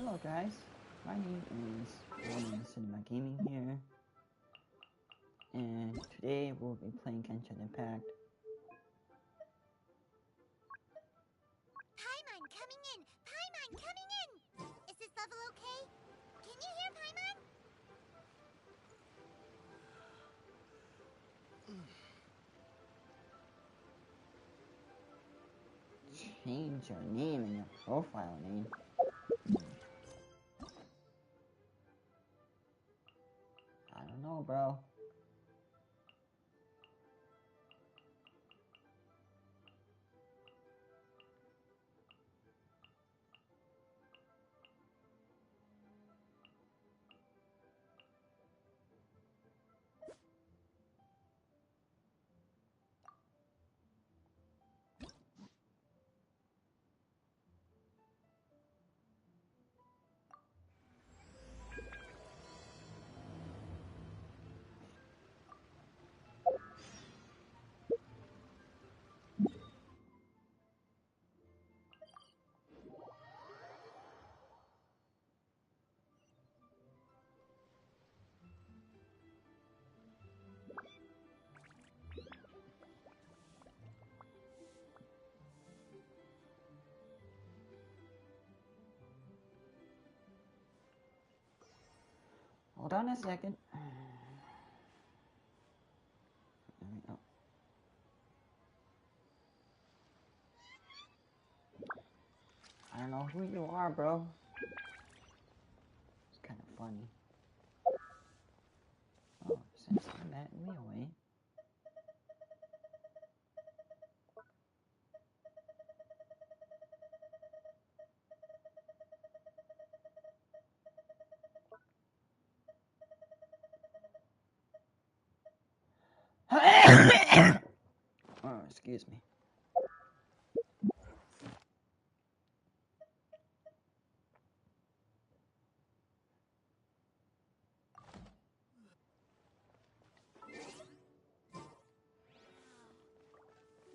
Hello guys, my name is RonCinemaGaming here, and today we'll be playing Genshin Impact. Paimon coming in! Paimon coming in! Is this level okay? Can you hear Paimon? Change your name and your profile name. I don't know, bro. Hold on a second. There we go. I don't know who you are, bro. It's kind of funny. Oh, since you met me away. Oh, excuse me.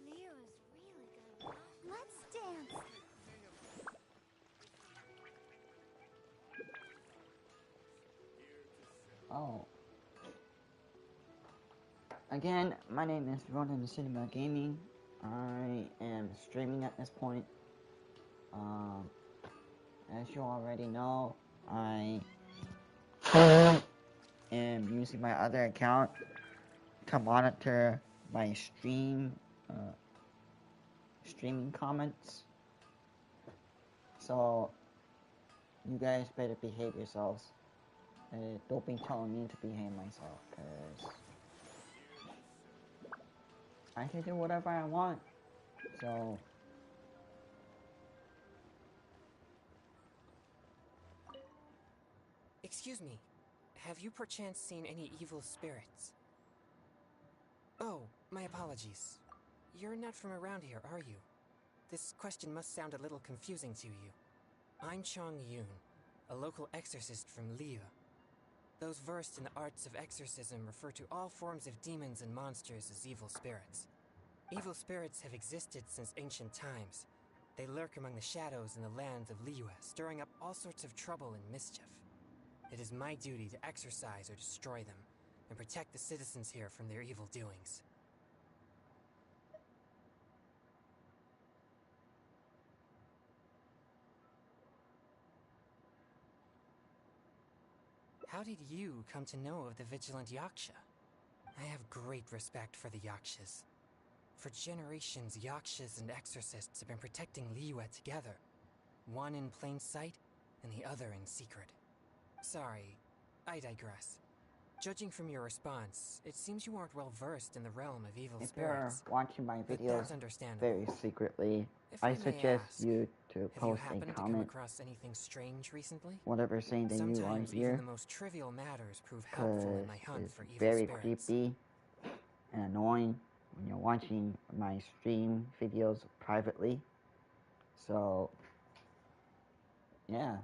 Leo's really good. Let's dance! Oh. Again, my name is RonCinemaGaming. I am streaming at this point. As you already know, I am using my other account to monitor my streaming comments. So, you guys better behave yourselves. Don't be telling me to behave myself, because I can do whatever I want. So, Excuse me, have you perchance seen any evil spirits? Oh, my apologies. You're not from around here, are you? This question must sound a little confusing to you. I'm Chong Yoon, a local exorcist from Liu. Those versed in the arts of exorcism refer to all forms of demons and monsters as evil spirits. Evil spirits have existed since ancient times. They lurk among the shadows in the lands of Liyue, stirring up all sorts of trouble and mischief. It is my duty to exorcise or destroy them, and protect the citizens here from their evil doings. How did you come to know of the Vigilant Yaksha? I have great respect for the Yakshas. For generations, Yakshas and exorcists have been protecting Liyue together, one in plain sight and the other in secret. Sorry, I digress. Judging from your response, it seems you aren't well versed in the realm of evil if spirits. you're watching my But videos that's understandable. very secretly, If I may suggest ask, you to have you post a happened to come comment, across anything strange recently? whatever saying that you are Sometimes even here, the most trivial matters prove helpful in because my hunt it's for evil very spirits. creepy and annoying when you're watching my stream videos privately. So, yeah.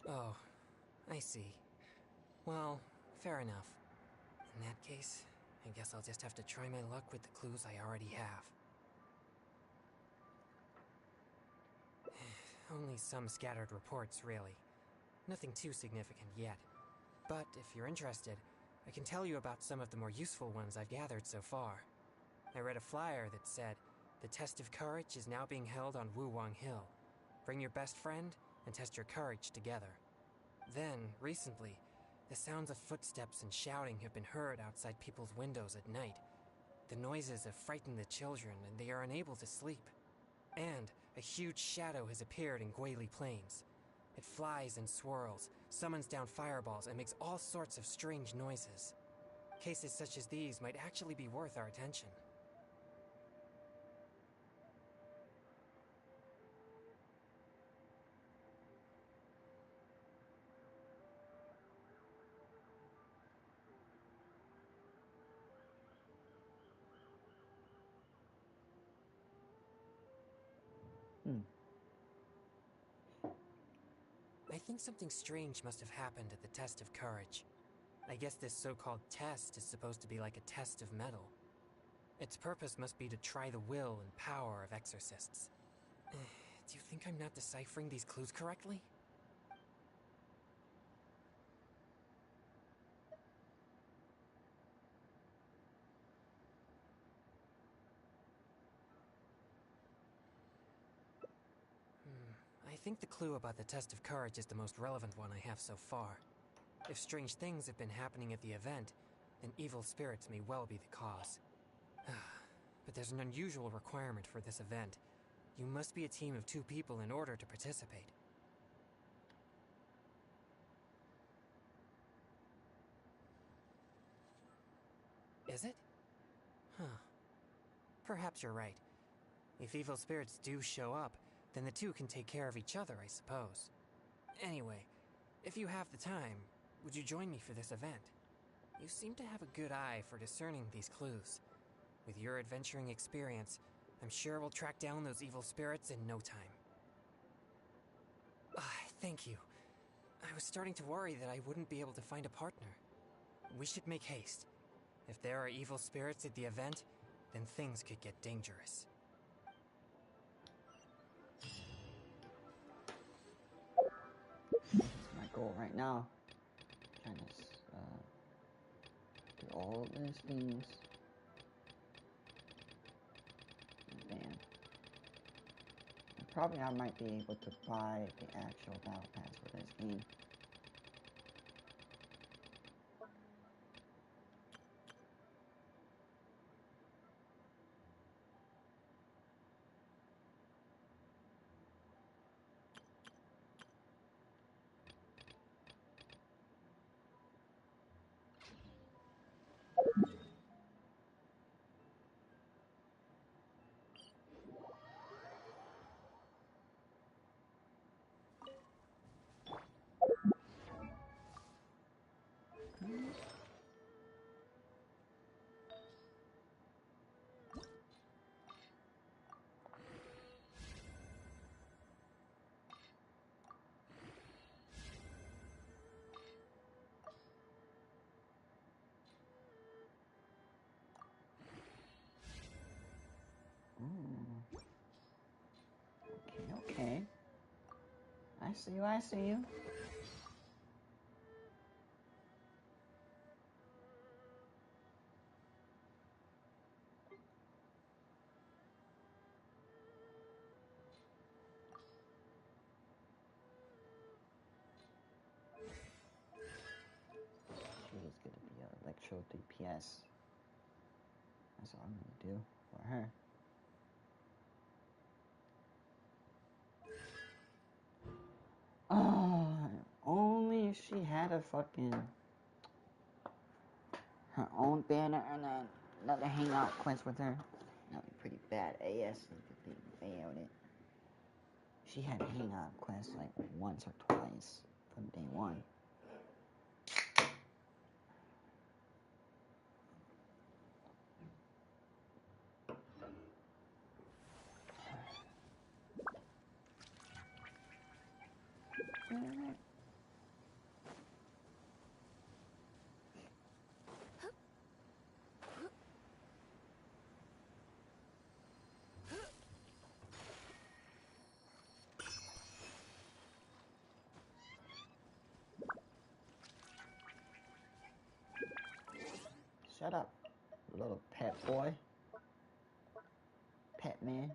Oh, I see. Well, fair enough. In that case, I guess I'll just have to try my luck with the clues I already have. only some scattered reports, really. Nothing too significant yet. But if you're interested, I can tell you about some of the more useful ones I've gathered so far. I read a flyer that said, "The test of courage is now being held on Wuwang Hill. Bring your best friend and test your courage together." Then, recently, the sounds of footsteps and shouting have been heard outside people's windows at night. The noises have frightened the children, and they are unable to sleep. And a huge shadow has appeared in Guili Plains. It flies and swirls, summons down fireballs, and makes all sorts of strange noises. Cases such as these might actually be worth our attention. I think something strange must have happened at the test of courage. I guess this so-called test is supposed to be like a test of mettle. Its purpose must be to try the will and power of exorcists. Do you think I'm not deciphering these clues correctly? I think the clue about the test of courage is the most relevant one I have so far. If strange things have been happening at the event, then evil spirits may well be the cause. But there's an unusual requirement for this event. You must be a team of 2 people in order to participate. Is it? Huh. Perhaps you're right. If evil spirits do show up, then the 2 can take care of each other, I suppose. Anyway, if you have the time, would you join me for this event? You seem to have a good eye for discerning these clues. With your adventuring experience, I'm sure we'll track down those evil spirits in no time. Thank you. I was starting to worry that I wouldn't be able to find a partner. We should make haste. If there are evil spirits at the event, then things could get dangerous. That's my goal right now. Trying to do all these things. Man. Probably I might be able to buy the actual battle pass for this game. Ooh. Okay. I see you, I see you. She is gonna be an electro DPS. That's all I'm gonna do for her. Oh, only if she had a fucking her own banner and another hangout quest with her. That'd be pretty bad. AS if they failed it. She had a hangout quest like once or twice from day one. Shut up, little pet boy. Pet man.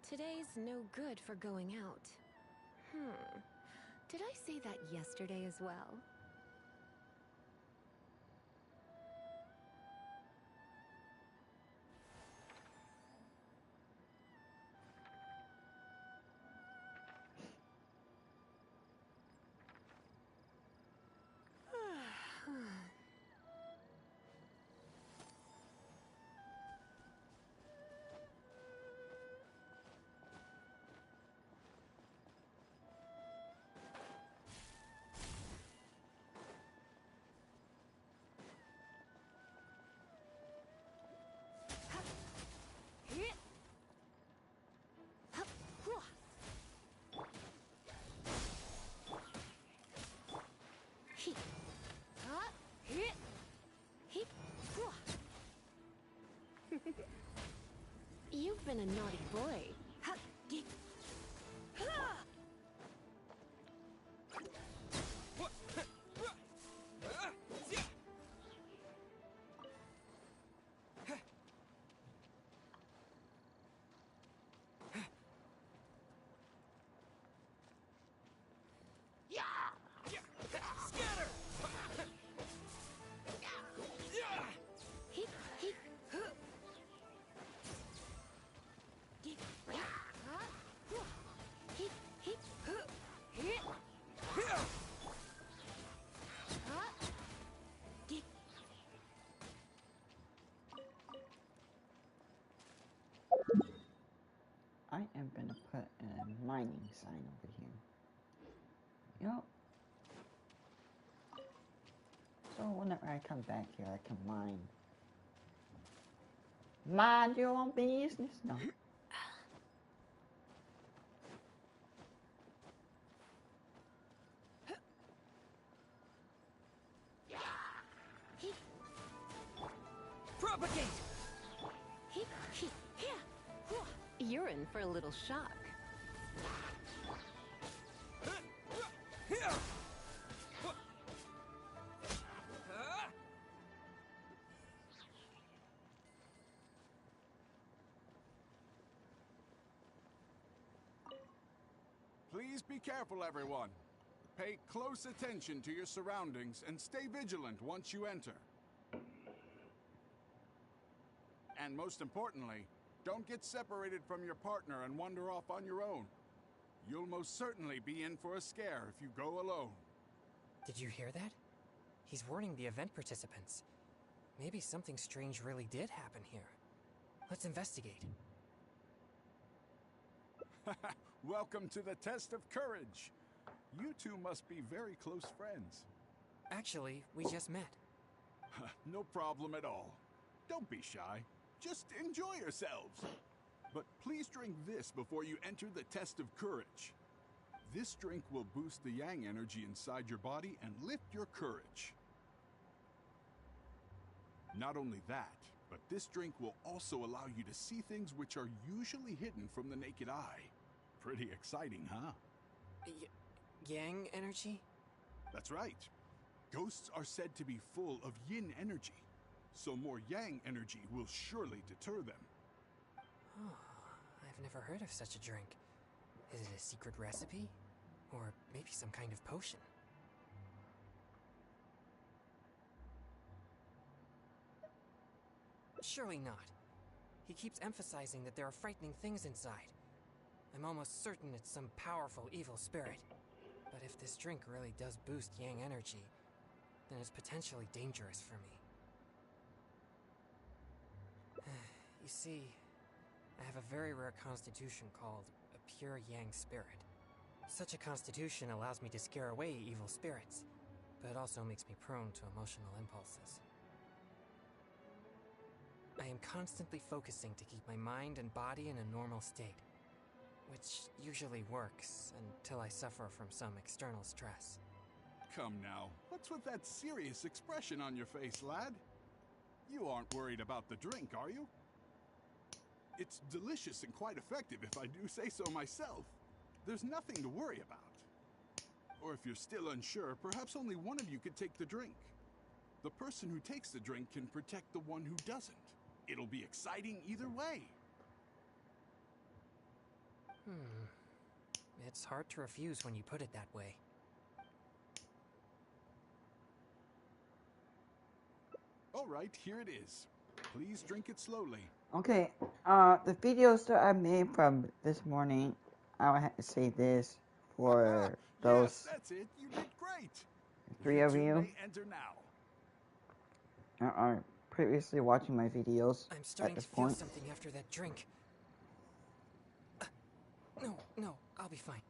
Today's no good for going out. Did I say that yesterday as well? You've been a naughty boy. I am gonna put a mining sign over here. Yup. So whenever I come back here, I can mine. Mind your own business? No. Propagate! You're in for a little shock. Please be careful, everyone. Pay close attention to your surroundings and stay vigilant once you enter. And most importantly, don't get separated from your partner and wander off on your own. You'll most certainly be in for a scare if you go alone. Did you hear that? He's warning the event participants. Maybe something strange really did happen here. Let's investigate. Welcome to the test of courage. You two must be very close friends. Actually, we just met. No problem at all. Don't be shy. Just enjoy yourselves. But please drink this before you enter the test of courage. This drink will boost the yang energy inside your body and lift your courage. Not only that, but this drink will also allow you to see things which are usually hidden from the naked eye. Pretty exciting, huh? Yang energy? That's right. Ghosts are said to be full of yin energy, so more yang energy will surely deter them. Oh, I've never heard of such a drink. Is it a secret recipe? Or maybe some kind of potion? Surely not. He keeps emphasizing that there are frightening things inside. I'm almost certain it's some powerful evil spirit. But if this drink really does boost yang energy, then it's potentially dangerous for me. You see, I have a very rare constitution called a pure yang spirit. Such a constitution allows me to scare away evil spirits, but it also makes me prone to emotional impulses. I am constantly focusing to keep my mind and body in a normal state, which usually works until I suffer from some external stress. Come now, what's with that serious expression on your face, lad? You aren't worried about the drink, are you? It's delicious and quite effective, if I do say so myself. There's nothing to worry about. Or if you're still unsure, perhaps only one of you could take the drink. The person who takes the drink can protect the one who doesn't. It'll be exciting either way. It's hard to refuse when you put it that way. All right, here it is. Please drink it slowly. Okay, the videos that I made from this morning, I would have to say this for those Yes, that's it. You did great. 3 of two you may enter now. that are previously watching my videos I'm at starting this to feel point. something after that drink. No, I'll be fine.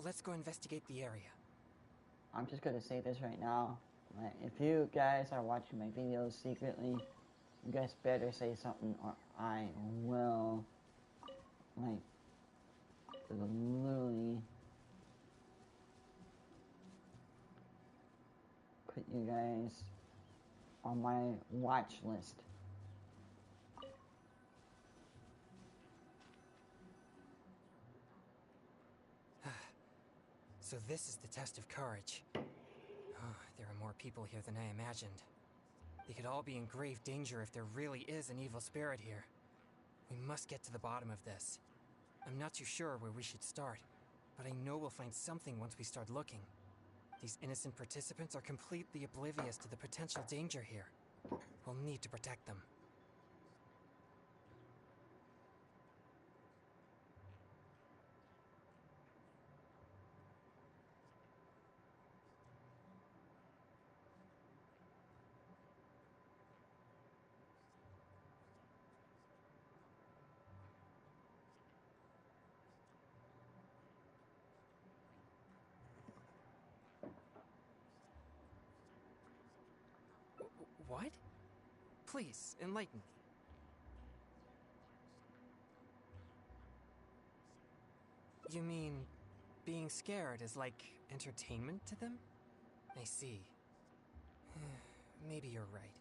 Let's go investigate the area. I'm just gonna say this right now. Like, if you guys are watching my videos secretly, you guys better say something or I will, like, literally put you guys on my watch list. So this is the test of courage. There are more people here than I imagined. They could all be in grave danger if there really is an evil spirit here. We must get to the bottom of this. I'm not too sure where we should start, but I know we'll find something once we start looking. These innocent participants are completely oblivious to the potential danger here. We'll need to protect them. What? Please, enlighten me. You mean, being scared is like entertainment to them? I see. Maybe you're right.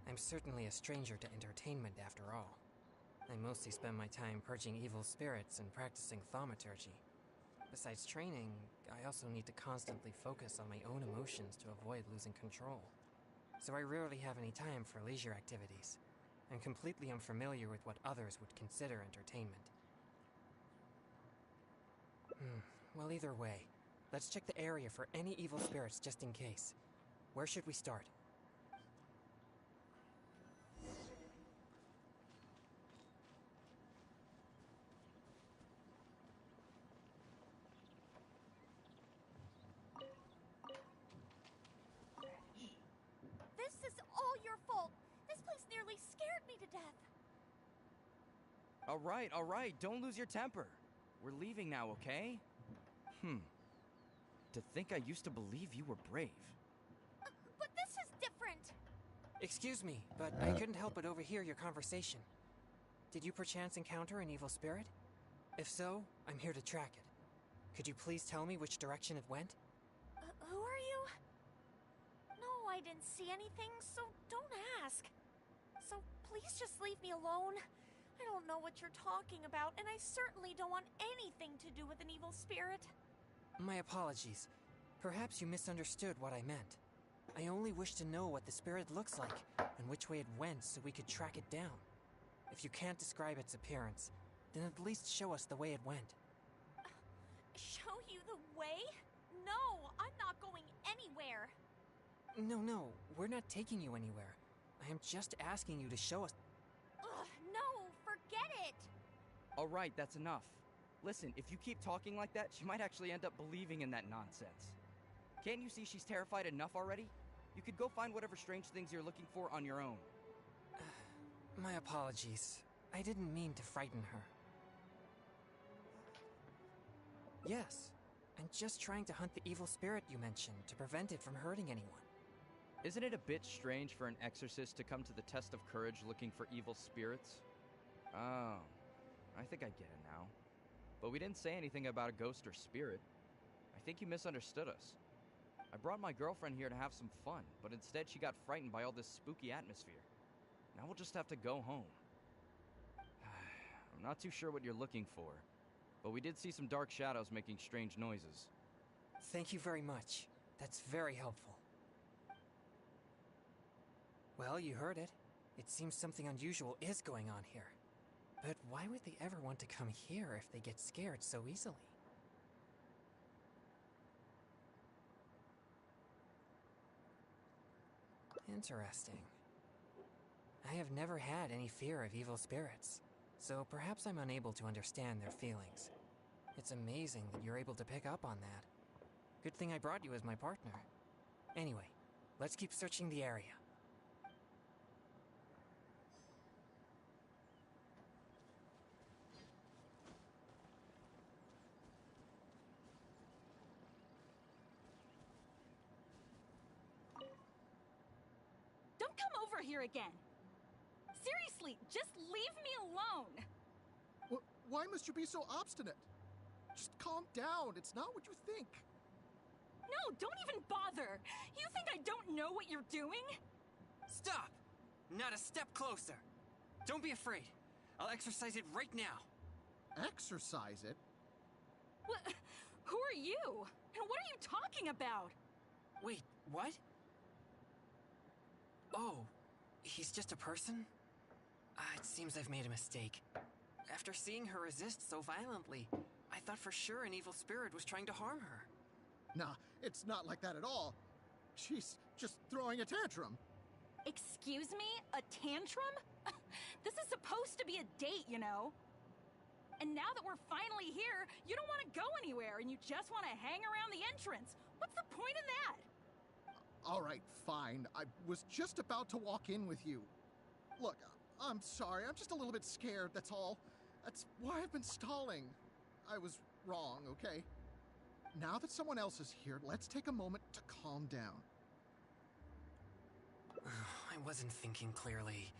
I'm certainly a stranger to entertainment after all. I mostly spend my time purging evil spirits and practicing thaumaturgy. Besides training, I also need to constantly focus on my own emotions to avoid losing control. So I rarely have any time for leisure activities. I'm completely unfamiliar with what others would consider entertainment. Well, either way, let's check the area for any evil spirits just in case. Where should we start? This is all your fault. This place nearly scared me to death. All right, don't lose your temper. We're leaving now, okay? To think I used to believe you were brave. But this is different. Excuse me, but I couldn't help but overhear your conversation. Did you perchance encounter an evil spirit? If so, I'm here to track it. Could you please tell me which direction it went? Who are you? No, I didn't see anything, so don't ask. So please just leave me alone. I don't know what you're talking about, and I certainly don't want anything to do with an evil spirit. My apologies. Perhaps you misunderstood what I meant. I only wish to know what the spirit looks like and which way it went so we could track it down. If you can't describe its appearance, then at least show us the way it went. Show you the way? No, I'm not going anywhere. No, we're not taking you anywhere. I am just asking you to show us. Ugh, no, forget it. All right, that's enough. Listen, if you keep talking like that, she might actually end up believing in that nonsense. Can't you see she's terrified enough already? You could go find whatever strange things you're looking for on your own. My apologies. I didn't mean to frighten her. Yes, I'm just trying to hunt the evil spirit you mentioned to prevent it from hurting anyone. Isn't it a bit strange for an exorcist to come to the test of courage looking for evil spirits? Oh, I think I get it now. But we didn't say anything about a ghost or spirit. I think you misunderstood us. I brought my girlfriend here to have some fun, but instead she got frightened by all this spooky atmosphere. Now we'll just have to go home. I'm not too sure what you're looking for, but we did see some dark shadows making strange noises. Thank you very much. That's very helpful. Well, you heard it. It seems something unusual is going on here. But why would they ever want to come here if they get scared so easily? Interesting. I have never had any fear of evil spirits, so perhaps I'm unable to understand their feelings. It's amazing that you're able to pick up on that. Good thing I brought you as my partner. Anyway, let's keep searching the area. Don't come over here again! Seriously, just leave me alone! Why must you be so obstinate? Just calm down, it's not what you think. No, don't even bother! You think I don't know what you're doing? Stop! Not a step closer! Don't be afraid. I'll exercise it right now. Exercise it? What? Who are you? And what are you talking about? Wait, what? Oh, he's just a person? It seems I've made a mistake. After seeing her resist so violently, I thought for sure an evil spirit was trying to harm her. Nah, it's not like that at all. She's just throwing a tantrum. Excuse me? A tantrum? This is supposed to be a date, you know? And now that we're finally here, you don't want to go anywhere and you just want to hang around the entrance. What's the point in that? All right, fine. I was just about to walk in with you. Look, I'm sorry. I'm just a little bit scared, that's all. That's why I've been stalling. I was wrong, okay? Now that someone else is here, let's take a moment to calm down. I wasn't thinking clearly.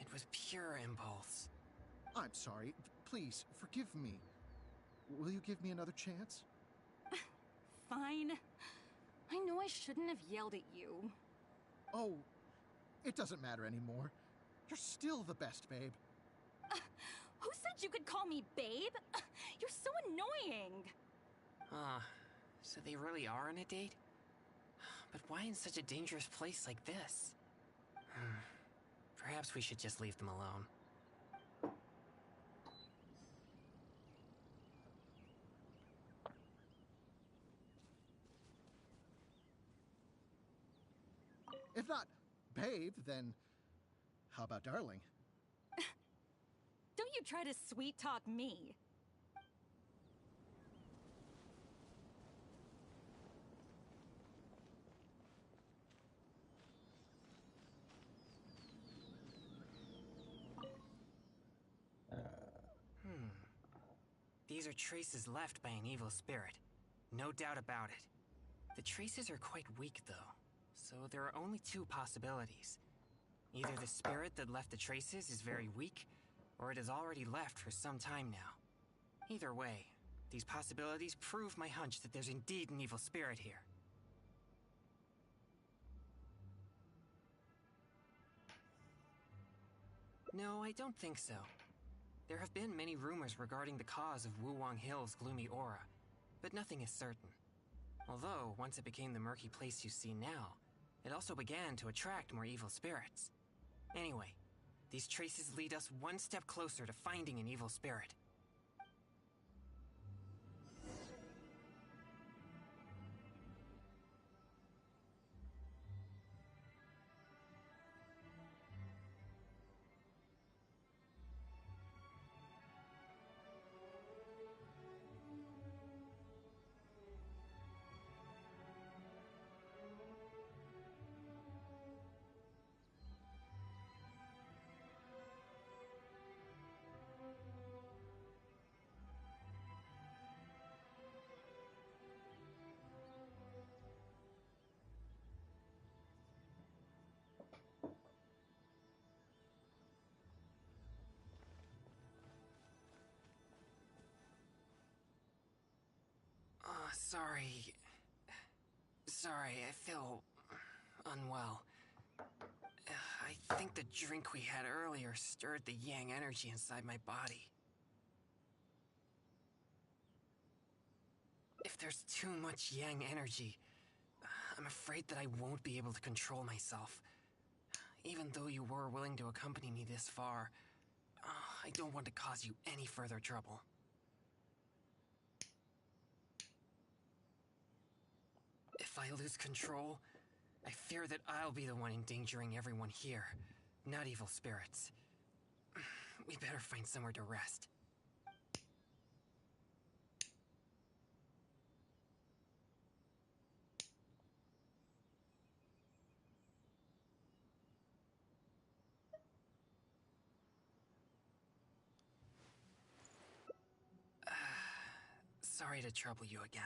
It was pure impulse. I'm sorry. Please, forgive me. Will you give me another chance? Fine. I know I shouldn't have yelled at you. Oh, it doesn't matter anymore. You're still the best, babe. Who said you could call me babe? You're so annoying. So they really are on a date? But why in such a dangerous place like this? Perhaps we should just leave them alone. If not babe, then how about darling? Don't you try to sweet talk me. These are traces left by an evil spirit. No doubt about it. The traces are quite weak, though, so there are only two possibilities. Either the spirit that left the traces is very weak, or it has already left for some time now. Either way, these possibilities prove my hunch that there's indeed an evil spirit here. No, I don't think so. There have been many rumors regarding the cause of Wuwang Hill's gloomy aura, but nothing is certain. Although, once it became the murky place you see now, it also began to attract more evil spirits. Anyway, these traces lead us one step closer to finding an evil spirit. Sorry, I feel unwell. I think the drink we had earlier stirred the yang energy inside my body. There's too much yang energy. I'm afraid that I won't be able to control myself. Even though you were willing to accompany me this far, I don't want to cause you any further trouble. If I lose control, I fear that I'll be the one endangering everyone here, not evil spirits. We better find somewhere to rest. Sorry to trouble you again.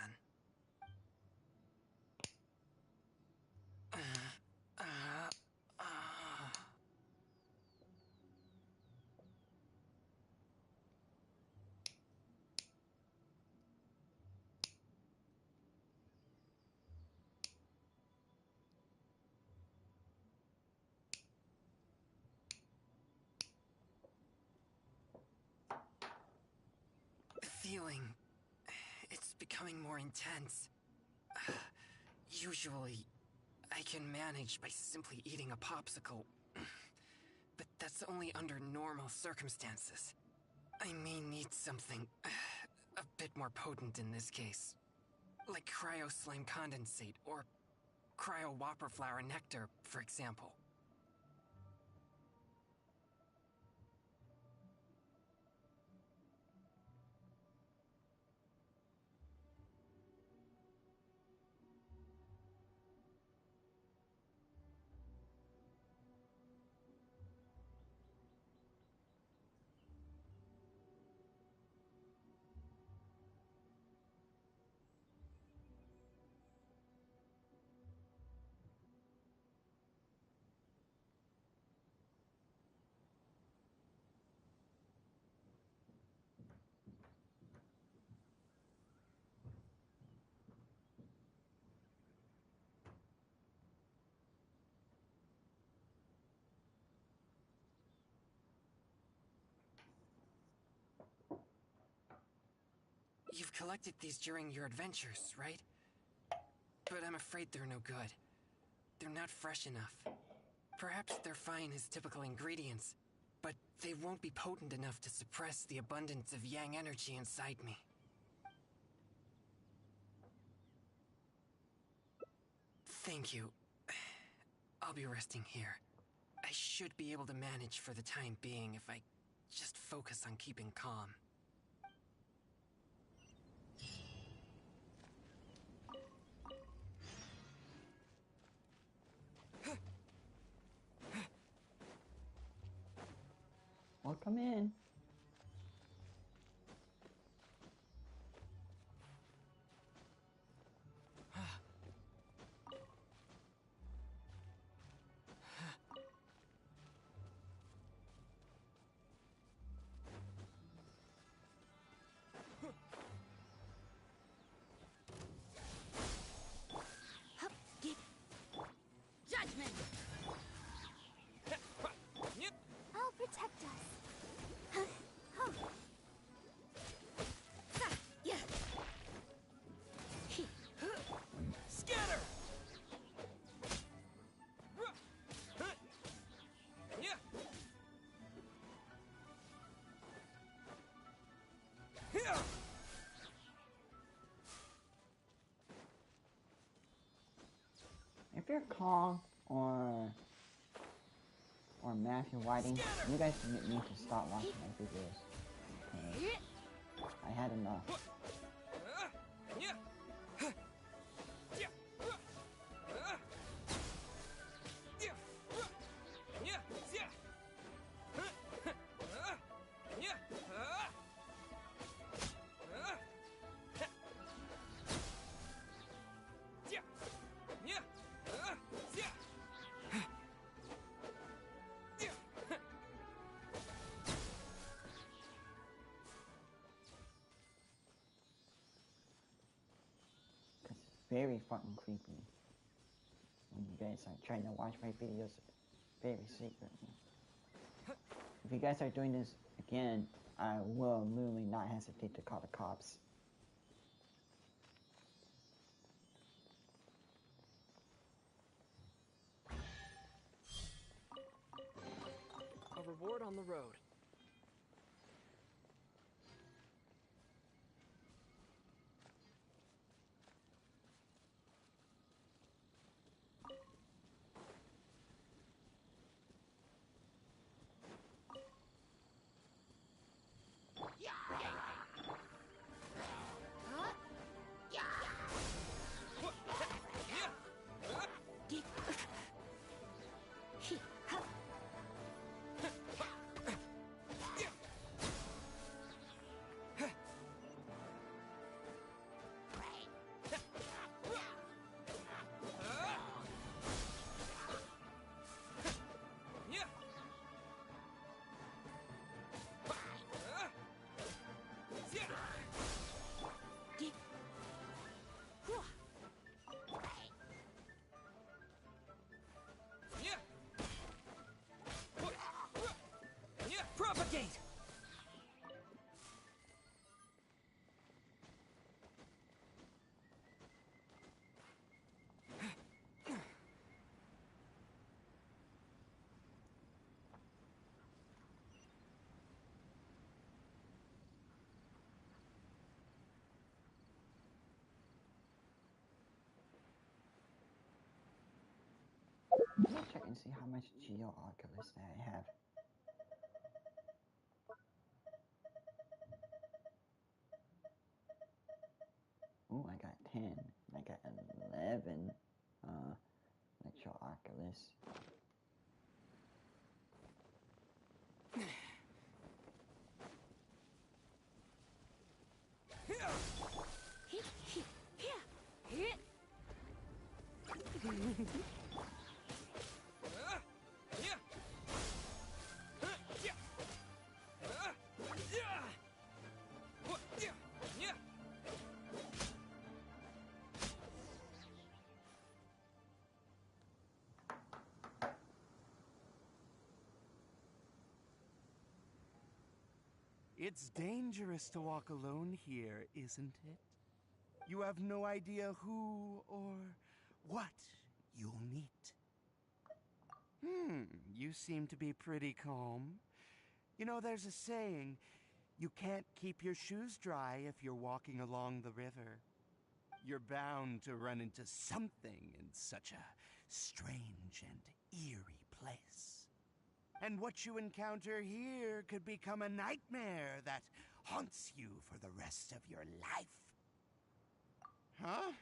Feeling... it's becoming more intense. Usually, I can manage by simply eating a popsicle. But that's only under normal circumstances. I may need something a bit more potent in this case. Like cryo slime condensate or cryo whopper flower nectar, for example. You've collected these during your adventures, right? But I'm afraid they're no good. They're not fresh enough. Perhaps they're fine as typical ingredients, but they won't be potent enough to suppress the abundance of yang energy inside me. Thank you. I'll be resting here. I should be able to manage for the time being if I just focus on keeping calm. Well, come in. Judgment! I'll protect us. Scatter! If you're Kong or Matthew Whiting, you guys need to stop watching my videos. Okay. I had enough. Very fucking creepy when you guys are trying to watch my videos very secretly. If you guys are doing this again, I will literally not hesitate to call the cops. on the road. Propagate! Let me check and see how much Geo Oculus that I have. Oh, I got 10. I got 11. Electro Oculus. It's dangerous to walk alone here, isn't it? You have no idea who or what you'll meet. You seem to be pretty calm. You know, there's a saying, you can't keep your shoes dry if you're walking along the river. You're bound to run into something in such a strange and eerie place. And what you encounter here could become a nightmare that haunts you for the rest of your life. Huh?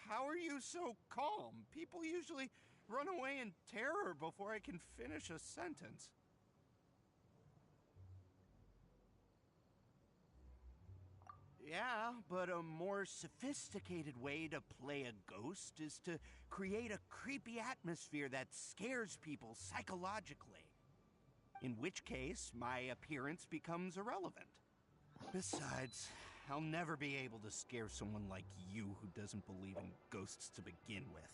How are you so calm? People usually run away in terror before I can finish a sentence. Yeah, but a more sophisticated way to play a ghost is to create a creepy atmosphere that scares people psychologically. In which case, my appearance becomes irrelevant. Besides, I'll never be able to scare someone like you who doesn't believe in ghosts to begin with.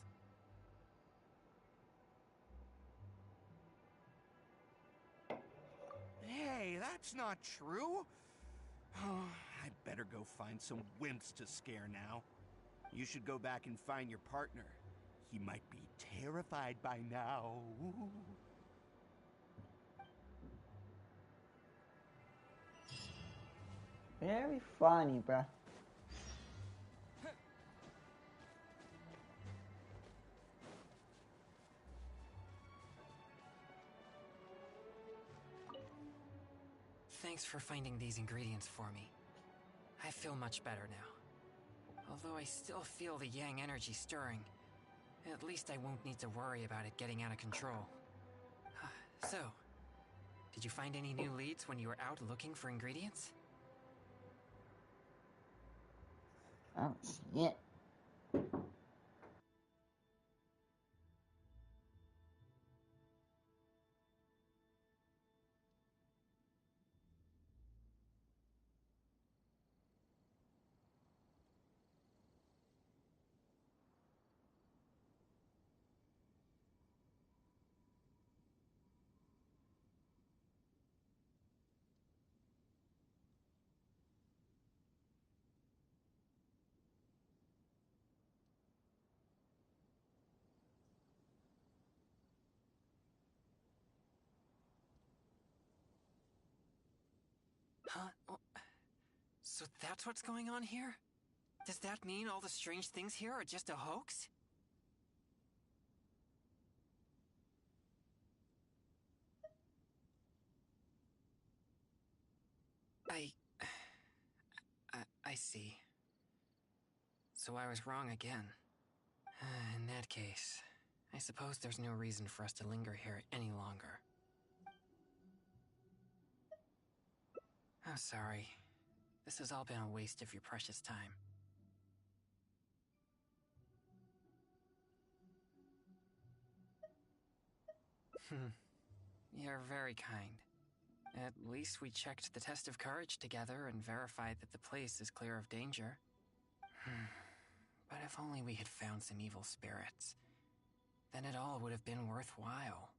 Hey, that's not true. Oh, I better go find some wimps to scare now. You should go back and find your partner. He might be terrified by now. Very funny, bruh. Thanks for finding these ingredients for me. I feel much better now. Although I still feel the yang energy stirring, at least I won't need to worry about it getting out of control. So, did you find any new leads when you were out looking for ingredients? Oh, shit. Huh? So that's what's going on here? Does that mean all the strange things here are just a hoax? I see. So I was wrong again. In that case, I suppose there's no reason for us to linger here any longer. I'm sorry. This has all been a waste of your precious time. You're very kind. At least we checked the test of courage together and verified that the place is clear of danger. But if only we had found some evil spirits, then it all would have been worthwhile.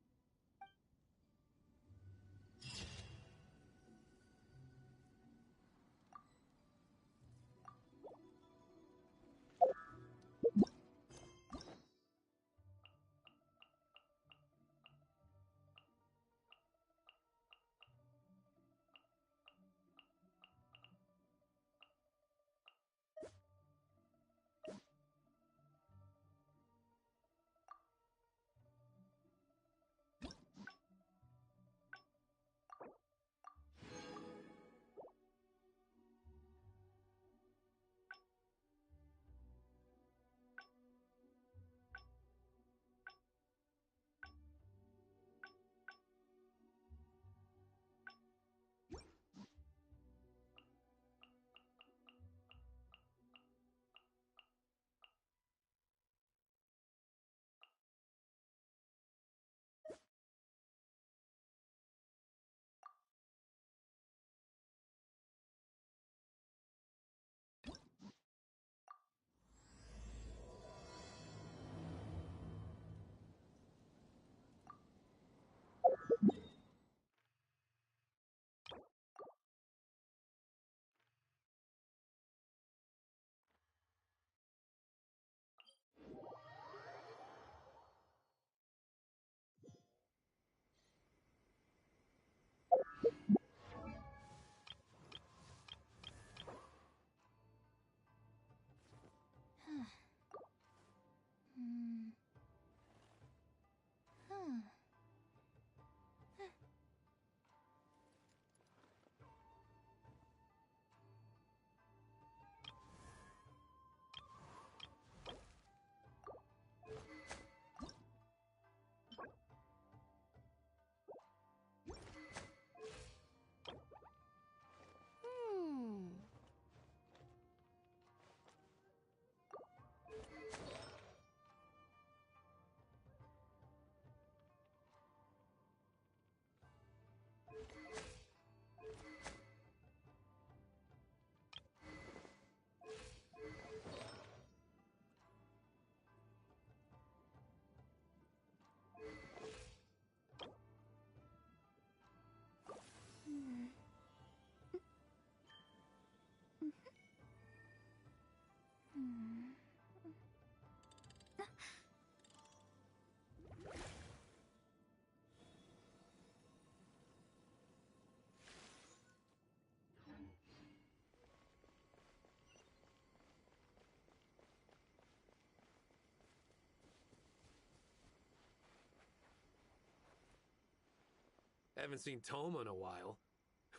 Haven't seen Toma in a while.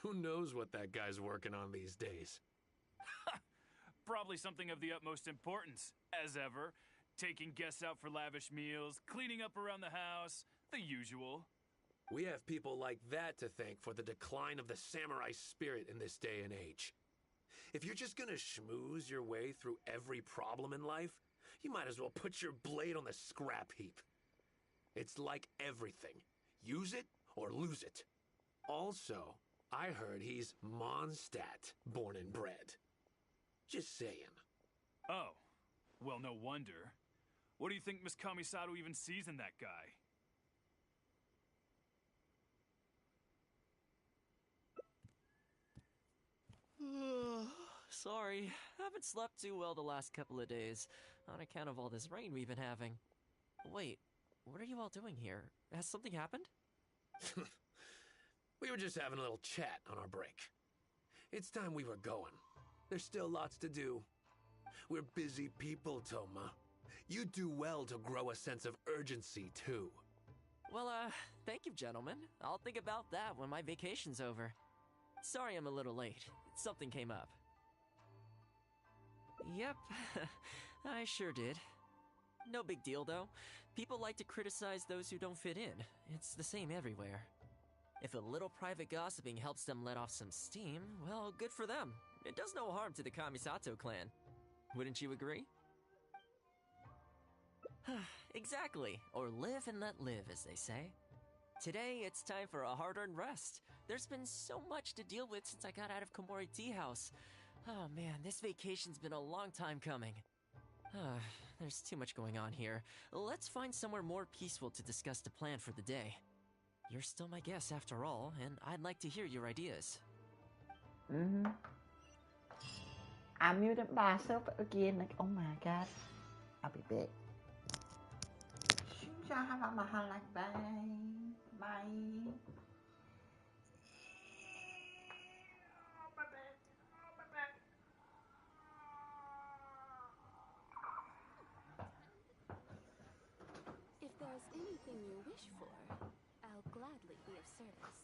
Who knows what that guy's working on these days? Probably something of the utmost importance, as ever. Taking guests out for lavish meals, cleaning up around the house, the usual. We have people like that to thank for the decline of the samurai spirit in this day and age. If you're just gonna schmooze your way through every problem in life, you might as well put your blade on the scrap heap. It's like everything. Use it or lose it. Also, I heard he's Mondstadt, born and bred. Just saying. Oh, well, no wonder. What do you think Miss Kamisato even sees in that guy? Sorry, haven't slept too well the last couple of days, on account of all this rain we've been having. Wait, what are you all doing here? Has something happened? We were just having a little chat on our break. It's time we were going. There's still lots to do. We're busy people, Toma. You do well to grow a sense of urgency, too. Well, thank you, gentlemen. I'll think about that when my vacation's over. Sorry I'm a little late. Something came up. Yep, I sure did. No big deal, though. People like to criticize those who don't fit in. It's the same everywhere. If a little private gossiping helps them let off some steam, well, good for them. It does no harm to the Kamisato clan. Wouldn't you agree? Exactly. Or live and let live, as they say. Today, it's time for a hard-earned rest. There's been so much to deal with since I got out of Komori Tea House. Oh man, this vacation's been a long time coming. There's too much going on here. Let's find somewhere more peaceful to discuss the plan for the day. You're still my guest after all, and I'd like to hear your ideas. I muted myself again, like, oh my god. I'll be back. Y'all have a mahal, like, bye. Bye. Oh, my back. Oh, my back. If there's anything you wish for, I'll gladly be of service.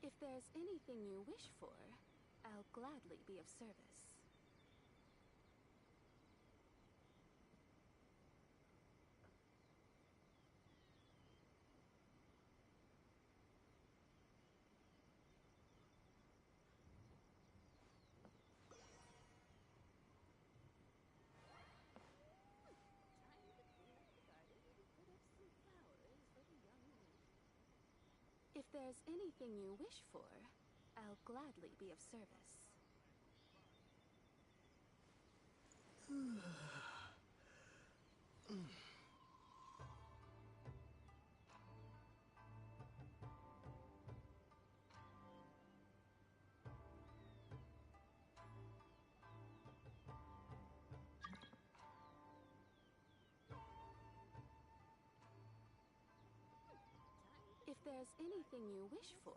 If there's anything you wish for, I'll gladly be of service. If there's anything you wish for, I'll gladly be of service. If there's anything you wish for,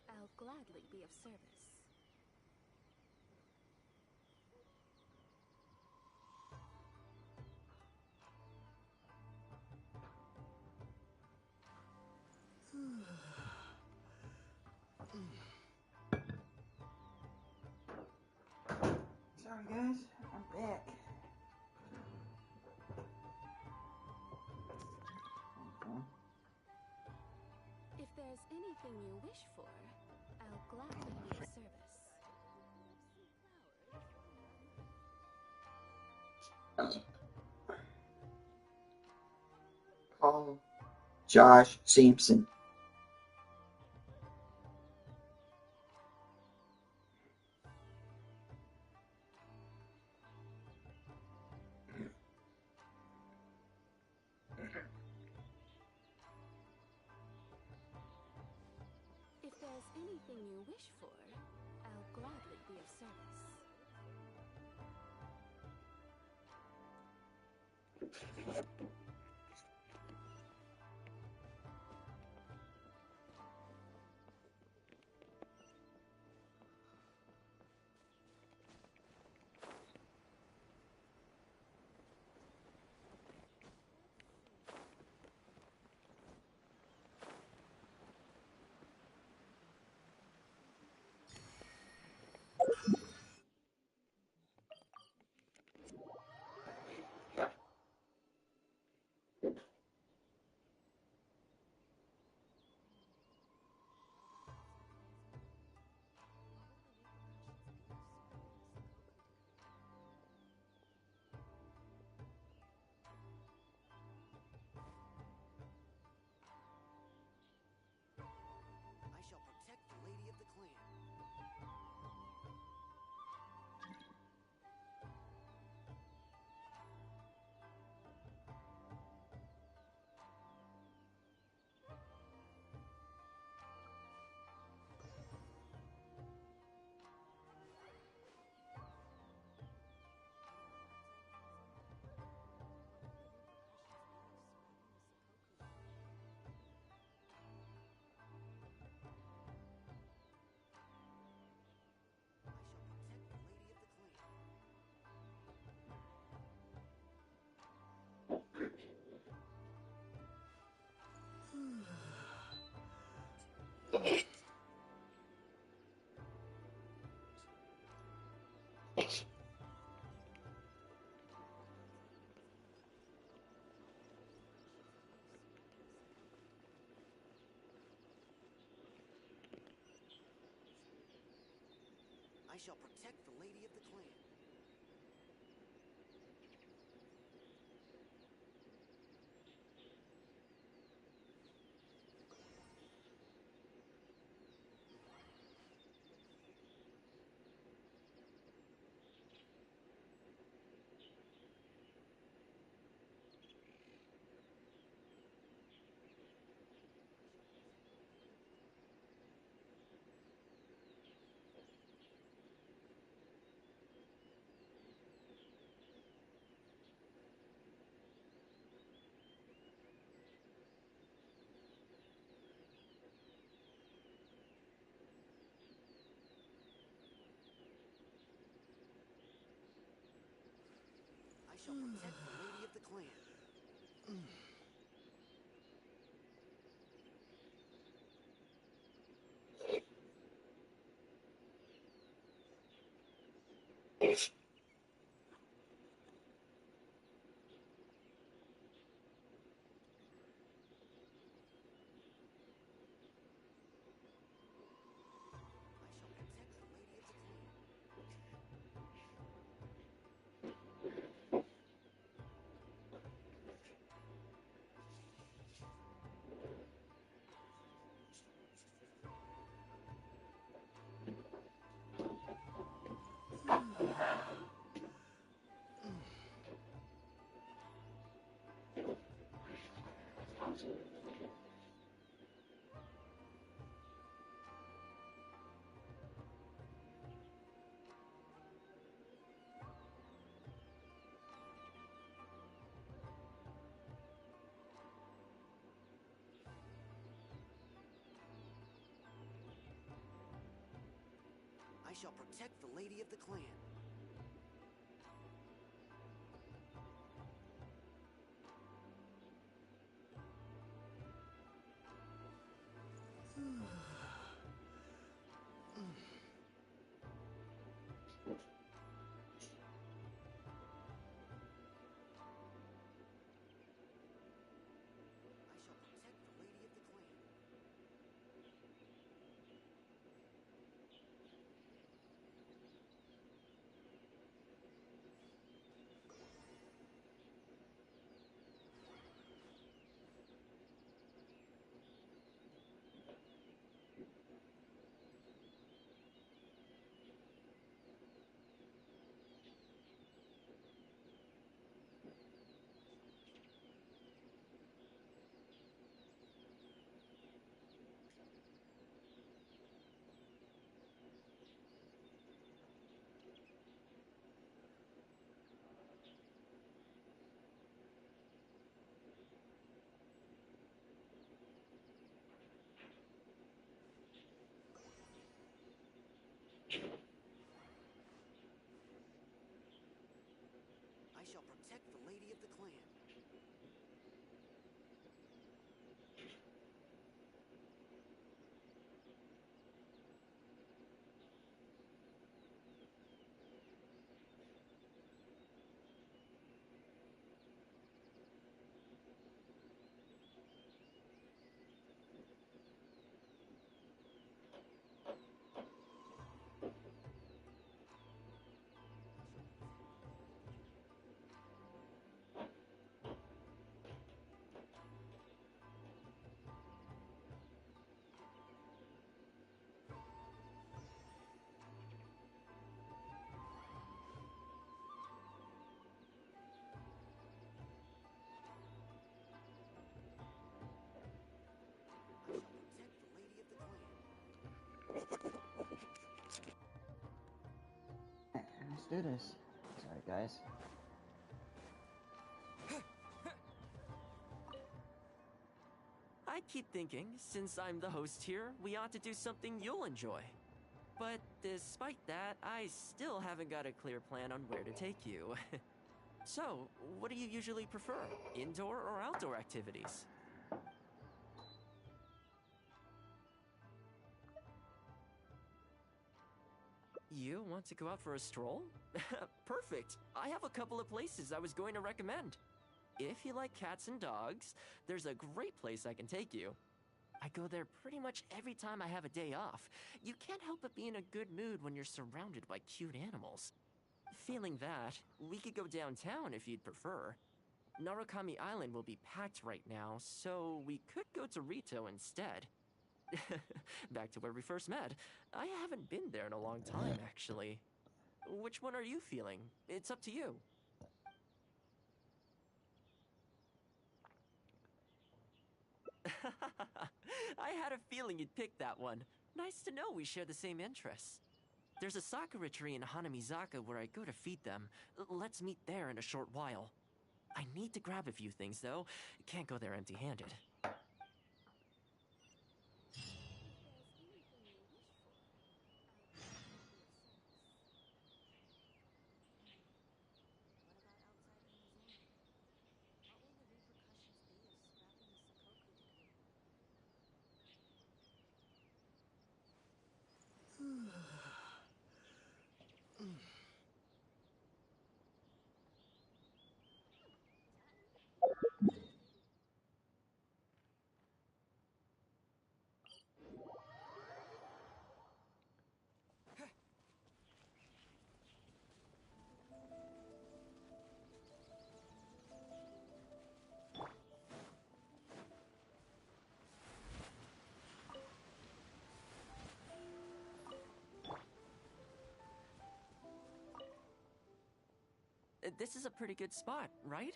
I'll gladly be of service. Sorry, guys. I'm back. If there's anything you wish for, I'll gladly be of service. Call Josh Simpson. If there's anything you wish for, I'll gladly be of service. I shall protect the lady of the clan. I shall protect the lady of the clan. I shall protect the lady of the clan. I shall protect the lady of the clan. I shall protect the lady of the clan. Let's do this. Sorry, guys. I keep thinking, since I'm the host here, we ought to do something you'll enjoy. But despite that, I still haven't got a clear plan on where to take you. So, what do you usually prefer? Indoor or outdoor activities? you want to go out for a stroll? Perfect! I have a couple of places I was going to recommend. If you like cats and dogs, there's a great place I can take you. I go there pretty much every time I have a day off. You can't help but be in a good mood when you're surrounded by cute animals. Feeling that, we could go downtown if you'd prefer. Narukami Island will be packed right now, so we could go to Rito instead. Back to where we first met. I haven't been there in a long time, actually. Which one are you feeling? It's up to you. I had a feeling you'd pick that one. Nice to know we share the same interests. There's a sakura tree in Hanamizaka where I go to feed them. Let's meet there in a short while. I need to grab a few things, though. Can't go there empty-handed. This is a pretty good spot, right?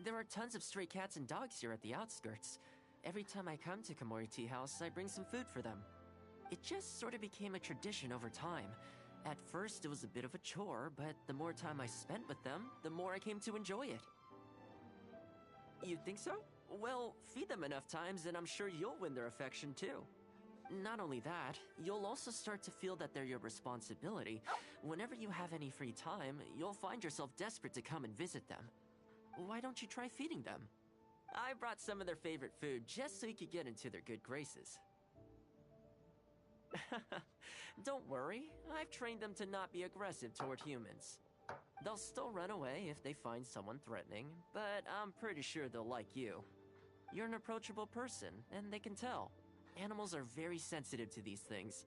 There are tons of stray cats and dogs here at the outskirts. Every time I come to Komori Tea House, I bring some food for them. It just sort of became a tradition over time. At first, it was a bit of a chore, but the more time I spent with them, the more I came to enjoy it. You think so? Well, feed them enough times and I'm sure you'll win their affection too. Not only that, you'll also start to feel that they're your responsibility. Whenever you have any free time, you'll find yourself desperate to come and visit them. Why don't you try feeding them? I brought some of their favorite food just so you could get into their good graces. Don't worry, I've trained them to not be aggressive toward humans. They'll still run away if they find someone threatening, but I'm pretty sure they'll like you. You're an approachable person, and they can tell. Animals are very sensitive to these things.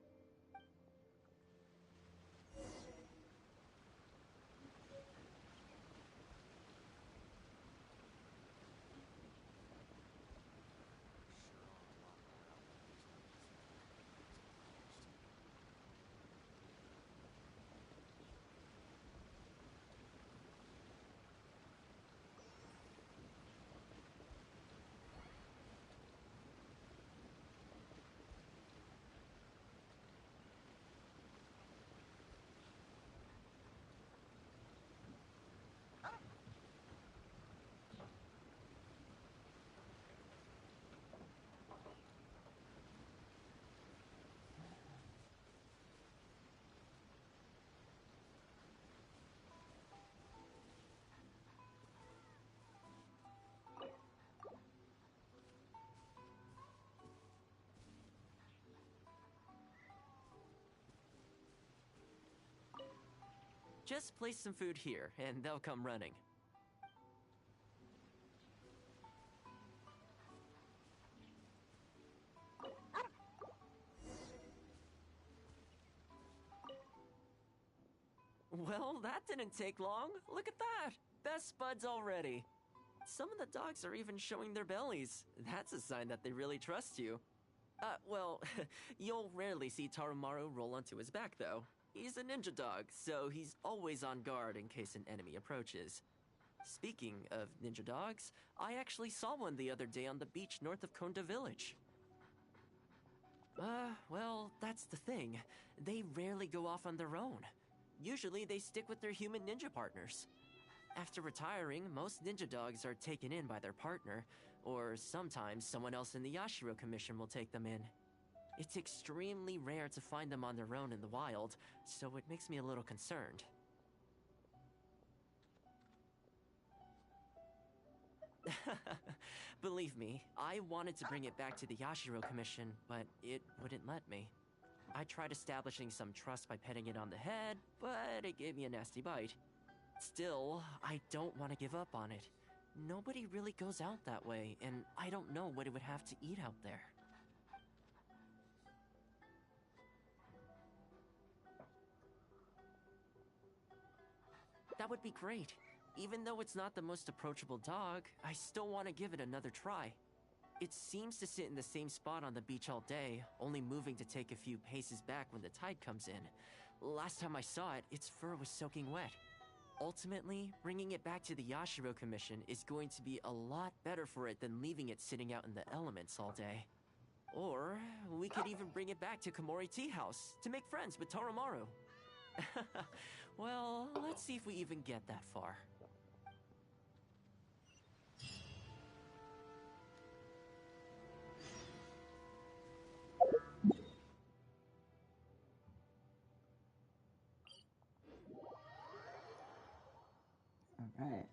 Just place some food here, and they'll come running. Well, that didn't take long. Look at that! Best buds already. Some of the dogs are even showing their bellies. That's a sign that they really trust you. Well, you'll rarely see Tarumaru roll onto his back, though. He's a ninja dog, so he's always on guard in case an enemy approaches. Speaking of ninja dogs, I actually saw one the other day on the beach north of Konda Village. Well, that's the thing. They rarely go off on their own. Usually they stick with their human ninja partners. After retiring, most ninja dogs are taken in by their partner, or sometimes someone else in the Yashiro Commission will take them in. It's extremely rare to find them on their own in the wild, so it makes me a little concerned. Believe me, I wanted to bring it back to the Yashiro Commission, but it wouldn't let me. I tried establishing some trust by petting it on the head, but it gave me a nasty bite. Still, I don't want to give up on it. Nobody really goes out that way, and I don't know what it would have to eat out there. That would be great. Even though it's not the most approachable dog, I still want to give it another try. It seems to sit in the same spot on the beach all day, only moving to take a few paces back when the tide comes in. Last time I saw it, its fur was soaking wet. Ultimately, bringing it back to the Yashiro Commission is going to be a lot better for it than leaving it sitting out in the elements all day. Or, we could even bring it back to Komori Tea House to make friends with Toromaru. Well, let's see if we even get that far. Alright.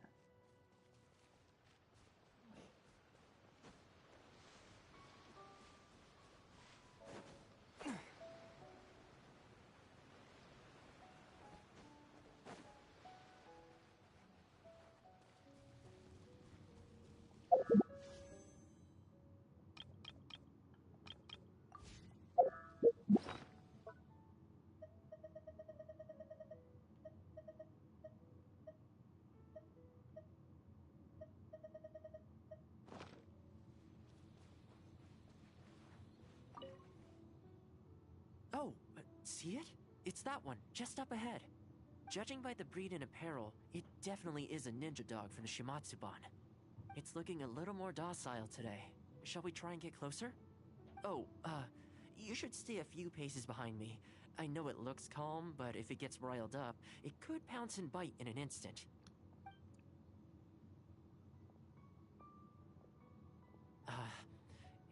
Oh, see it? It's that one, just up ahead. Judging by the breed and apparel, it definitely is a ninja dog from the Shimatsuban. It's looking a little more docile today. Shall we try and get closer? Oh, you should stay a few paces behind me. I know it looks calm, but if it gets riled up, it could pounce and bite in an instant.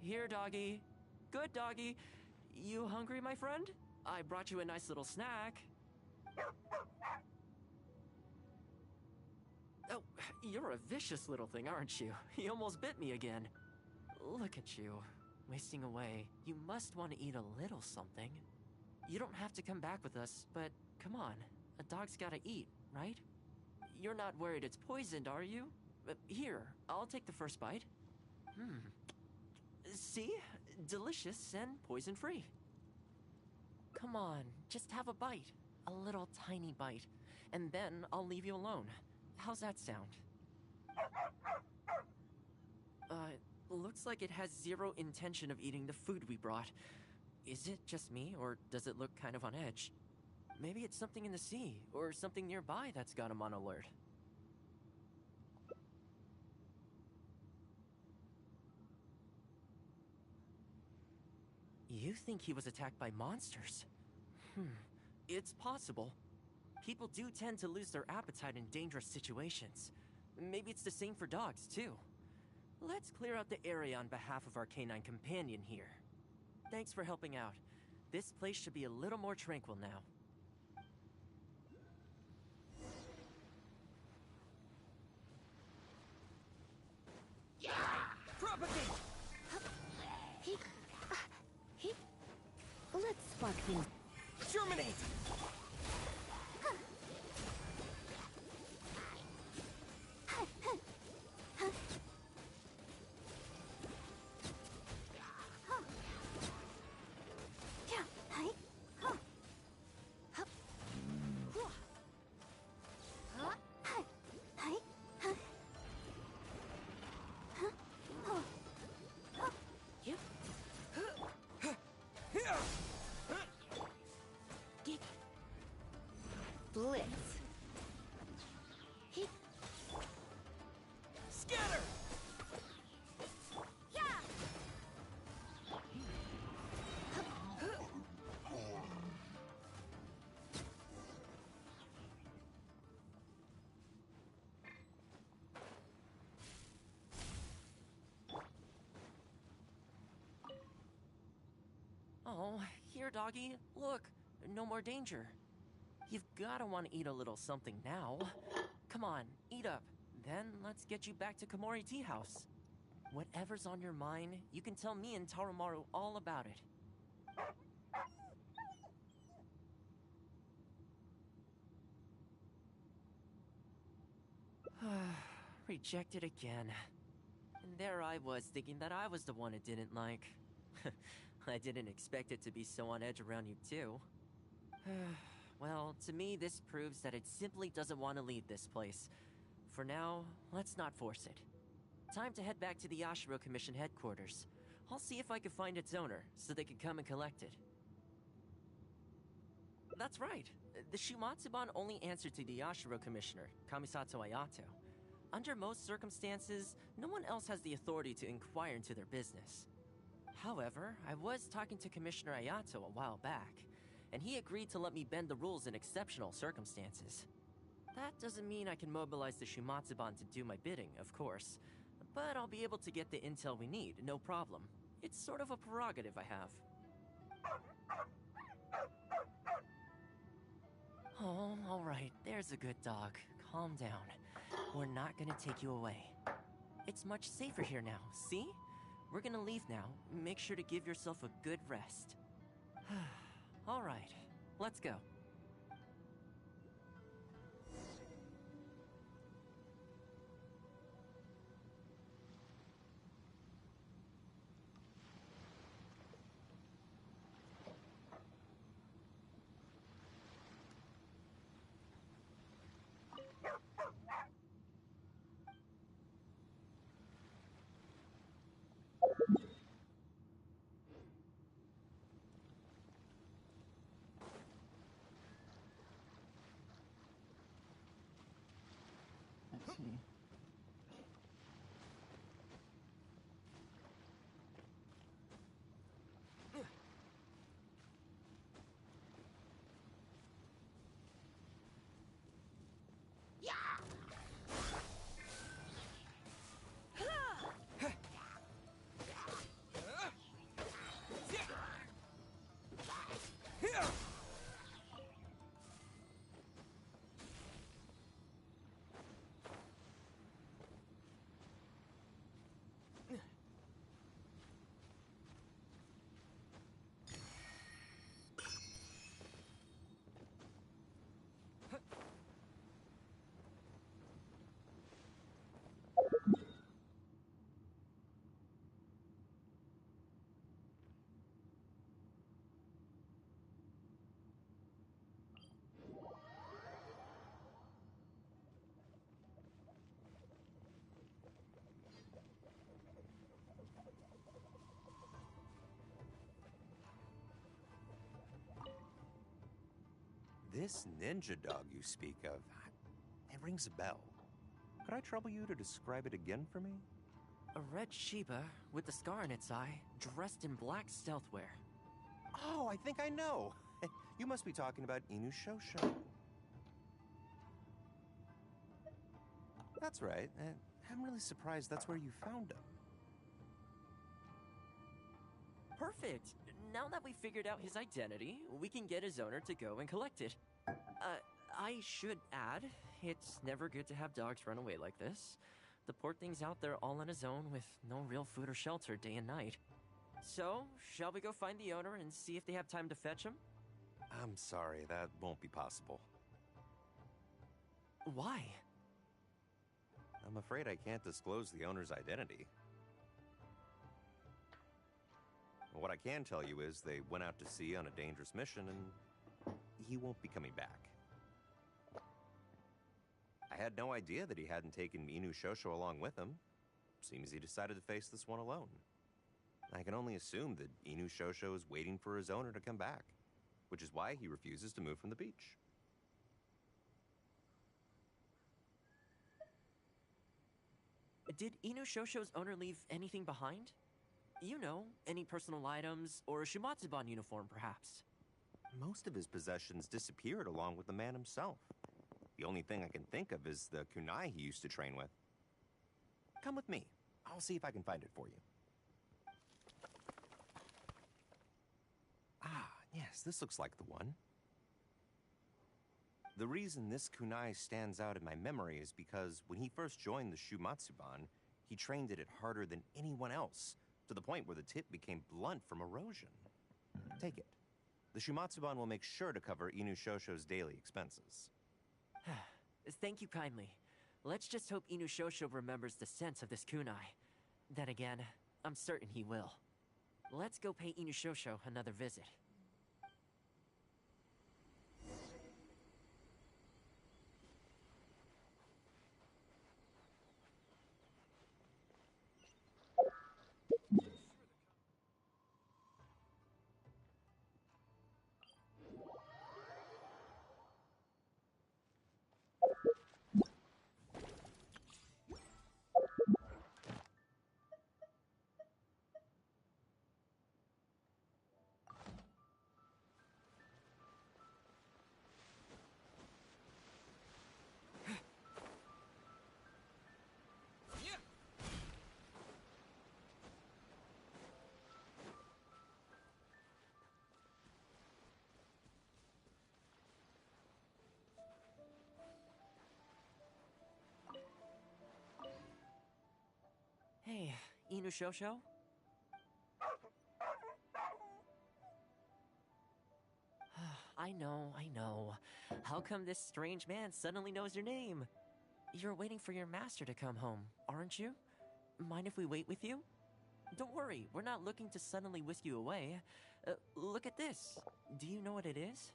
Here, doggy. Good doggy. You hungry, my friend? I brought you a nice little snack. Oh, you're a vicious little thing, aren't you? You almost bit me again. Look at you, wasting away. You must want to eat a little something. You don't have to come back with us, but come on. A dog's gotta eat, right? You're not worried it's poisoned, are you? Here, I'll take the first bite. See? Delicious and poison-free. Come on, just have a bite. A little tiny bite. And then I'll leave you alone. How's that sound? Looks like it has zero intention of eating the food we brought. Is it just me, or does it look kind of on edge? Maybe it's something in the sea, or something nearby that's got him on alert. You think he was attacked by monsters? It's possible. People do tend to lose their appetite in dangerous situations. Maybe it's the same for dogs, too. Let's clear out the area on behalf of our canine companion here. Thanks for helping out. This place should be a little more tranquil now. Propagate! Let's spark things. Germinate! Blitz. Scatter! Oh, here, doggy. Look, no more danger. You've gotta want to eat a little something now. Come on, eat up. Then let's get you back to Komori Tea House. Whatever's on your mind, you can tell me and Tarumaru all about it. Rejected again. And there I was, thinking that I was the one it didn't like. I didn't expect it to be so on edge around you, too. Well, to me, this proves that it simply doesn't want to leave this place. For now, let's not force it. Time to head back to the Yashiro Commission headquarters. I'll see if I can find its owner, so they can come and collect it. That's right. The Shumatsuban only answer to the Yashiro Commissioner, Kamisato Ayato. Under most circumstances, no one else has the authority to inquire into their business. However, I was talking to Commissioner Ayato a while back, and he agreed to let me bend the rules in exceptional circumstances. That doesn't mean I can mobilize the Shumatsuban to do my bidding, of course, but I'll be able to get the intel we need, no problem. It's sort of a prerogative I have. Oh, alright, there's a good dog. Calm down. We're not gonna take you away. It's much safer here now, see? We're gonna leave now. Make sure to give yourself a good rest. Alright, let's go. Let's see. This ninja dog you speak of, it rings a bell. Could I trouble you to describe it again for me? A red Shiba with a scar in its eye, dressed in black stealth wear. Oh, I think I know. You must be talking about Inu Shosho. That's right. I'm really surprised that's where you found him. Perfect! Now that we figured out his identity, we can get his owner to go and collect it. I should add, it's never good to have dogs run away like this. The poor thing's out there all on his own with no real food or shelter day and night. So, shall we go find the owner and see if they have time to fetch him? I'm sorry, that won't be possible. Why? I'm afraid I can't disclose the owner's identity. What I can tell you is they went out to sea on a dangerous mission and he won't be coming back. I had no idea that he hadn't taken Inu Shosho along with him. Seems he decided to face this one alone. I can only assume that Inu Shosho is waiting for his owner to come back, which is why he refuses to move from the beach. Did Inu Shosho's owner leave anything behind? You know, any personal items, or a Shumatsuban uniform, perhaps? Most of his possessions disappeared along with the man himself. The only thing I can think of is the kunai he used to train with. Come with me. I'll see if I can find it for you. Ah, yes, this looks like the one. The reason this kunai stands out in my memory is because when he first joined the Shumatsuban, he trained it harder than anyone else, to the point where the tip became blunt from erosion. Take it. The Shumatsuban will make sure to cover Inu Shosho's daily expenses. Thank you kindly. Let's just hope Inushosho remembers the sense of this kunai. Then again, I'm certain he will. Let's go pay Inushosho another visit. Hey, Inushosho? I know. How come this strange man suddenly knows your name? You're waiting for your master to come home, aren't you? Mind if we wait with you? Don't worry, we're not looking to suddenly whisk you away. Look at this. Do you know what it is?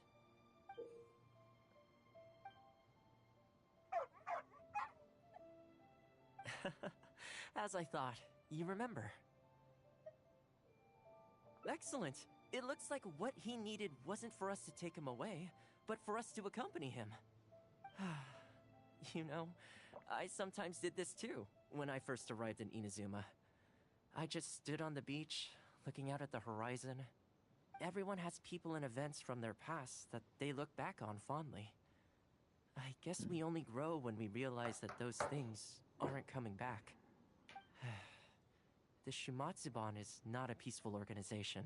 As I thought, you remember. Excellent! It looks like what he needed wasn't for us to take him away, but for us to accompany him. You know, I sometimes did this too, when I first arrived in Inazuma. I just stood on the beach, looking out at the horizon. Everyone has people and events from their past that they look back on fondly. I guess we only grow when we realize that those things aren't coming back. The Shumatsuban is not a peaceful organization.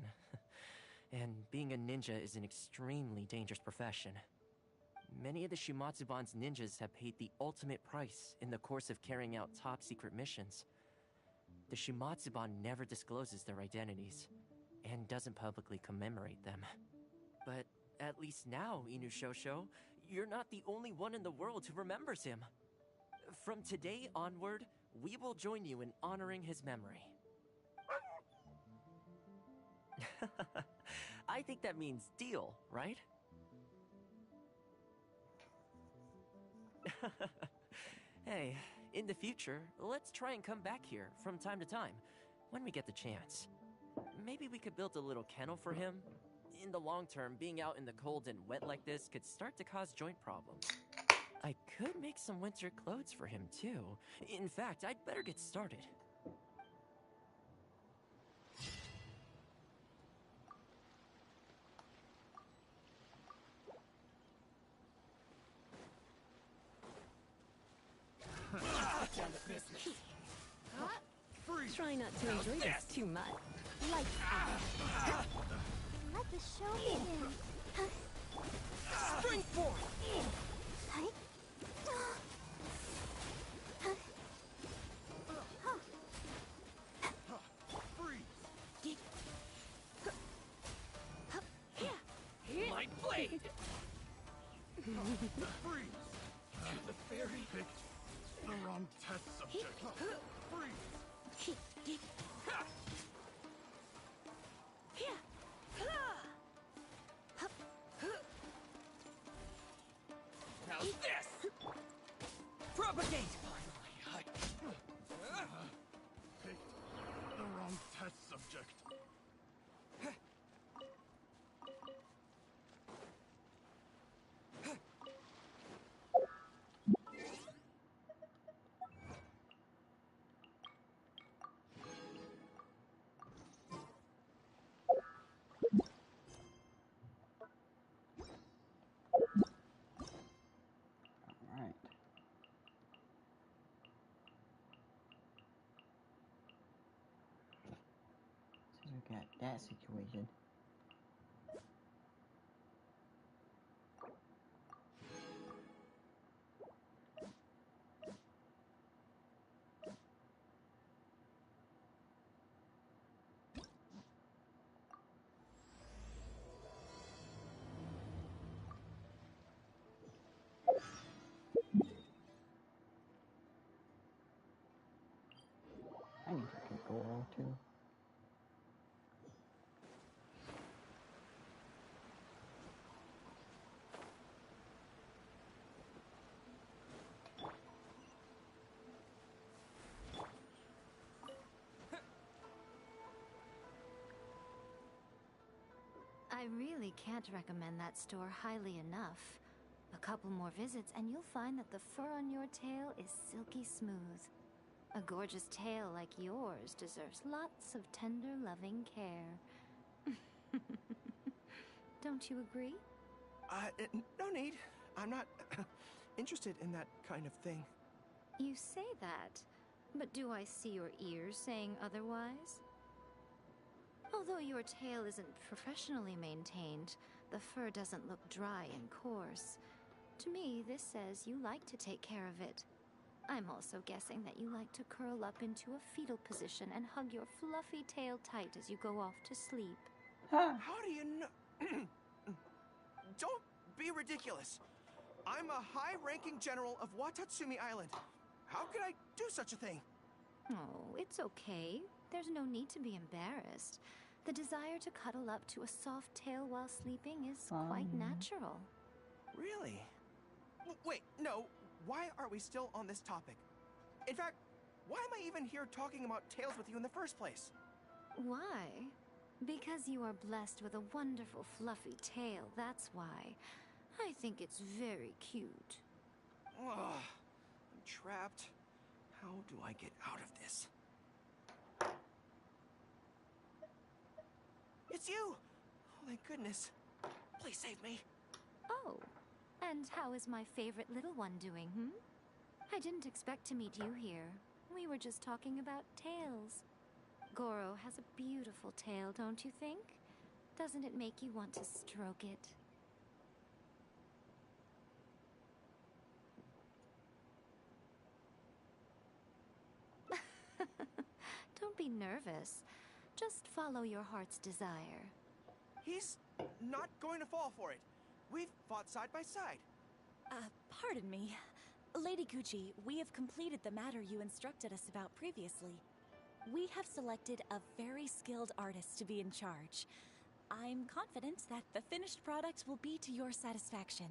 And being a ninja is an extremely dangerous profession. Many of the Shumatsuban's ninjas have paid the ultimate price in the course of carrying out top-secret missions. The Shumatsuban never discloses their identities, and doesn't publicly commemorate them. But at least now, Inushosho, you're not the only one in the world who remembers him. From today onward, we will join you in honoring his memory. I think that means deal, right? Hey, in the future, let's try and come back here from time to time, when we get the chance. Maybe we could build a little kennel for him. In the long term, being out in the cold and wet like this could start to cause joint problems. I could make some winter clothes for him, too. In fact, I'd better get started. Try not to enjoy this too much. Lights out. Let the show begin. Springboard! Light blade! Freeze! The fairy picked the wrong test subject. Freeze! How's this? Propagate! Picked the wrong test subject. Alright. So we got that situation. too. I really can't recommend that store highly enough. A couple more visits and you'll find that the fur on your tail is silky smooth. A gorgeous tail like yours deserves lots of tender, loving care. Don't you agree? No need. I'm not interested in that kind of thing. You say that, but do I see your ears saying otherwise? Although your tail isn't professionally maintained, the fur doesn't look dry and coarse. To me, this says you like to take care of it. I'm also guessing that you like to curl up into a fetal position and hug your fluffy tail tight as you go off to sleep. How do you know? Don't be ridiculous. I'm a high-ranking general of Watatsumi Island. How could I do such a thing? Oh, it's okay. There's no need to be embarrassed. The desire to cuddle up to a soft tail while sleeping is quite natural. Really? Wait, no. Why are we still on this topic? In fact, why am I even here talking about tails with you in the first place? Why? Because you are blessed with a wonderful fluffy tail, that's why. I think it's very cute. Ugh, I'm trapped. How do I get out of this? It's you! Oh, thank goodness. Please save me. Oh, and how is my favorite little one doing, I didn't expect to meet you here. We were just talking about tails. Goro has a beautiful tail, don't you think? Doesn't it make you want to stroke it? Don't be nervous. Just follow your heart's desire. He's not going to fall for it. We've fought side by side. Pardon me. Lady Gucci, we have completed the matter you instructed us about previously. We have selected a very skilled artist to be in charge. I'm confident that the finished product will be to your satisfaction.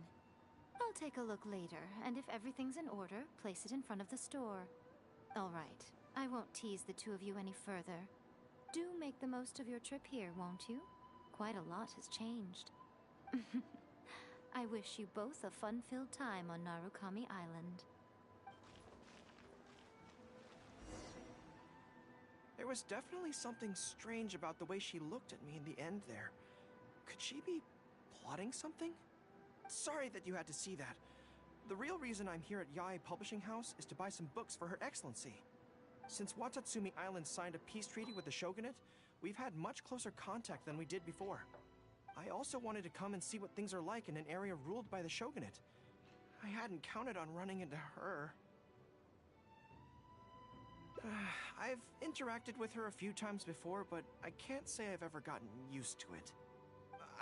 I'll take a look later, and if everything's in order, place it in front of the store. All right, I won't tease the two of you any further. Do make the most of your trip here, won't you? Quite a lot has changed. I wish you both a fun-filled time on Narukami Island. There was definitely something strange about the way she looked at me in the end there. Could she be plotting something? Sorry that you had to see that. The real reason I'm here at Yae Publishing House is to buy some books for Her Excellency. Since Watatsumi Island signed a peace treaty with the shogunate, we've had much closer contact than we did before. I also wanted to come and see what things are like in an area ruled by the shogunate. I hadn't counted on running into her. I've interacted with her a few times before, but I can't say I've ever gotten used to it.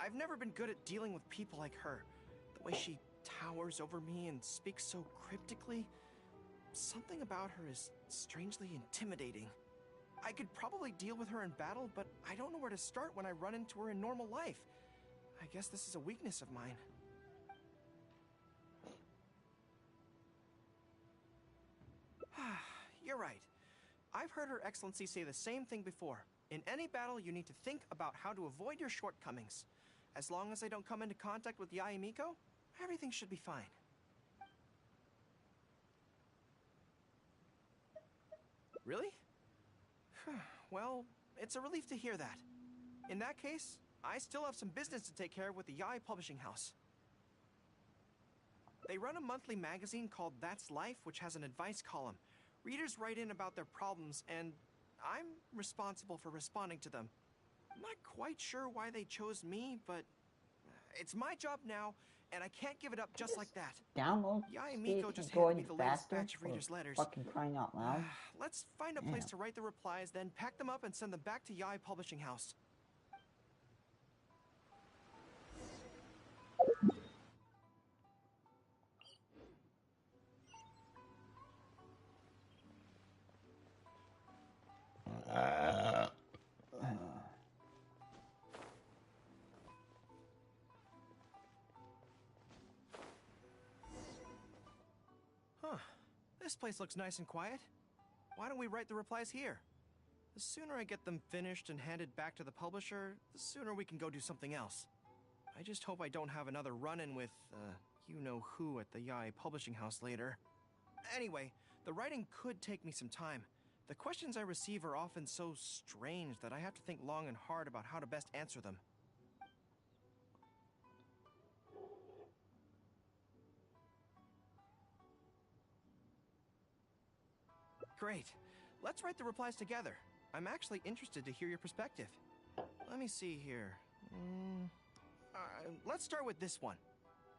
I've never been good at dealing with people like her. The way she towers over me and speaks so cryptically. Something about her is strangely intimidating. I could probably deal with her in battle, but I don't know where to start when I run into her in normal life. I guess this is a weakness of mine. You're right. I've heard Her Excellency say the same thing before. In any battle, you need to think about how to avoid your shortcomings. As long as I don't come into contact with Yae Miko, everything should be fine. Really? Well, it's a relief to hear that. In that case, I still have some business to take care of with the Yae Publishing House. They run a monthly magazine called That's Life, which has an advice column. Readers write in about their problems, and I'm responsible for responding to them. I'm not quite sure why they chose me, but it's my job now, and I can't give it up just like that. Download Yae speed Miko can just go handed me in the latest faster batch of for readers' letters. fucking crying out loud. Let's find a place to write the replies, then pack them up and send them back to Yae Publishing House. This place looks nice and quiet. Why don't we write the replies here? The sooner I get them finished and handed back to the publisher, the sooner we can go do something else. I just hope I don't have another run-in with, you-know-who at the Yae publishing house later. Anyway, the writing could take me some time. The questions I receive are often so strange that I have to think long and hard about how to best answer them. Great. Let's write the replies together. I'm actually interested to hear your perspective. Let me see here. Let's start with this one.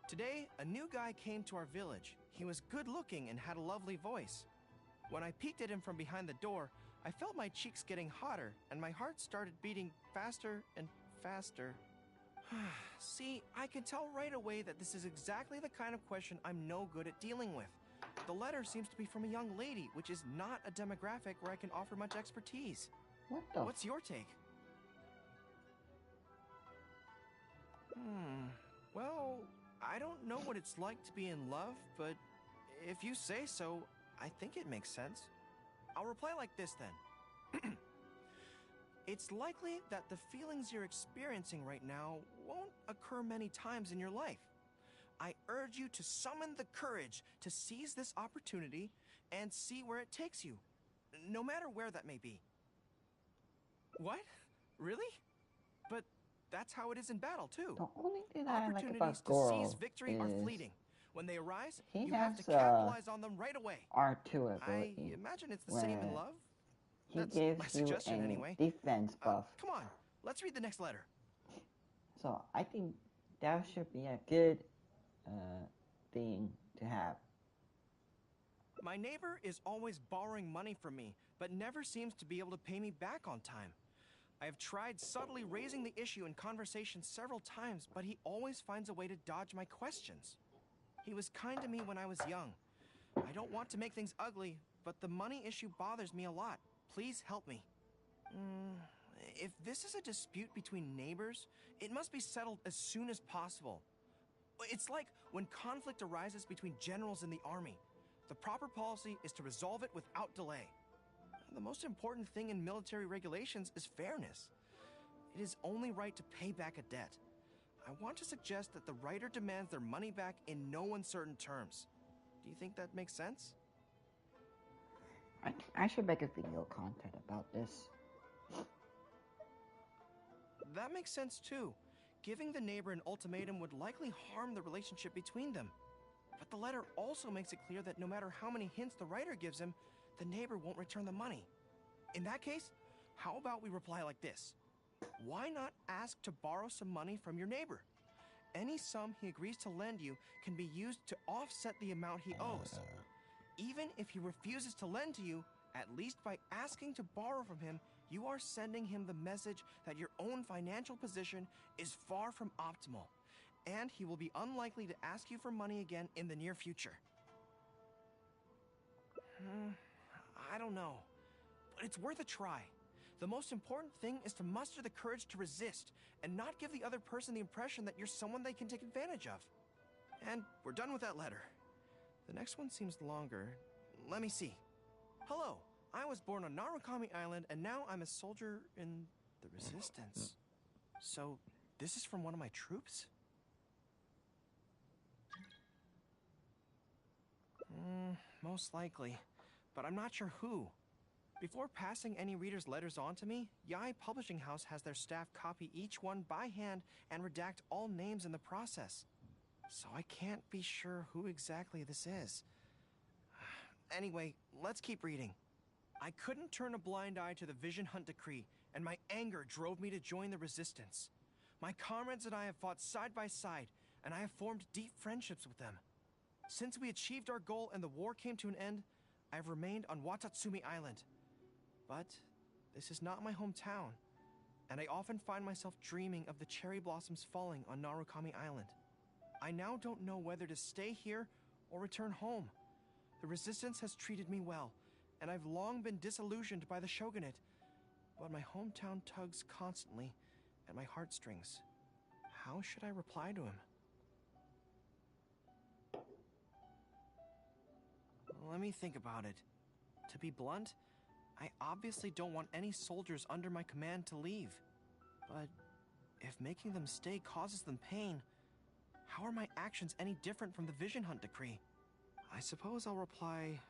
Today, a new guy came to our village. He was good-looking and had a lovely voice. When I peeked at him from behind the door, I felt my cheeks getting hotter, and my heart started beating faster and faster. See, I can tell right away that this is exactly the kind of question I'm no good at dealing with. The letter seems to be from a young lady, which is not a demographic where I can offer much expertise. What's your take? Well, I don't know what it's like to be in love, but if you say so, I think it makes sense. I'll reply like this then. It's likely that the feelings you're experiencing right now won't occur many times in your life. I urge you to summon the courage to seize this opportunity and see where it takes you, no matter where that may be. What? Really? But that's how it is in battle, too. The only thing I like Opportunities about to seize Goro victory are is fleeting. When they arise, he you have to has capitalize on them right away. R2 I ability. imagine it's the same in love. He That's gives my you suggestion a anyway. defense buff. Come on, let's read the next letter. So I think that should be a good thing to have. My neighbor is always borrowing money from me, but never seems to be able to pay me back on time. I have tried subtly raising the issue in conversation several times, but he always finds a way to dodge my questions. He was kind to me when I was young. I don't want to make things ugly, but the money issue bothers me a lot. Please help me. If this is a dispute between neighbors, it must be settled as soon as possible. It's like when conflict arises between generals in the army. The proper policy is to resolve it without delay. The most important thing in military regulations is fairness. It is only right to pay back a debt. I want to suggest that the writer demands their money back in no uncertain terms. Do you think that makes sense? I should make a video content about this. That makes sense too. Giving the neighbor an ultimatum would likely harm the relationship between them. But the letter also makes it clear that no matter how many hints the writer gives him, the neighbor won't return the money. In that case, how about we reply like this? Why not ask to borrow some money from your neighbor? Any sum he agrees to lend you can be used to offset the amount he owes. Even if he refuses to lend to you, at least by asking to borrow from him, you are sending him the message that your own financial position is far from optimal, and he will be unlikely to ask you for money again in the near future. I don't know, but it's worth a try. The most important thing is to muster the courage to resist and not give the other person the impression that you're someone they can take advantage of. And we're done with that letter. The next one seems longer. Let me see. Hello, I was born on Narukami Island, and now I'm a soldier in the Resistance. So, this is from one of my troops? Most likely, but I'm not sure who. Before passing any reader's letters on to me, Yae Publishing House has their staff copy each one by hand and redact all names in the process. So I can't be sure who exactly this is. Anyway, let's keep reading. I couldn't turn a blind eye to the Vision Hunt Decree, and my anger drove me to join the Resistance. My comrades and I have fought side by side, and I have formed deep friendships with them. Since we achieved our goal and the war came to an end, I've remained on Watatsumi Island. But this is not my hometown, and I often find myself dreaming of the cherry blossoms falling on Narukami Island. I now don't know whether to stay here or return home. The Resistance has treated me well, and I've long been disillusioned by the shogunate, but my hometown tugs constantly at my heartstrings. How should I reply to him? Let me think about it. To be blunt, I obviously don't want any soldiers under my command to leave. But if making them stay causes them pain, how are my actions any different from the Vision Hunt decree? I suppose I'll reply...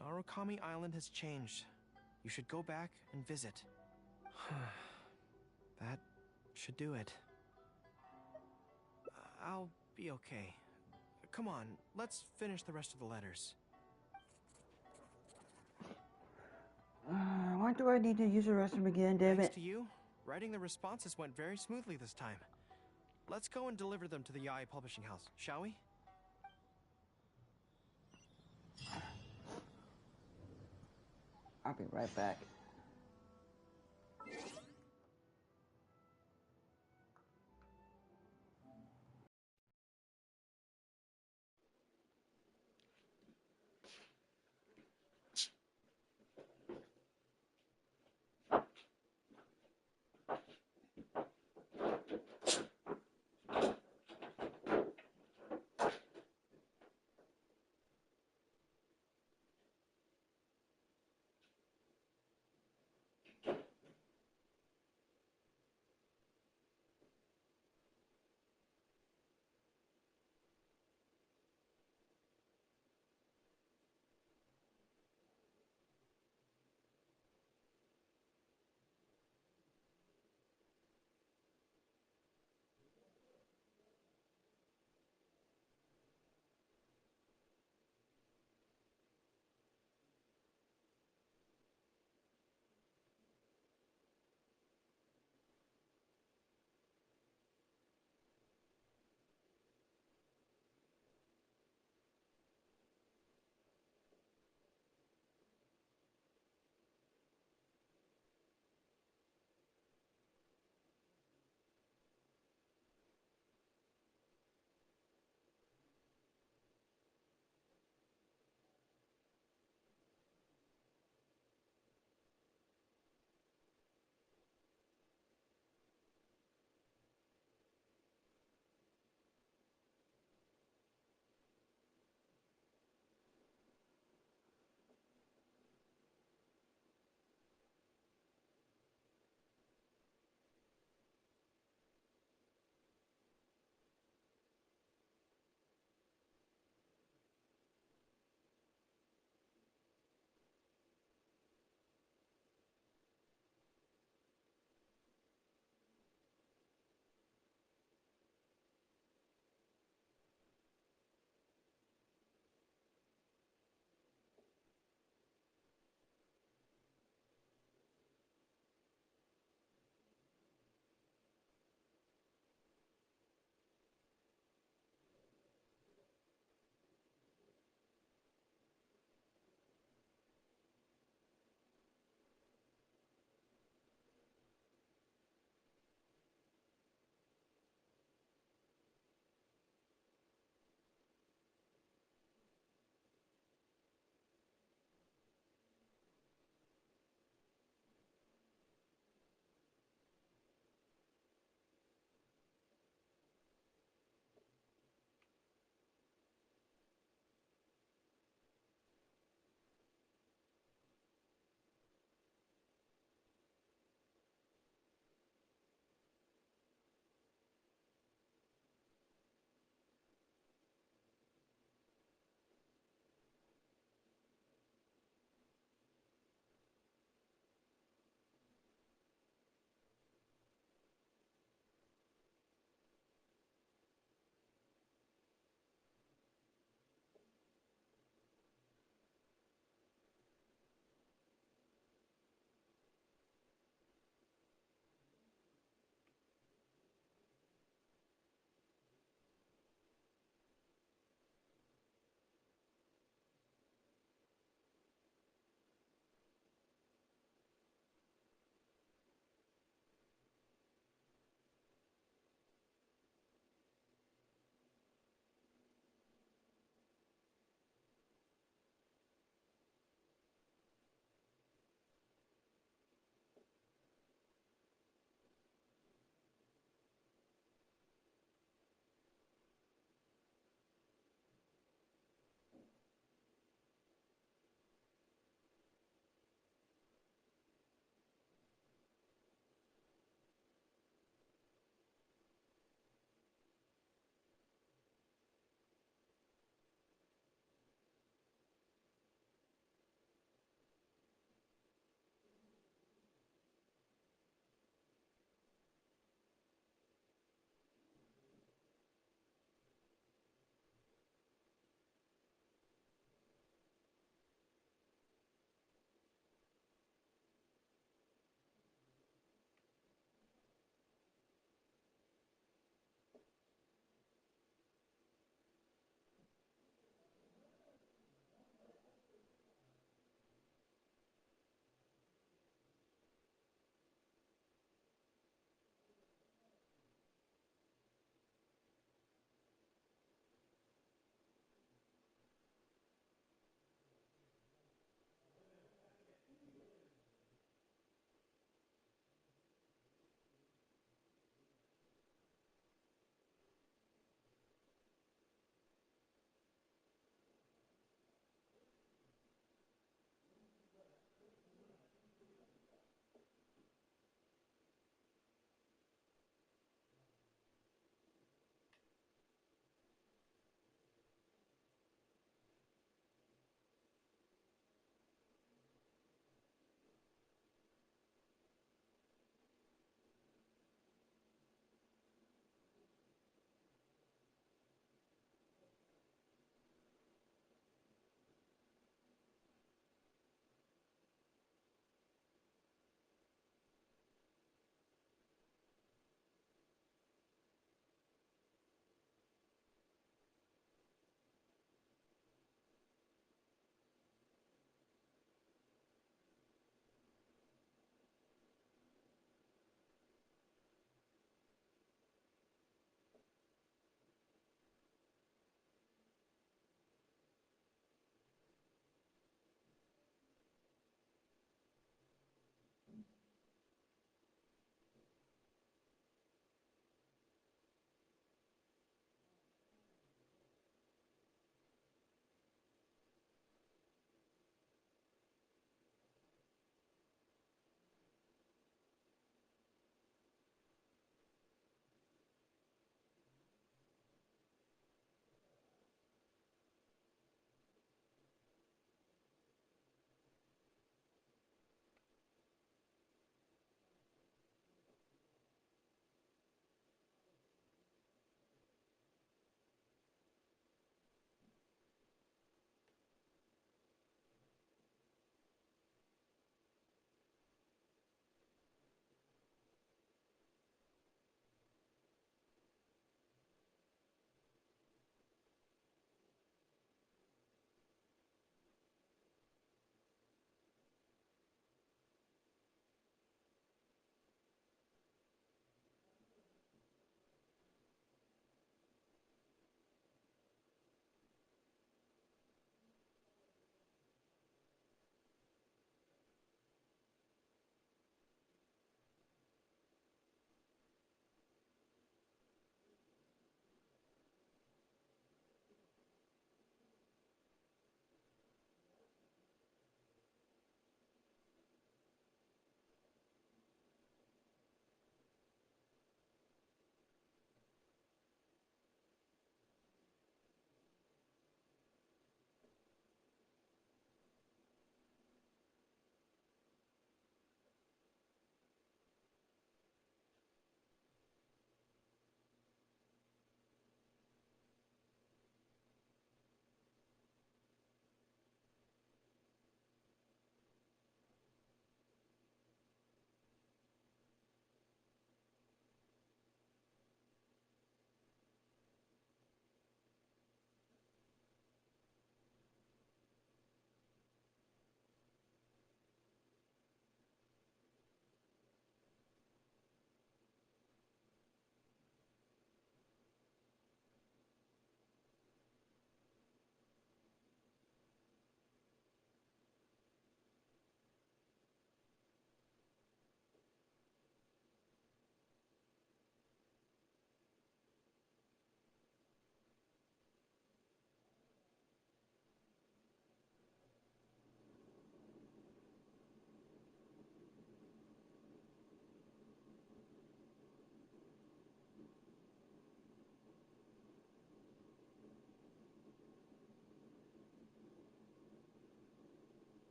Narukami Island has changed. You should go back and visit. That should do it. I'll be okay. Come on, let's finish the rest of the letters. Why do I need to use the restroom again, damn Thanks it? to you, writing the responses went very smoothly this time. Let's go and deliver them to the Yaoi Publishing House, shall we? I'll be right back.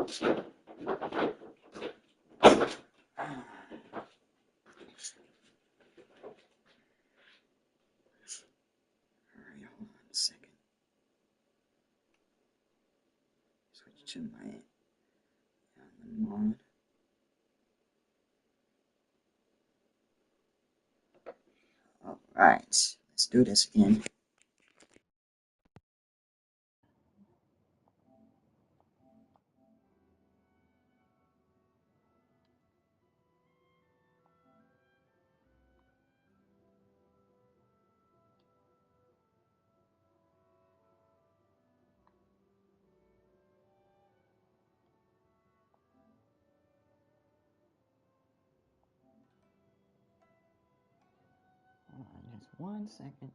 hold on a second. Switch to my mod. Alright, let's do this again. Hold on just 1 second.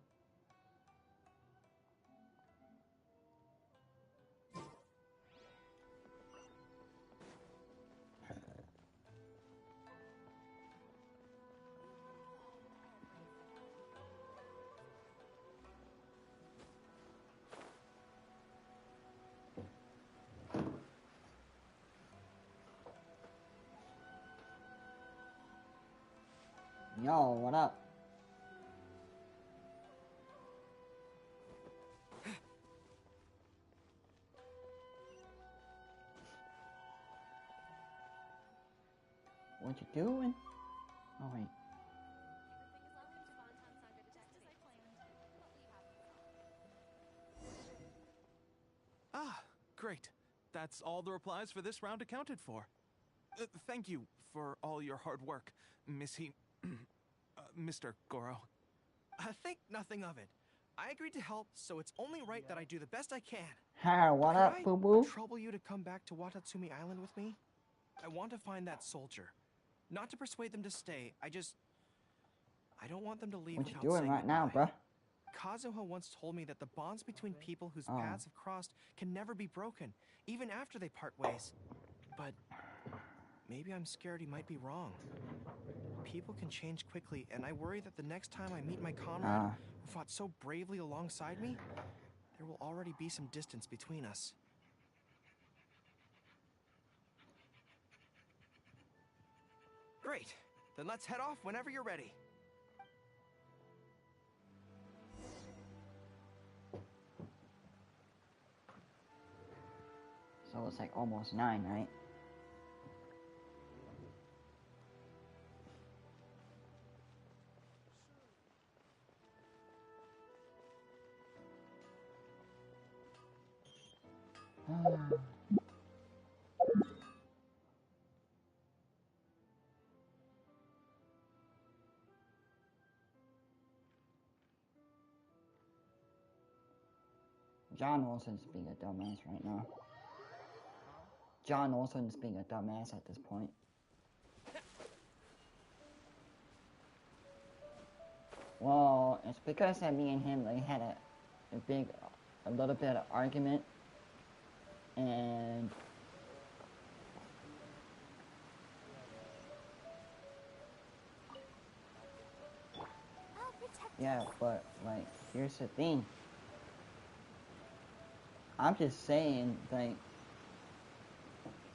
Yo, what up? What you doing? Oh wait. Ah, great. That's all the replies for this round accounted for. Thank you for all your hard work, Mr. Goro. Think nothing of it. I agreed to help, so it's only right that I do the best I can. Hi, what up, boo boo? Trouble you to come back to Watatsumi Island with me? I want to find that soldier. Not to persuade them to stay, I don't want them to leave What you without doing saying right now, bruh? Kazuha once told me that the bonds between people whose paths have crossed can never be broken, even after they part ways. But maybe I'm scared he might be wrong. People can change quickly, and I worry that the next time I meet my comrade, who fought so bravely alongside me, there will already be some distance between us. Great. Then let's head off whenever you're ready. So it's like almost 9, right? John Olsen's being a dumbass right now. John Olsen's being a dumbass at this point. Well, it's because that me and him like had a little bit of argument, and yeah, but like here's the thing. I'm just saying, like,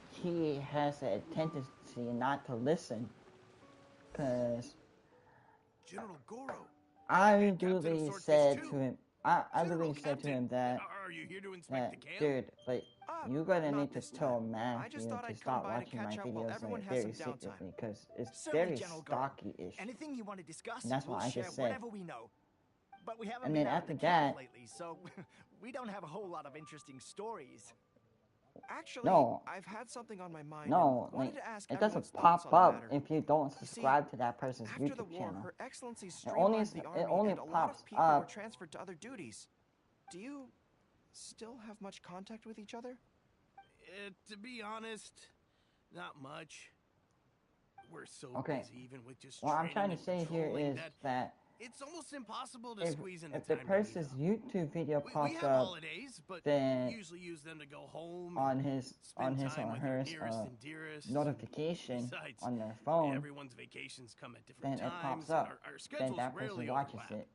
he has a tendency not to listen, cause General Goro. I literally said to him, I literally said to him that, Are you here to inspect the camp? dude, like, you're gonna need to tell Matthew to stop watching my videos like very secretly, cause it's very stocky-ish. Anything you want to discuss, And that's what we'll I share just said. whatever we know. But we haven't And been then out of the after camp that, lately, so we don't have a whole lot of interesting stories. Actually, no, I've had something on my mind. no, and wanted like, to ask it doesn't everyone's thoughts pop on the up matter. if you don't subscribe to that person's After the YouTube war, channel. Her Excellency It streamlined the army, only and a lot pops of people were up. transferred to other duties. Do you still have much contact with each other? To be honest, not much. We're so Okay. busy even with just What I'm trying training to say and here patrolling is that it's almost impossible to if squeeze in the the time to meet person's YouTube video we pops have up, holidays, but then usually use them to go home on and his spend or time with her your nearest and dearest. notification Besides, on their phone, everyone's vacations come at then different it times, pops up. and our Then schedules that rarely person watches overlap. it.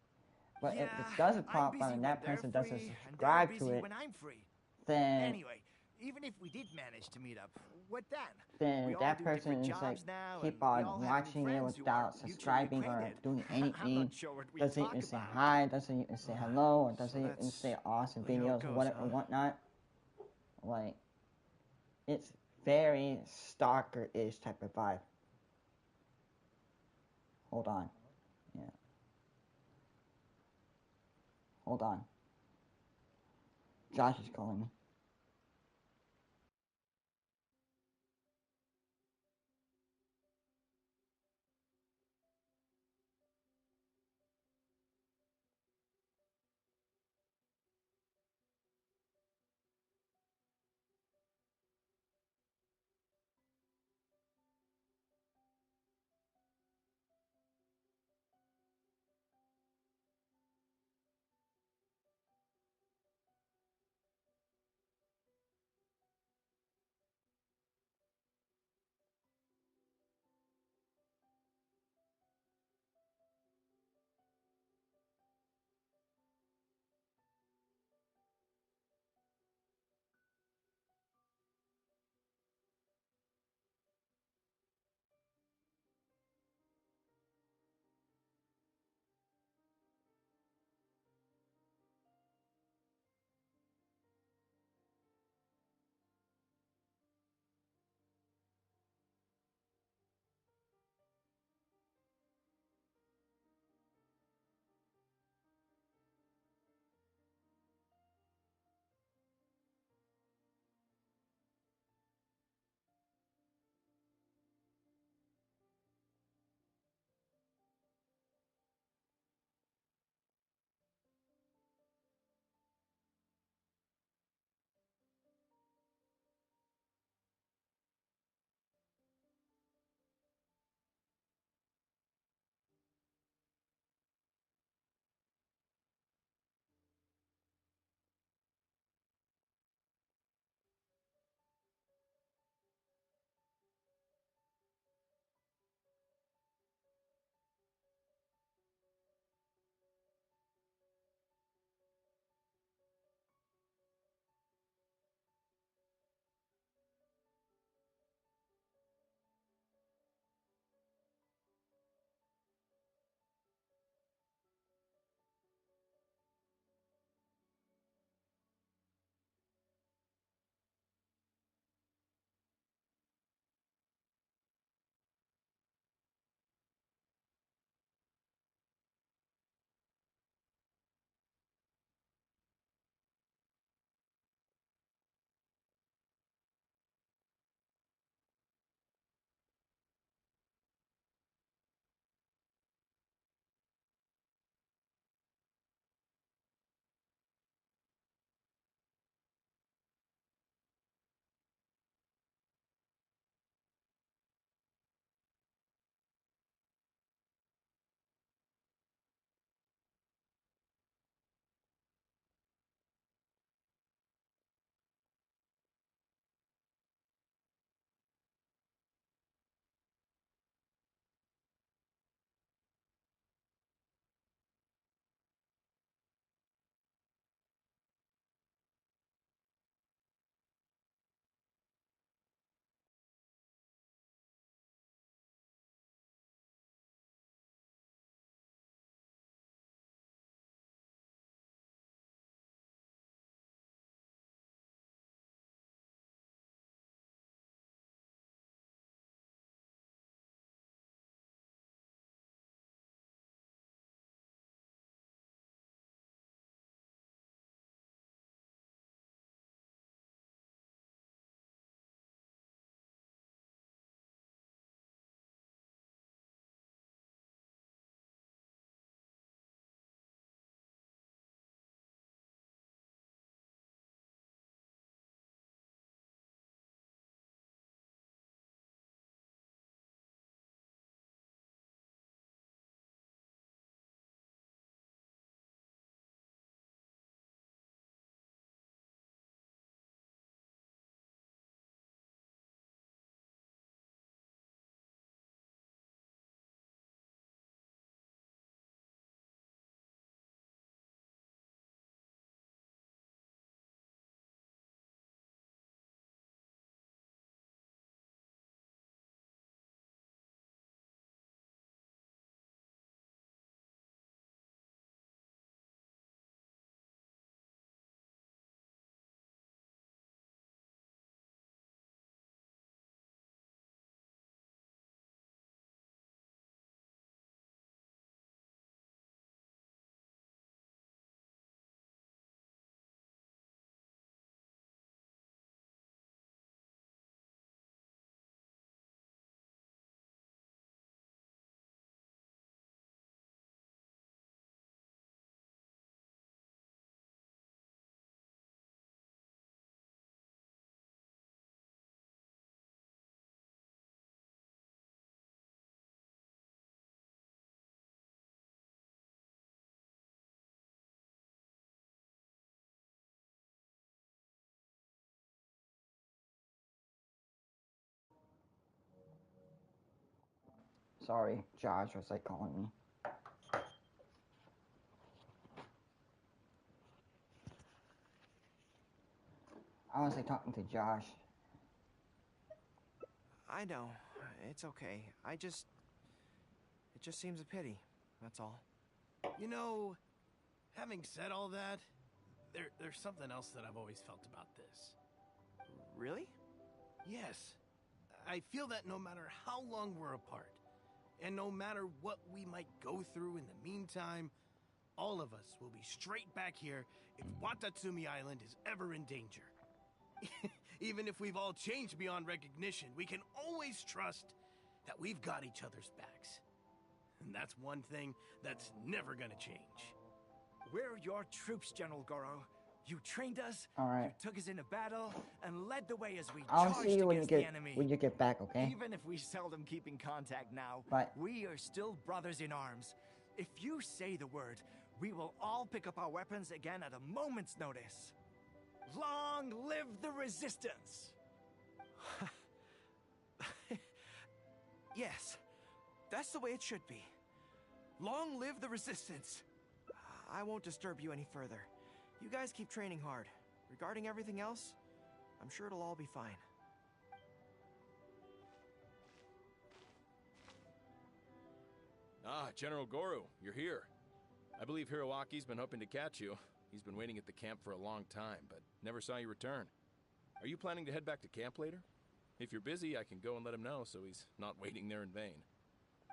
But if Yeah, it doesn't I'm pop busy up and when that they're person free, doesn't and they're subscribe busy to it, when I'm free. then Anyway, even if we did manage to meet up, what then? Then We all that do person different is like jobs now, keep and we on all have watching new it friends who are without mutually subscribing or acquainted. doing I'm anything. not sure what we Doesn't talk even say about. hi, doesn't even say hello, or doesn't So even say that's awesome how it videos or goes, whatever huh? whatnot. Like, it's very stalker-ish type of vibe. Hold on. Yeah. Hold on. Josh is calling me. Sorry, Josh was like calling me. I was like talking to Josh. I know. It's okay. It just seems a pity. That's all. You know, having said all that, there's something else that I've always felt about this. Really? Yes. I feel that no matter how long we're apart, and no matter what we might go through in the meantime, all of us will be straight back here if Watatsumi Island is ever in danger. Even if we've all changed beyond recognition, we can always trust that we've got each other's backs. And that's one thing that's never gonna change. We're your troops, General Goro. You trained us, Alright. you took us into battle, and led the way as we I'll charged see you against the enemy. when you get back, okay? Even if we seldom keep in contact now, But we are still brothers in arms. If you say the word, we will all pick up our weapons again at a moment's notice. Long live the resistance! Yes, that's the way it should be. Long live the resistance! I won't disturb you any further. You guys keep training hard. Regarding everything else, I'm sure it'll all be fine. Ah, General Goro, you're here. I believe Hiroaki's been hoping to catch you. He's been waiting at the camp for a long time, but never saw you return. Are you planning to head back to camp later? If you're busy, I can go and let him know so he's not waiting there in vain.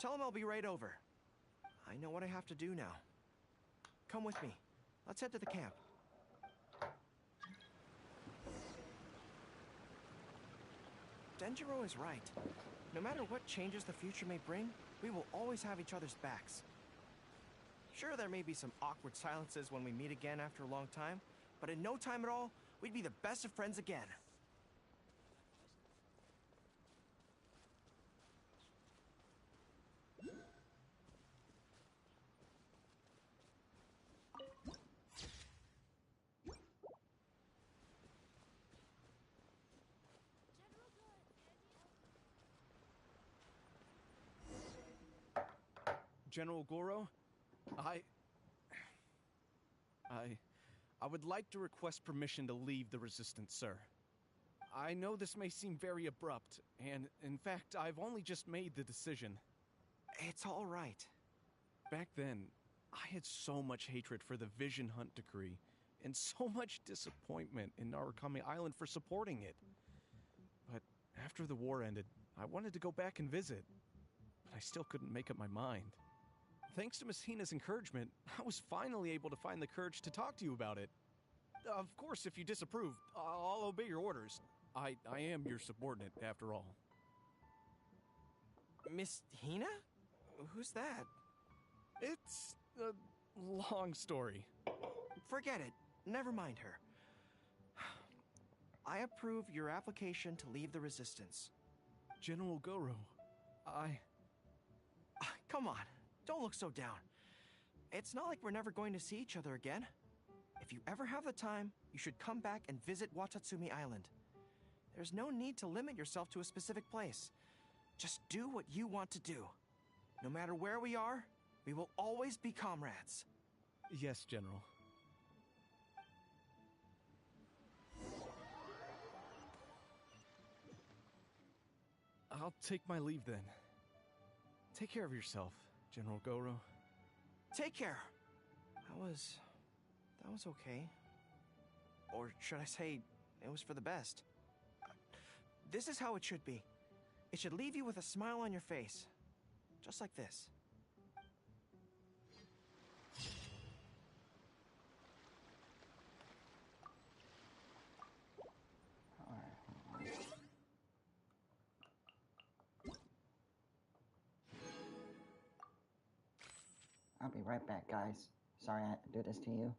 Tell him I'll be right over. I know what I have to do now. Come with me. Let's head to the camp. Denjiro is right. No matter what changes the future may bring, we will always have each other's backs. Sure, there may be some awkward silences when we meet again after a long time, but in no time at all, we'd be the best of friends again. General Goro, I would like to request permission to leave the Resistance, sir. I know this may seem very abrupt, and in fact, I've only just made the decision. It's all right. Back then, I had so much hatred for the Vision Hunt decree, and so much disappointment in Narukami Island for supporting it. But after the war ended, I wanted to go back and visit, but I still couldn't make up my mind. Thanks to Miss Hina's encouragement, I was finally able to find the courage to talk to you about it. Of course, if you disapprove, I'll obey your orders. I am your subordinate, after all. Miss Hina? Who's that? It's a long story. Forget it. Never mind her. I approve your application to leave the Resistance. General Goro, Come on. Don't look so down. It's not like we're never going to see each other again. If you ever have the time, you should come back and visit Watatsumi Island. There's no need to limit yourself to a specific place. Just do what you want to do. No matter where we are, we will always be comrades. Yes, General. I'll take my leave then. Take care of yourself, General Goro. Take care. That was okay. Or should I say, it was for the best. This is how it should be. It should leave you with a smile on your face. Just like this. I'll be right back, guys. Sorry I had to do this to you.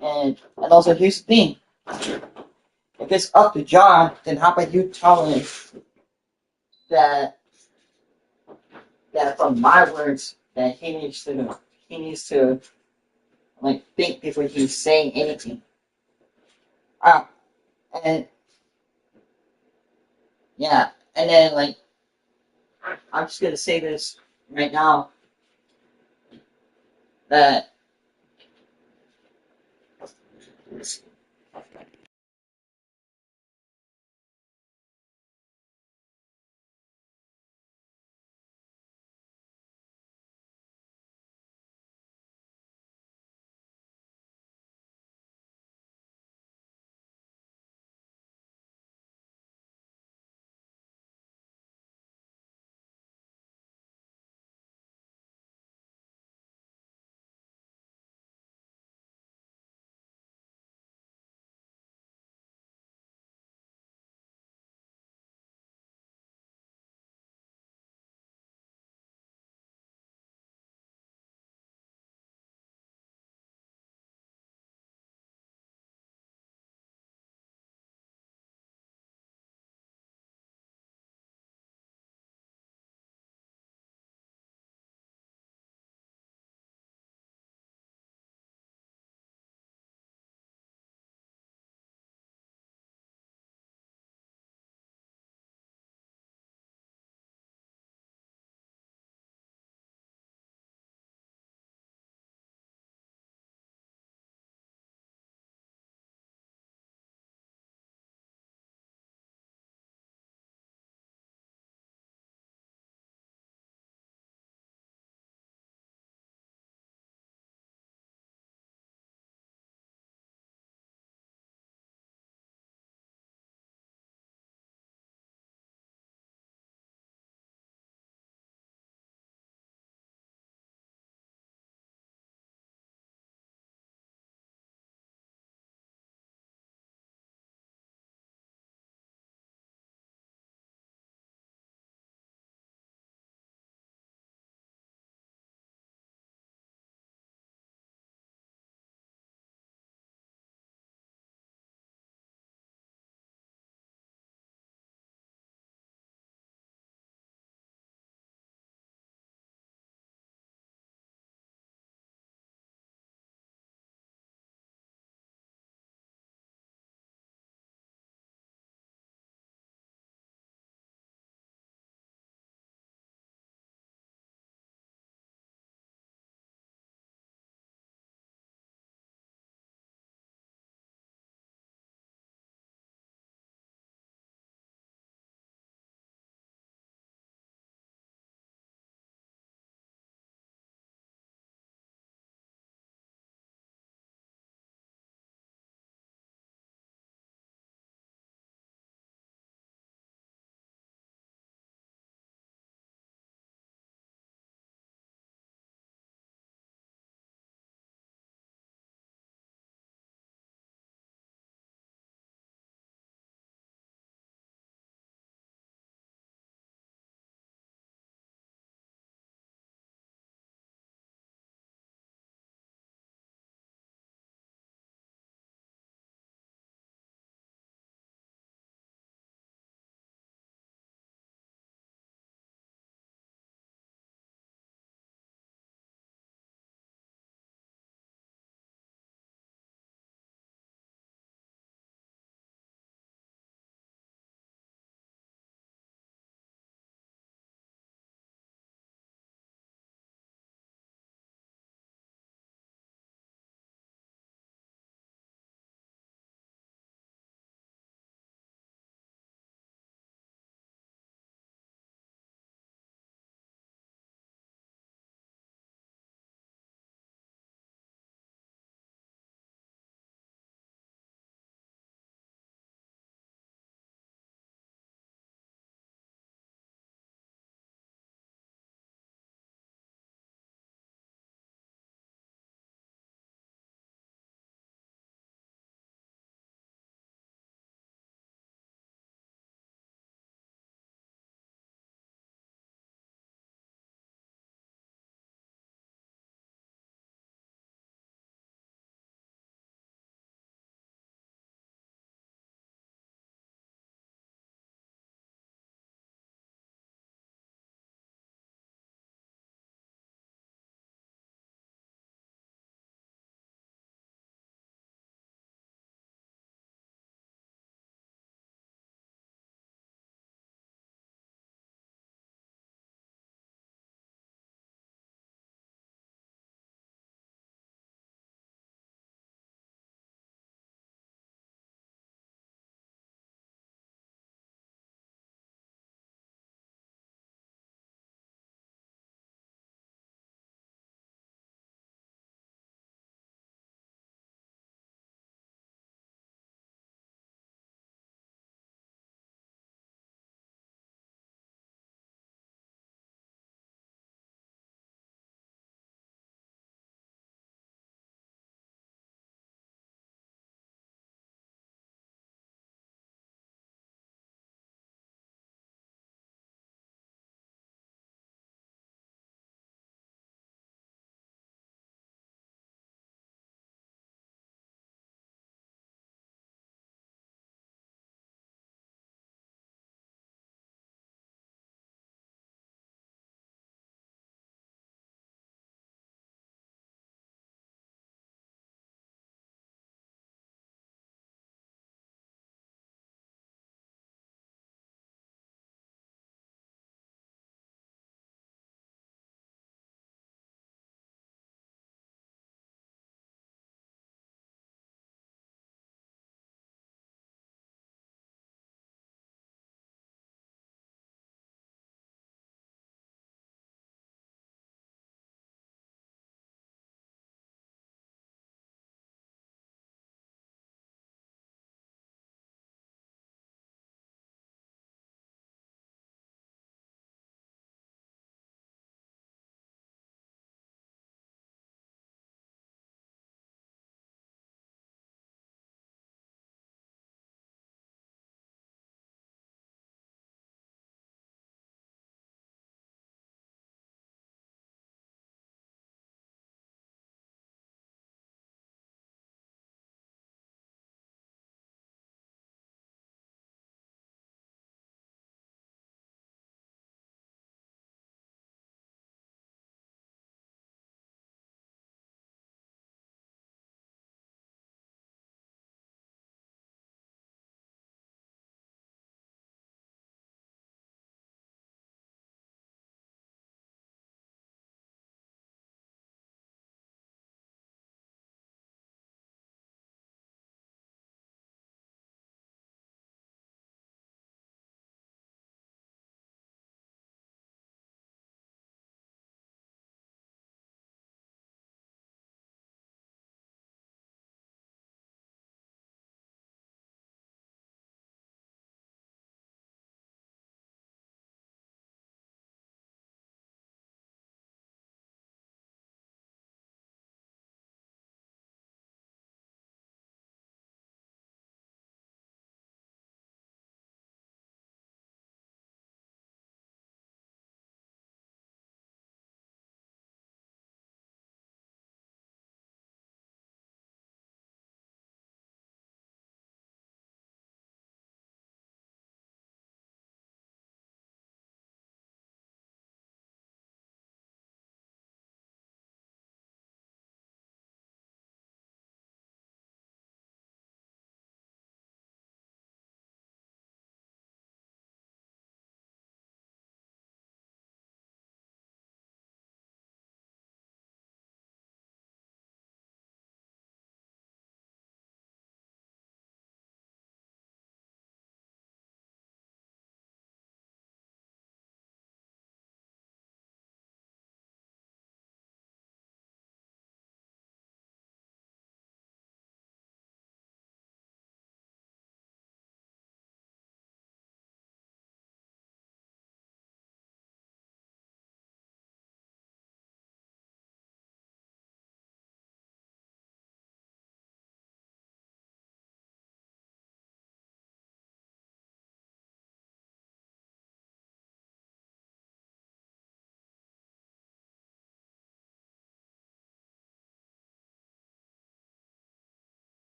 And also here's the thing. If it's up to John, then how about you tell him that from my words that he needs to like think before he's saying anything. And yeah, and then like I'm just gonna say this right now that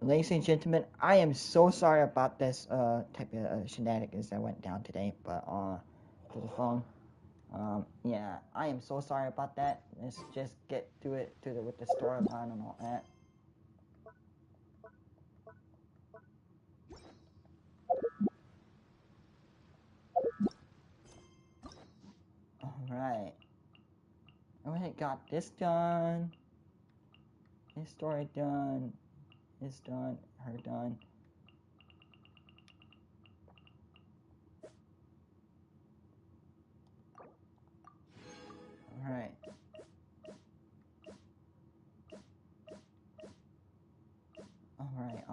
ladies and gentlemen, I am so sorry about this type of shenanigans that went down today, but to the phone. Yeah, I am so sorry about that. Let's just get to it with the storyline and all that. Alright. Alright, got this done. This story done. This done. Her done. Alright. Alright,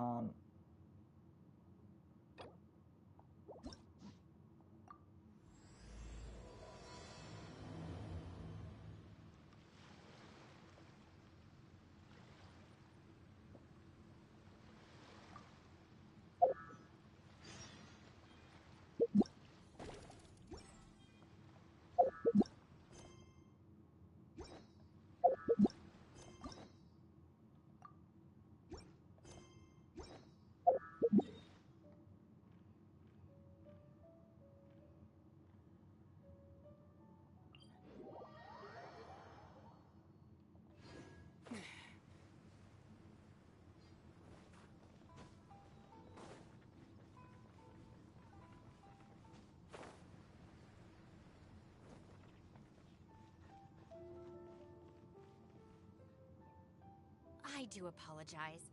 I do apologize.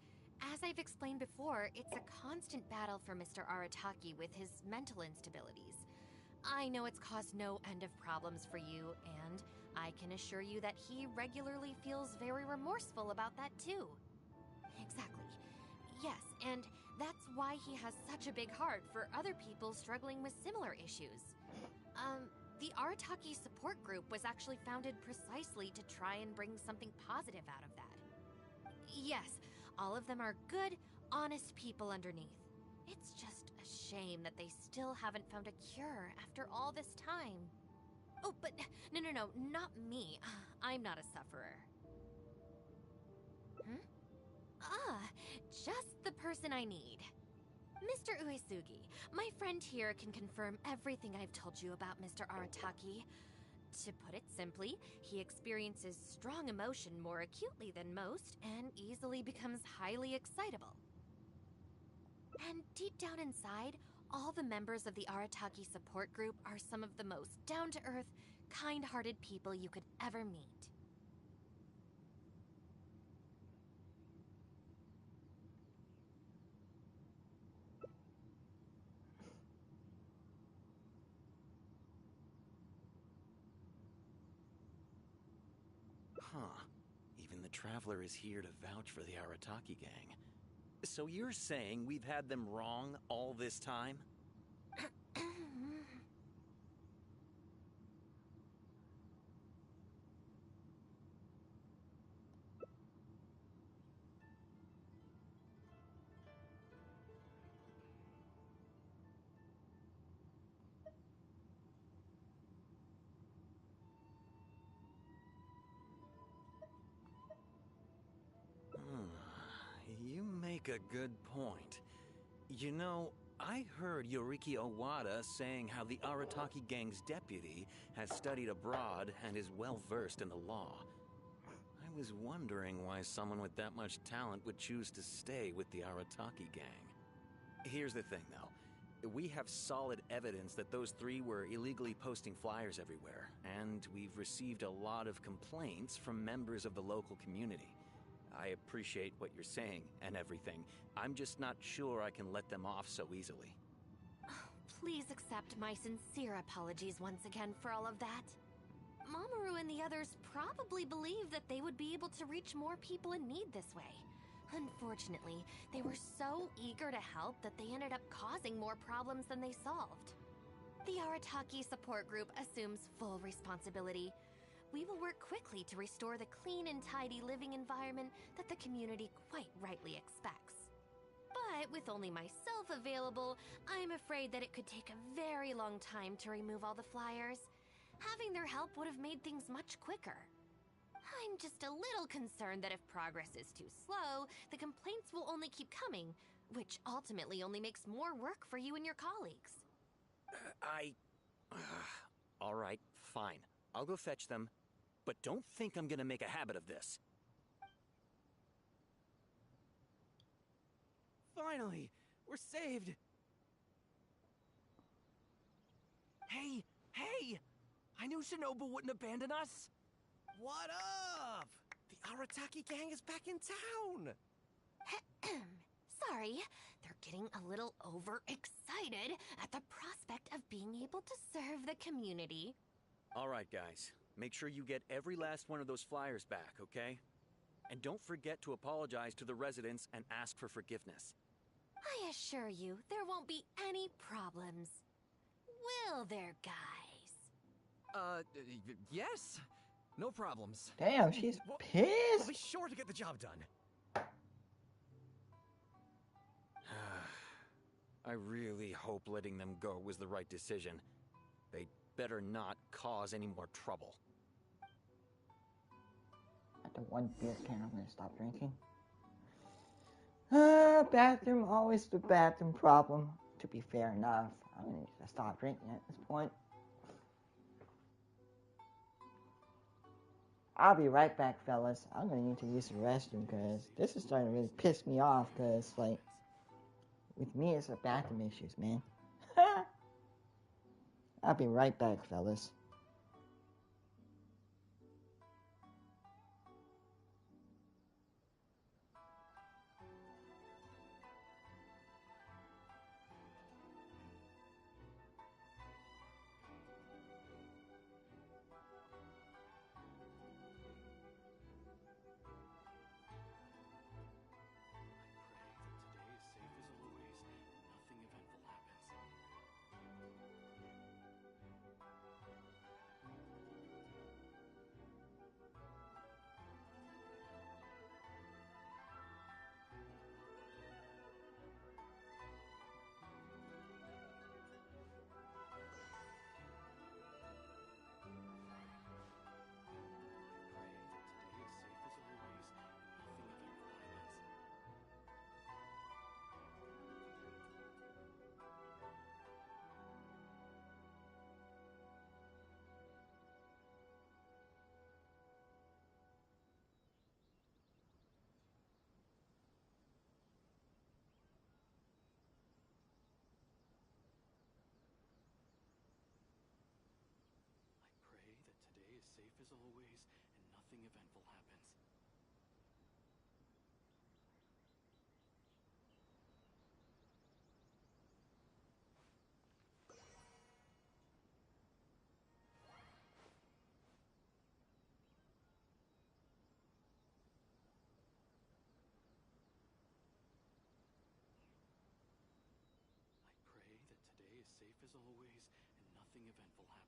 As I've explained before, it's a constant battle for Mr. Arataki with his mental instabilities. I know it's caused no end of problems for you, and I can assure you that he regularly feels very remorseful about that too. Exactly. Yes, and that's why he has such a big heart for other people struggling with similar issues. The Arataki support group was actually founded precisely to try and bring something positive out of that. Yes, all of them are good, honest people underneath. It's just a shame that they still haven't found a cure after all this time. Oh, but no, not me. I'm not a sufferer. Just the person I need. Mr. Uesugi, my friend here can confirm everything I've told you about Mr. Arataki. To put it simply, he experiences strong emotion more acutely than most and easily becomes highly excitable. And deep down inside, all the members of the Arataki support group are some of the most down-to-earth, kind-hearted people you could ever meet. Huh. Even the Traveler is here to vouch for the Arataki gang. So you're saying we've had them wrong all this time? You make a good point. You know, I heard Yoriki Owada saying how the Arataki gang's deputy has studied abroad and is well versed in the law. I was wondering why someone with that much talent would choose to stay with the Arataki gang. Here's the thing, though. We have solid evidence that those three were illegally posting flyers everywhere, and we've received a lot of complaints from members of the local community. I appreciate what you're saying and everything. I'm just not sure I can let them off so easily. Please accept my sincere apologies once again for all of that. Mamoru and the others probably believed that they would be able to reach more people in need this way. Unfortunately, they were so eager to help that they ended up causing more problems than they solved. The Arataki support group assumes full responsibility. We will work quickly to restore the clean and tidy living environment that the community quite rightly expects. But with only myself available, I'm afraid that it could take a very long time to remove all the flyers. Having their help would have made things much quicker. I'm just a little concerned that if progress is too slow, the complaints will only keep coming, which ultimately only makes more work for you and your colleagues. All right, fine. I'll go fetch them. But don't think I'm gonna make a habit of this. Finally, we're saved. Hey, hey! I knew Shinobu wouldn't abandon us. What up? The Arataki gang is back in town. Sorry, they're getting a little overexcited at the prospect of being able to serve the community. All right, guys. Make sure you get every last one of those flyers back, okay? And don't forget to apologize to the residents and ask for forgiveness. I assure you, there won't be any problems. Will there, guys? Yes. No problems. Damn, she's pissed. We'll be sure to get the job done. I really hope letting them go was the right decision. They better not cause any more trouble. After one beer can, I'm gonna stop drinking. Bathroom, always the bathroom problem. To be fair enough, I'm gonna need to stop drinking at this point. I'll be right back, fellas. I'm gonna need to use the restroom because this is starting to really piss me off. Because, like, with me, it's the bathroom issues, man. I'll be right back, fellas. Safe as always, and nothing eventful happens. I pray that today is safe as always, and nothing eventful happens.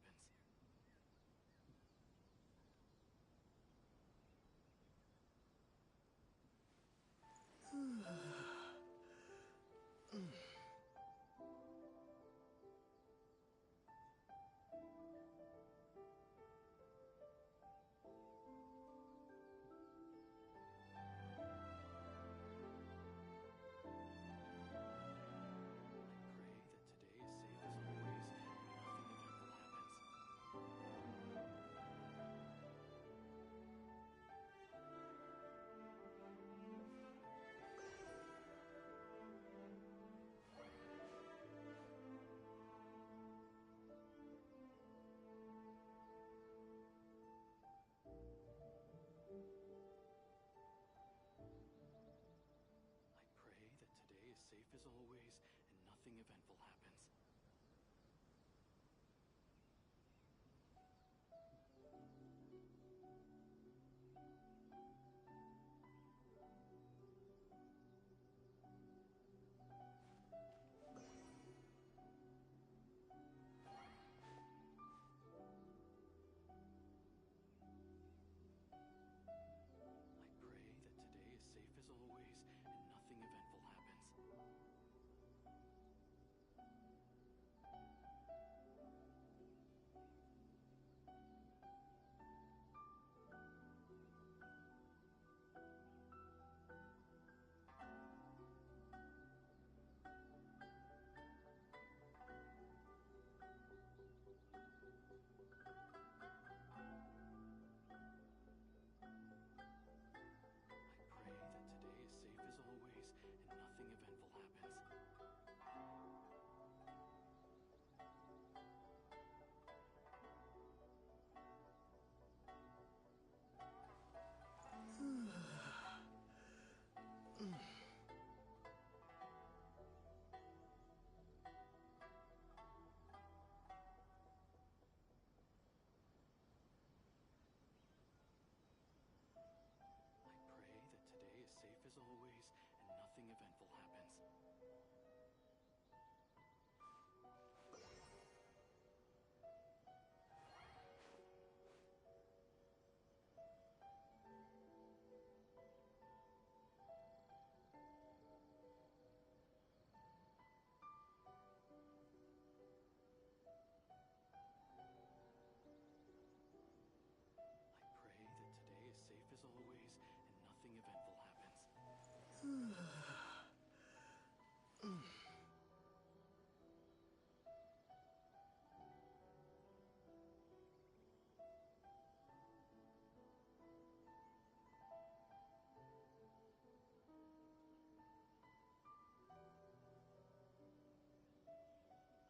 eventful happens.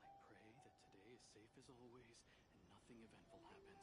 I pray that today is safe as always and nothing eventful happens.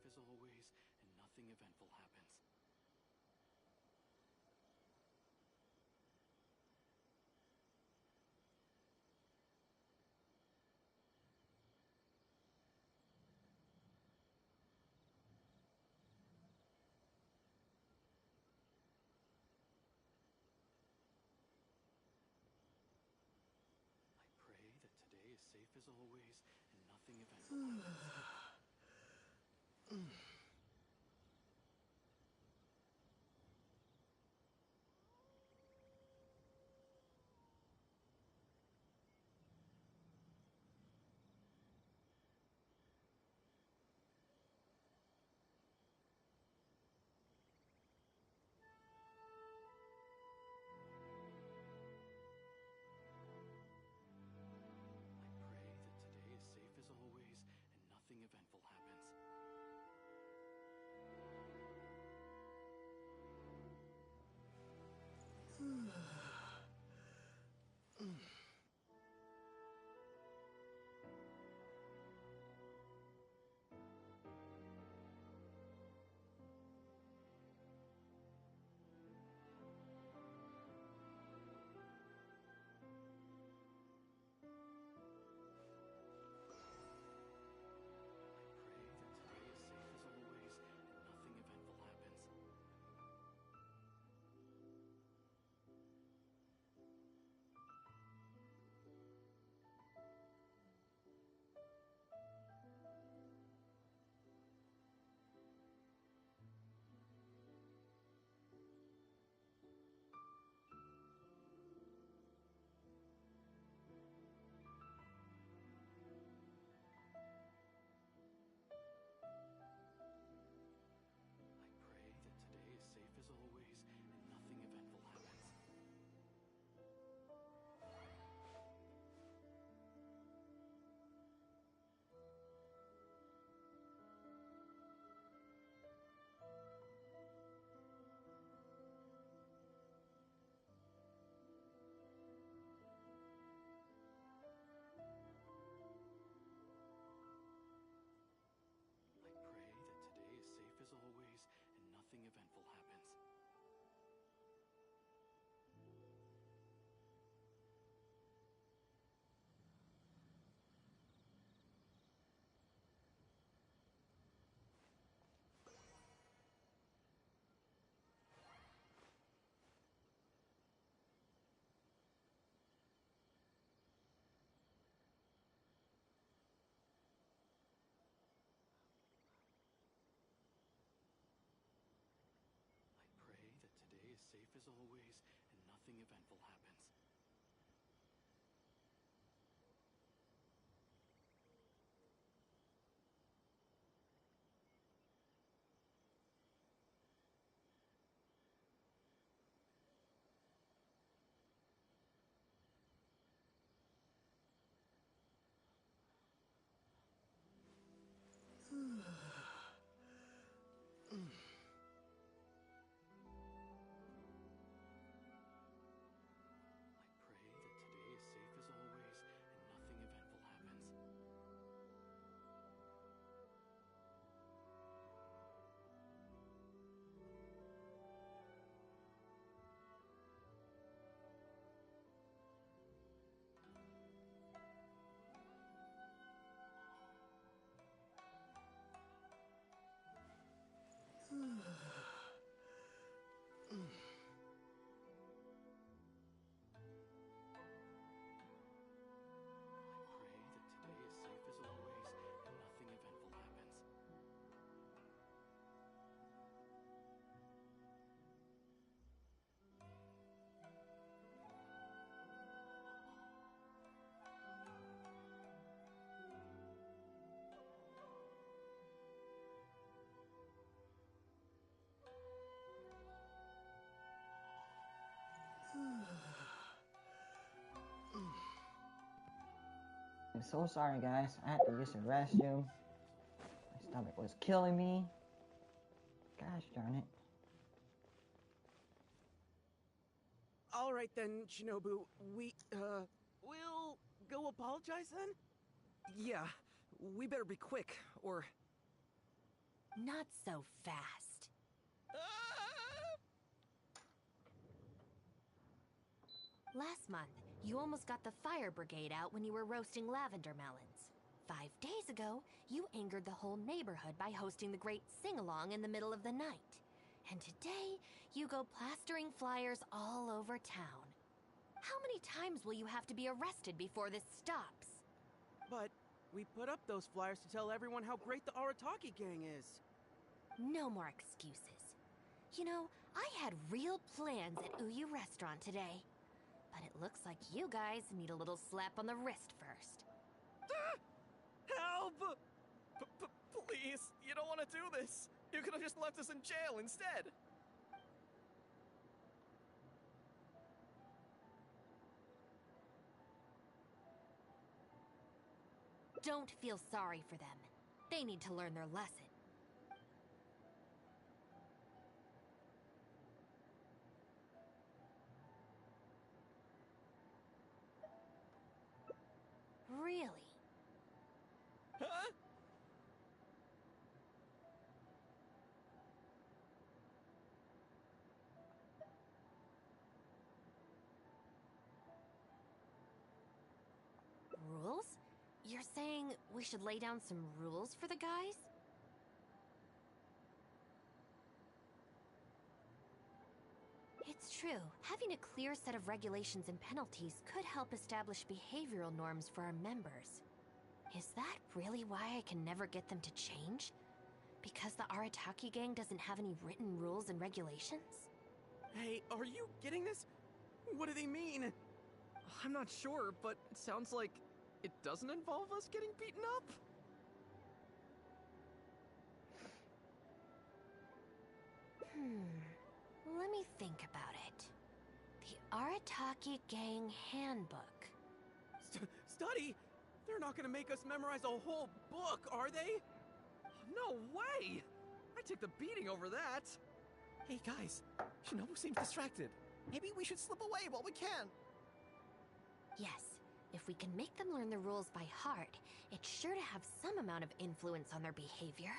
As always, and nothing eventful happens. I pray that today is safe as always, and nothing eventful happens. Eventful happens. Safe as always, and nothing eventful happens. I'm so sorry, guys. I had to use the restroom. My stomach was killing me. Gosh darn it. All right then, Shinobu. We'll go apologize then? Yeah, we better be quick, or... Not so fast. Last month, you almost got the fire brigade out when you were roasting lavender melons. 5 days ago, you angered the whole neighborhood by hosting the great sing-along in the middle of the night. And today, you go plastering flyers all over town. How many times will you have to be arrested before this stops? But we put up those flyers to tell everyone how great the Arataki gang is. No more excuses. You know, I had real plans at Uyu Restaurant today. But it looks like you guys need a little slap on the wrist first. Help! Please, you don't want to do this. You could have just left us in jail instead. Don't feel sorry for them. They need to learn their lesson. Really? Huh? Rules? You're saying we should lay down some rules for the guys? It's true. Having a clear set of regulations and penalties could help establish behavioral norms for our members. Is that really why I can never get them to change? Because the Arataki gang doesn't have any written rules and regulations? Hey, are you getting this? What do they mean? I'm not sure, but it sounds like it doesn't involve us getting beaten up. Let me think about it. The Arataki Gang Handbook. Study? They're not gonna make us memorize a whole book, are they? No way! I took the beating over that. Hey guys, Shinobu seems distracted. Maybe we should slip away while we can. Yes, if we can make them learn the rules by heart, it's sure to have some amount of influence on their behavior.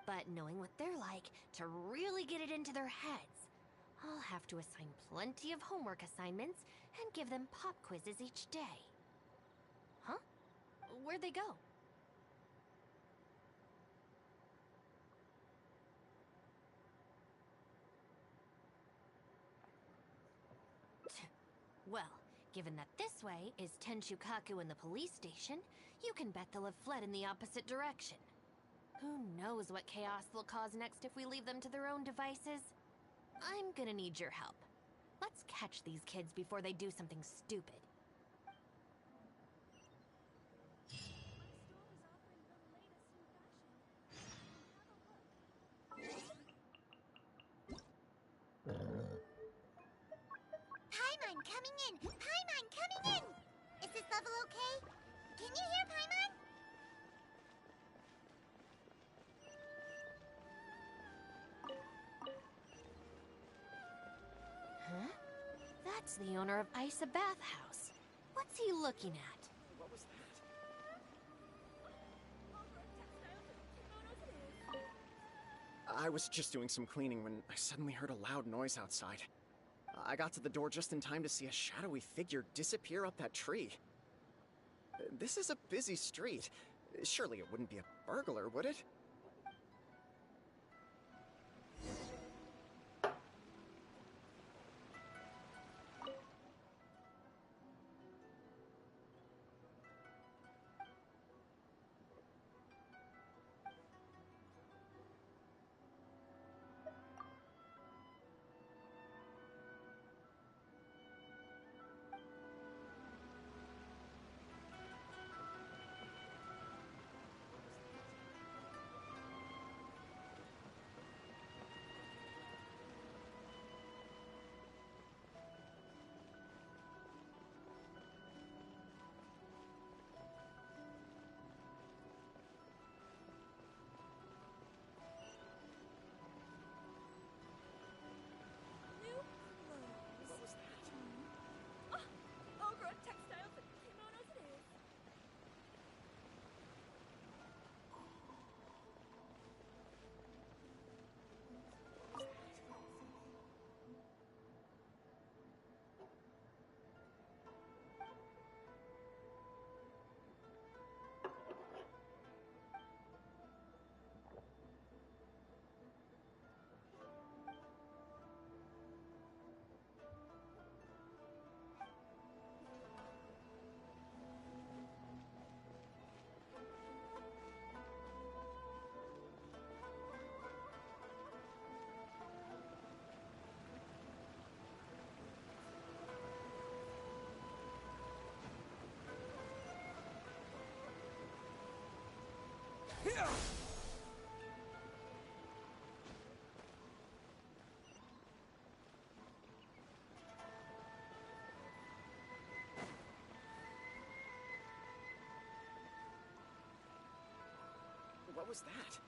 But knowing what they're like, to really get it into their heads, I'll have to assign plenty of homework assignments and give them pop quizzes each day. Huh? Where'd they go? Well, given that this way is Tenshukaku and the police station, you can bet they'll have fled in the opposite direction. Who knows what chaos they'll cause next if we leave them to their own devices? I'm gonna need your help. Let's catch these kids before they do something stupid. Paimon coming in! Paimon coming in! Is this level okay? Can you hear Paimon? Huh? That's the owner of Isa Bathhouse. What's he looking at? What was that? I was just doing some cleaning when I suddenly heard a loud noise outside. I got to the door just in time to see a shadowy figure disappear up that tree. This is a busy street. Surely it wouldn't be a burglar, would it? What was that?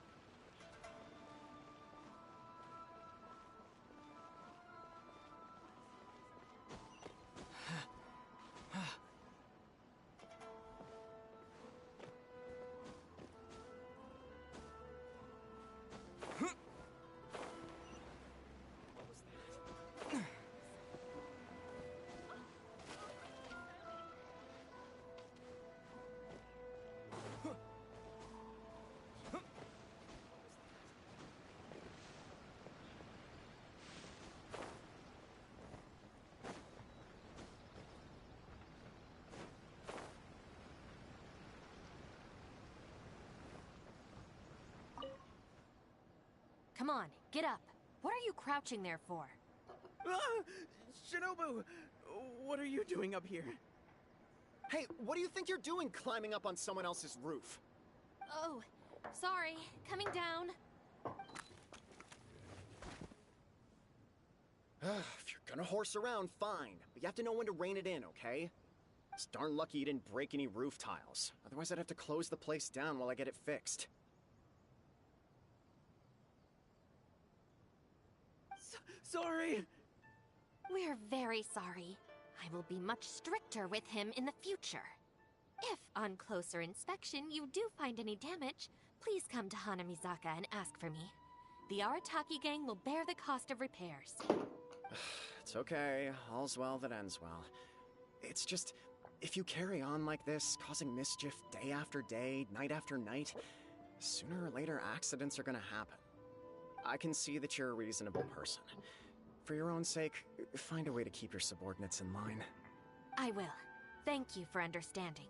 Come on, get up. What are you crouching there for? Ah! Shinobu! What are you doing up here? Hey, what do you think you're doing climbing up on someone else's roof? Oh, sorry. Coming down. If you're gonna horse around, fine. But you have to know when to rein it in, okay? It's darn lucky you didn't break any roof tiles. Otherwise, I'd have to close the place down while I get it fixed. Sorry! We're very sorry. I will be much stricter with him in the future. If, on closer inspection, you do find any damage, please come to Hanamizaka and ask for me. The Arataki gang will bear the cost of repairs. It's okay. All's well that ends well. It's just, if you carry on like this, causing mischief day after day, night after night, sooner or later accidents are gonna happen. I can see that you're a reasonable person. For your own sake, find a way to keep your subordinates in line. I will. Thank you for understanding.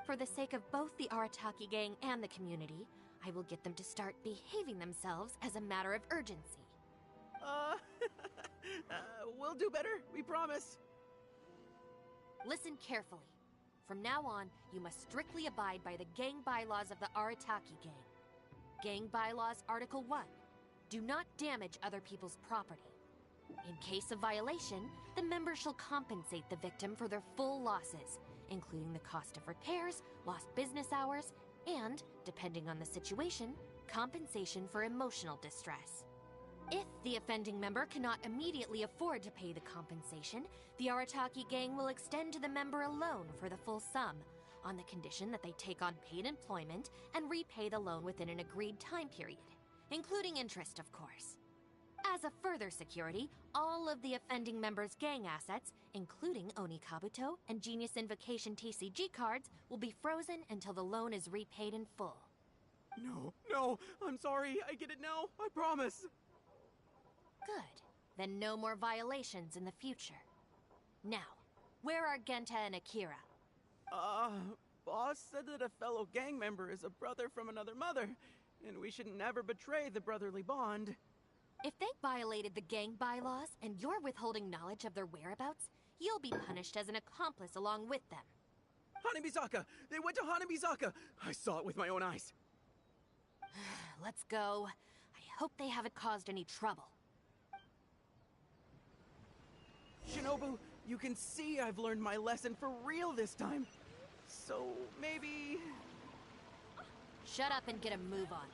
For the sake of both the Arataki gang and the community, I will get them to start behaving themselves as a matter of urgency. We'll do better, we promise. Listen carefully. From now on, you must strictly abide by the gang bylaws of the Arataki gang. Gang bylaws Article 1. Do not damage other people's property. In case of violation, the member shall compensate the victim for their full losses, including the cost of repairs, lost business hours, and, depending on the situation, compensation for emotional distress. If the offending member cannot immediately afford to pay the compensation, the Arataki gang will extend to the member a loan for the full sum, on the condition that they take on paid employment and repay the loan within an agreed time period, including interest, of course. As a further security, all of the offending member's gang assets, including Oni Kabuto and Genius Invocation TCG cards, will be frozen until the loan is repaid in full. No, I'm sorry, I get it now, I promise. Good. Then no more violations in the future. Now, where are Genta and Akira? Boss said that a fellow gang member is a brother from another mother, and we should never betray the brotherly bond. If they violated the gang bylaws and you're withholding knowledge of their whereabouts, you'll be punished as an accomplice along with them. Hanamizaka! They went to Hanamizaka! I saw it with my own eyes. Let's go. I hope they haven't caused any trouble. Shinobu, you can see I've learned my lesson for real this time. So, maybe... Shut up and get a move on.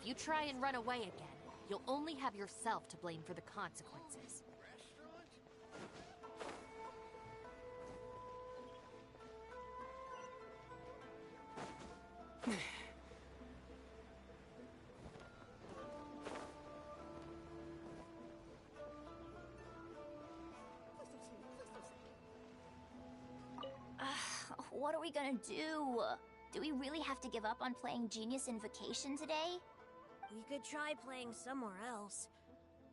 If you try and run away again, you'll only have yourself to blame for the consequences. What are we gonna do? Do we really have to give up on playing Genius Invocation today? We could try playing somewhere else.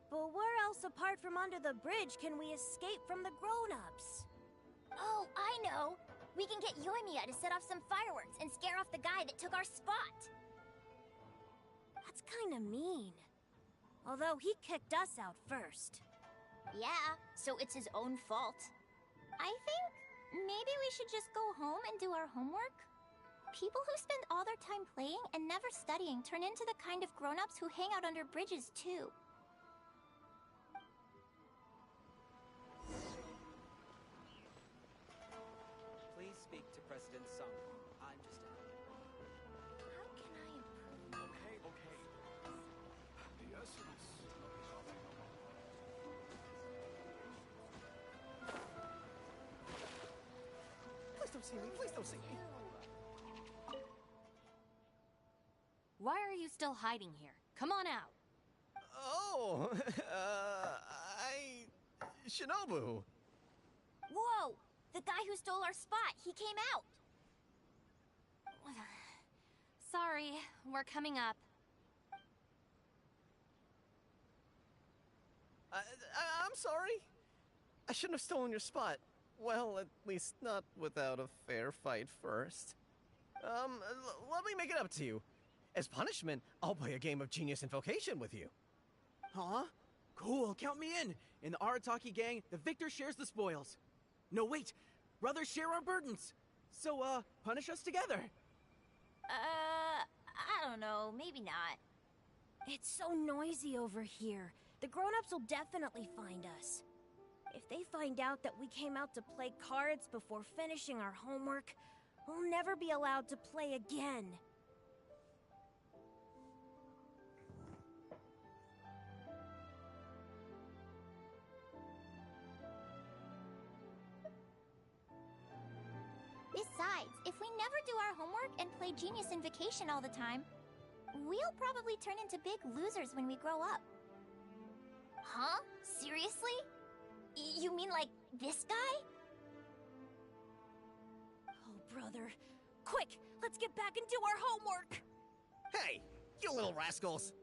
But where else apart from under the bridge can we escape from the grown-ups? Oh, I know! We can get Yoimiya to set off some fireworks and scare off the guy that took our spot! That's kinda mean. Although he kicked us out first. Yeah, so it's his own fault. I think maybe we should just go home and do our homework? People who spend all their time playing and never studying turn into the kind of grown-ups who hang out under bridges, too. Please speak to President Sung. I'm just... How can I improve my Don't see me. Please don't see me. Why are you still hiding here? Come on out. Oh, Shinobu. Whoa! The guy who stole our spot, he came out! Sorry, we're coming up. I'm sorry. I shouldn't have stolen your spot. Well, at least not without a fair fight first. Let me make it up to you. As punishment, I'll play a game of Genius Invocation with you. Huh? Cool, count me in. In the Arataki gang, the victor shares the spoils. No, wait. Brothers share our burdens. So, punish us together. I don't know. Maybe not. It's so noisy over here. The grown-ups will definitely find us. If they find out that we came out to play cards before finishing our homework, we'll never be allowed to play again. Besides, if we never do our homework and play Genius Invocation all the time, we'll probably turn into big losers when we grow up. Huh? Seriously? You mean like this guy? Oh, brother. Quick, let's get back and do our homework! Hey, you little rascals!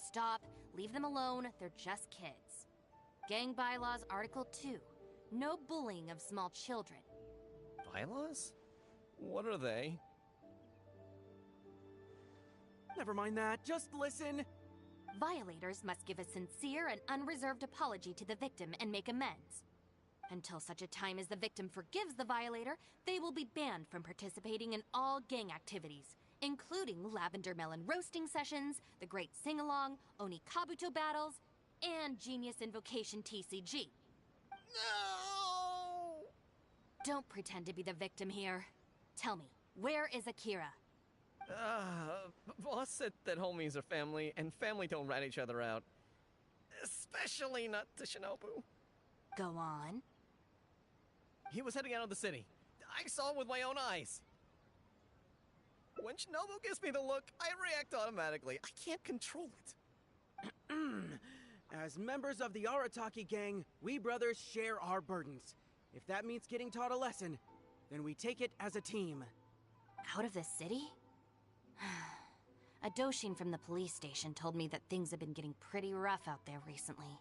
Stop. Leave them alone. They're just kids. Gang Bylaws Article 2. No bullying of small children. Bylaws? What are they? Never mind that. Just listen. Violators must give a sincere and unreserved apology to the victim and make amends. Until such a time as the victim forgives the violator, they will be banned from participating in all gang activities, including Lavender Melon roasting sessions, the Great Sing-Along, Oni Kabuto battles, and Genius Invocation TCG. No! Don't pretend to be the victim here. Tell me, where is Akira? Boss said that homies are family, and family don't rat each other out. Especially not to Shinobu. Go on. He was heading out of the city. I saw it with my own eyes. When Shinobu gives me the look, I react automatically. I can't control it. As members of the Arataki gang, we brothers share our burdens. If that means getting taught a lesson, then we take it as a team. Out of the city? A Doshin from the police station told me that things have been getting pretty rough out there recently.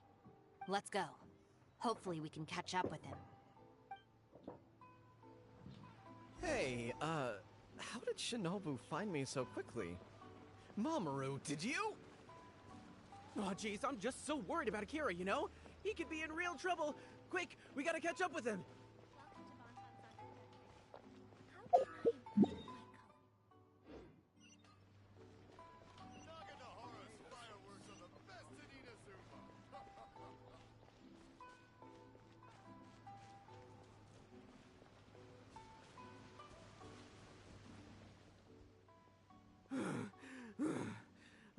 Let's go. Hopefully we can catch up with him. Hey, how did Shinobu find me so quickly? Mamoru, did you? Oh, jeez, I'm just so worried about Akira, you know? He could be in real trouble. Quick, we gotta catch up with him.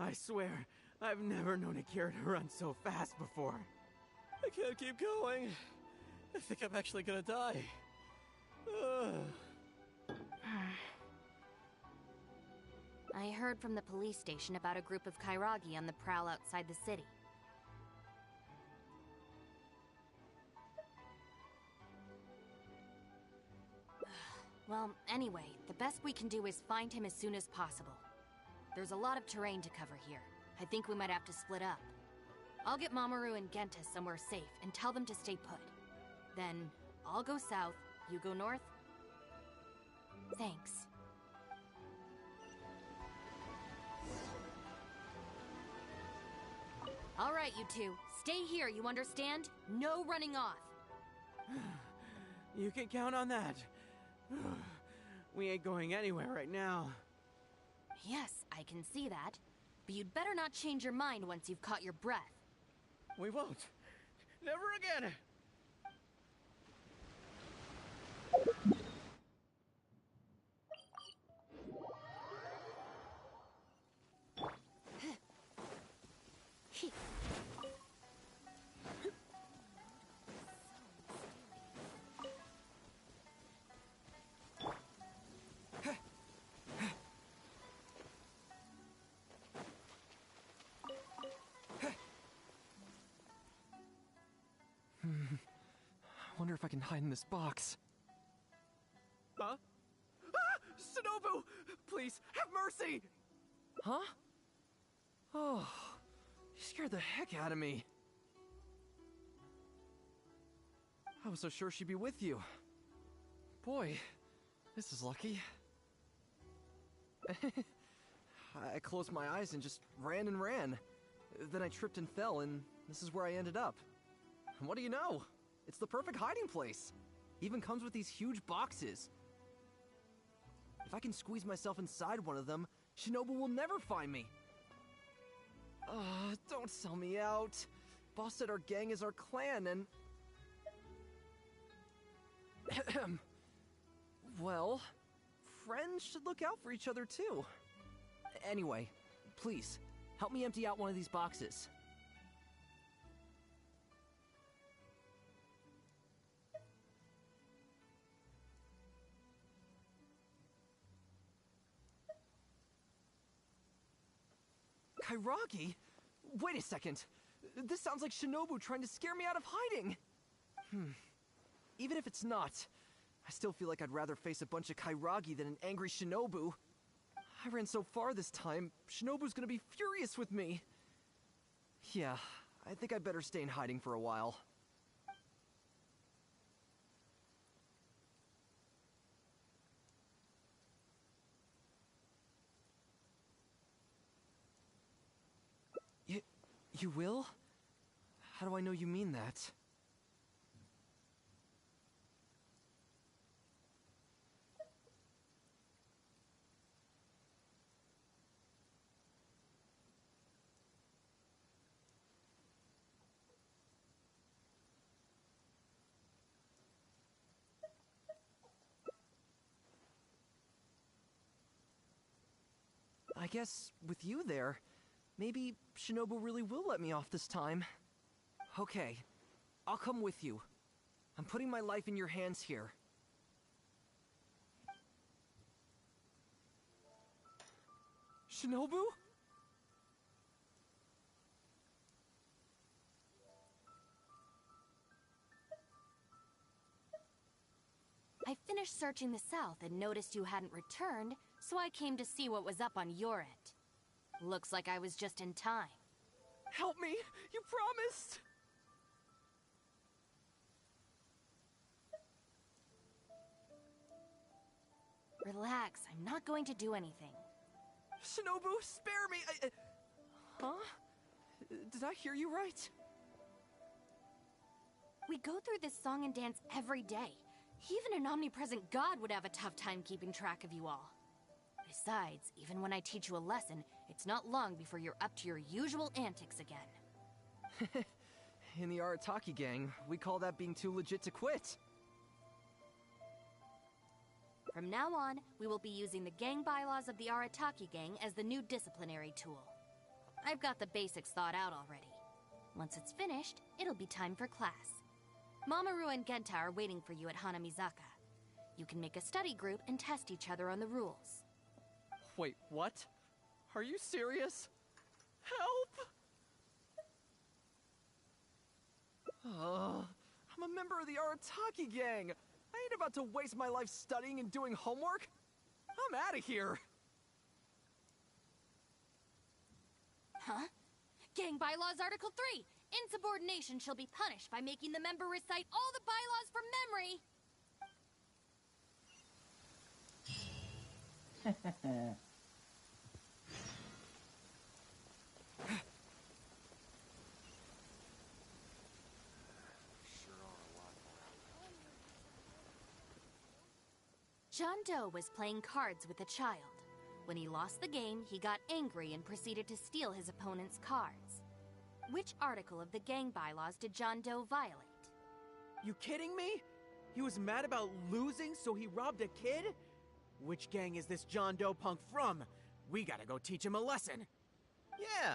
I swear, I've never known Akira to run so fast before. I can't keep going. I think I'm actually gonna die. I heard from the police station about a group of Kairagi on the prowl outside the city. Well, anyway, the best we can do is find him as soon as possible. There's a lot of terrain to cover here. I think we might have to split up. I'll get Mamoru and Genta somewhere safe and tell them to stay put. Then, I'll go south, you go north? Thanks. All right, you two. Stay here, you understand? No running off. You can count on that. We ain't going anywhere right now. Yes, I can see that. But you'd better not change your mind once you've caught your breath. We won't. Never again. wonder if I can hide in this box. Huh? Ah! Shinobu! Please, have mercy! Huh? Oh, you scared the heck out of me. I was so sure she'd be with you. Boy, this is lucky. I closed my eyes and just ran and ran. Then I tripped and fell, and this is where I ended up. And what do you know? It's the perfect hiding place. Even comes with these huge boxes. If I can squeeze myself inside one of them, Shinobu will never find me. Don't sell me out. Boss said our gang is our clan, and... Well, friends should look out for each other too. Anyway, please, help me empty out one of these boxes. Kairagi? Wait a second. This sounds like Shinobu trying to scare me out of hiding. Even if it's not, I still feel like I'd rather face a bunch of Kairagi than an angry Shinobu. I ran so far this time, Shinobu's gonna be furious with me. Yeah, I think I'd better stay in hiding for a while. You will? How do I know you mean that? I guess with you there, maybe Shinobu really will let me off this time. Okay, I'll come with you. I'm putting my life in your hands here. Shinobu? I finished searching the south and noticed you hadn't returned, so I came to see what was up on your end. Looks like I was just in time. Help me! You promised! Relax, I'm not going to do anything. Shinobu, spare me! Huh? Did I hear you right? We go through this song and dance every day. Even an omnipresent god would have a tough time keeping track of you all. Besides, even when I teach you a lesson, it's not long before you're up to your usual antics again. In the Arataki gang, we call that being too legit to quit. From now on, we will be using the gang bylaws of the Arataki gang as the new disciplinary tool. I've got the basics thought out already. Once it's finished, it'll be time for class. Mamoru and Genta are waiting for you at Hanamizaka. You can make a study group and test each other on the rules. Wait, what? Are you serious? Help! I'm a member of the Arataki gang. I ain't about to waste my life studying and doing homework. I'm out of here. Huh? Gang Bylaws Article 3. Insubordination shall be punished by making the member recite all the bylaws from memory. John Doe was playing cards with a child. When he lost the game, he got angry and proceeded to steal his opponent's cards. Which article of the gang bylaws did John Doe violate? You kidding me? He was mad about losing, so he robbed a kid? Which gang is this John Doe punk from? We gotta go teach him a lesson. Yeah,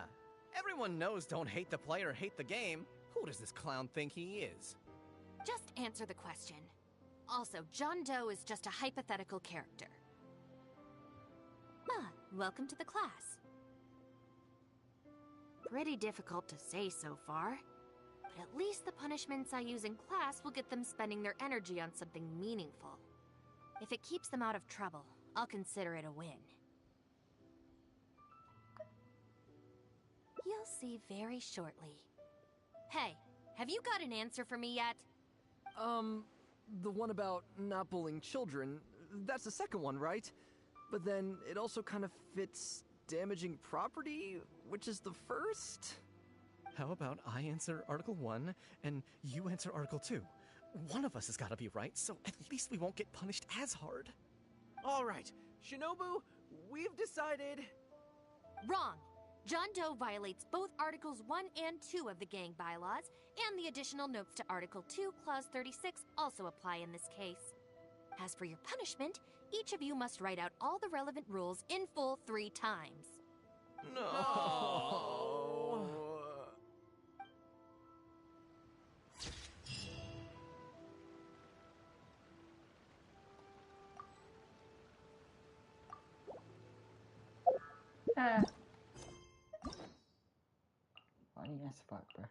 everyone knows don't hate the player, hate the game. Who does this clown think he is? Just answer the question. Also, John Doe is just a hypothetical character. Welcome to the class. Pretty difficult to say so far. But at least the punishments I use in class will get them spending their energy on something meaningful. If it keeps them out of trouble, I'll consider it a win. You'll see very shortly. Hey, have you got an answer for me yet? The one about not bullying children, that's the second one, right? But then it also kind of fits damaging property, which is the first? How about I answer Article 1 and you answer Article 2? One of us has got to be right, so at least we won't get punished as hard. All right, Shinobu, we've decided... Wrong! John Doe violates both Articles 1 and 2 of the gang bylaws, and the additional notes to Article 2, Clause 36 also apply in this case. As for your punishment, each of you must write out all the relevant rules in full 3 times. No! Funny as fuck, bro.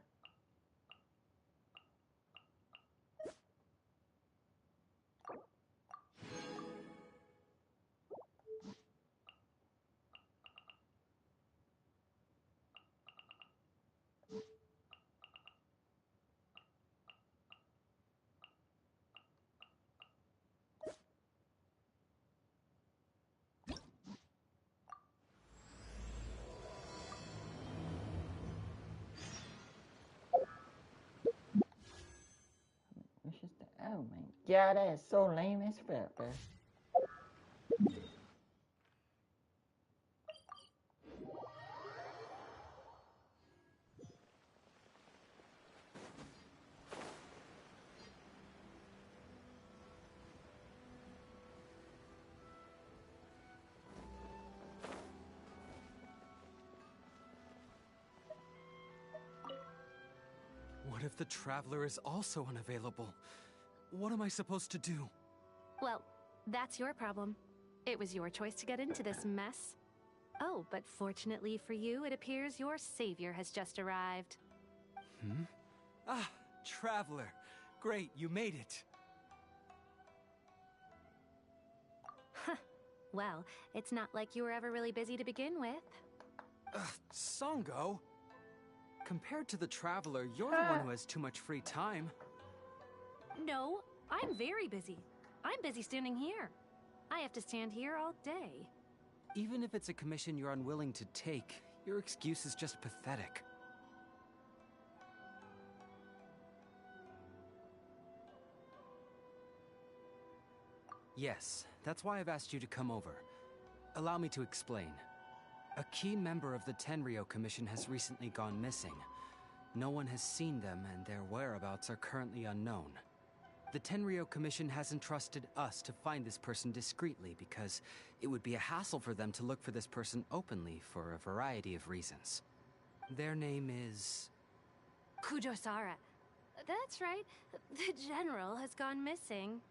It's just the oh man. Yeah, that is so lame as fuck, bro. What if the Traveler is also unavailable? What am I supposed to do? Well, that's your problem. It was your choice to get into this mess. Oh, but fortunately for you, it appears your savior has just arrived. Hmm? Ah, Traveler. Great, you made it. Well, it's not like you were ever really busy to begin with. Sango? Compared to the Traveler, you're the one who has too much free time. No, I'm very busy. I'm busy standing here. I have to stand here all day. Even if it's a commission you're unwilling to take, your excuse is just pathetic. Yes, that's why I've asked you to come over. Allow me to explain. A key member of the Tenryo Commission has recently gone missing. No one has seen them, and their whereabouts are currently unknown. The Tenryo Commission has entrusted us to find this person discreetly because it would be a hassle for them to look for this person openly for a variety of reasons. Their name is... Kujosara. That's right. The General has gone missing.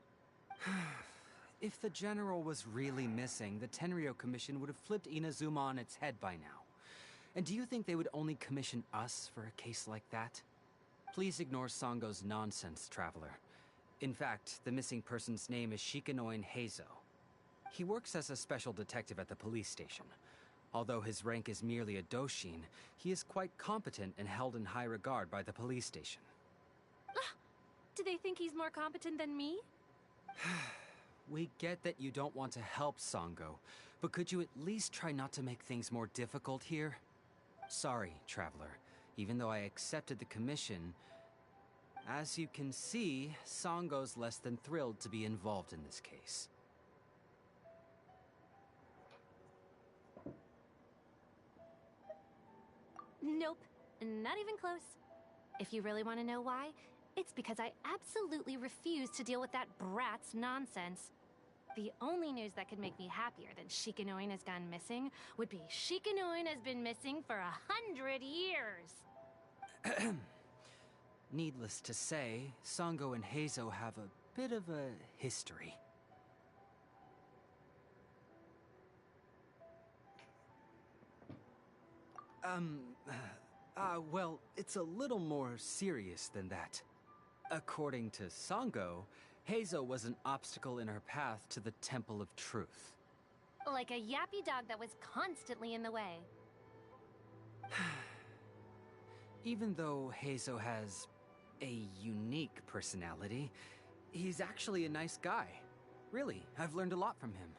If the General was really missing, the Tenryo Commission would have flipped Inazuma on its head by now. And do you think they would only commission us for a case like that? Please ignore Sango's nonsense, Traveler. In fact, the missing person's name is Shikanoin Heizo. He works as a special detective at the police station. Although his rank is merely a Doshin, he is quite competent and held in high regard by the police station. Do they think he's more competent than me? We get that you don't want to help Sango, but could you at least try not to make things more difficult here? Sorry, Traveler. Even though I accepted the commission, as you can see, Sango's less than thrilled to be involved in this case. Nope, not even close. If you really want to know why, it's because I absolutely refuse to deal with that brat's nonsense. The only news that could make me happier than Shikanoin has gone missing would be Shikanoin has been missing for 100 years. Needless to say, Sango and Heizo have a bit of a history. Well, it's a little more serious than that. According to Sango, Heizo was an obstacle in her path to the Temple of Truth. Like a yappy dog that was constantly in the way. Even though Heizo has a unique personality, he's actually a nice guy. Really, I've learned a lot from him.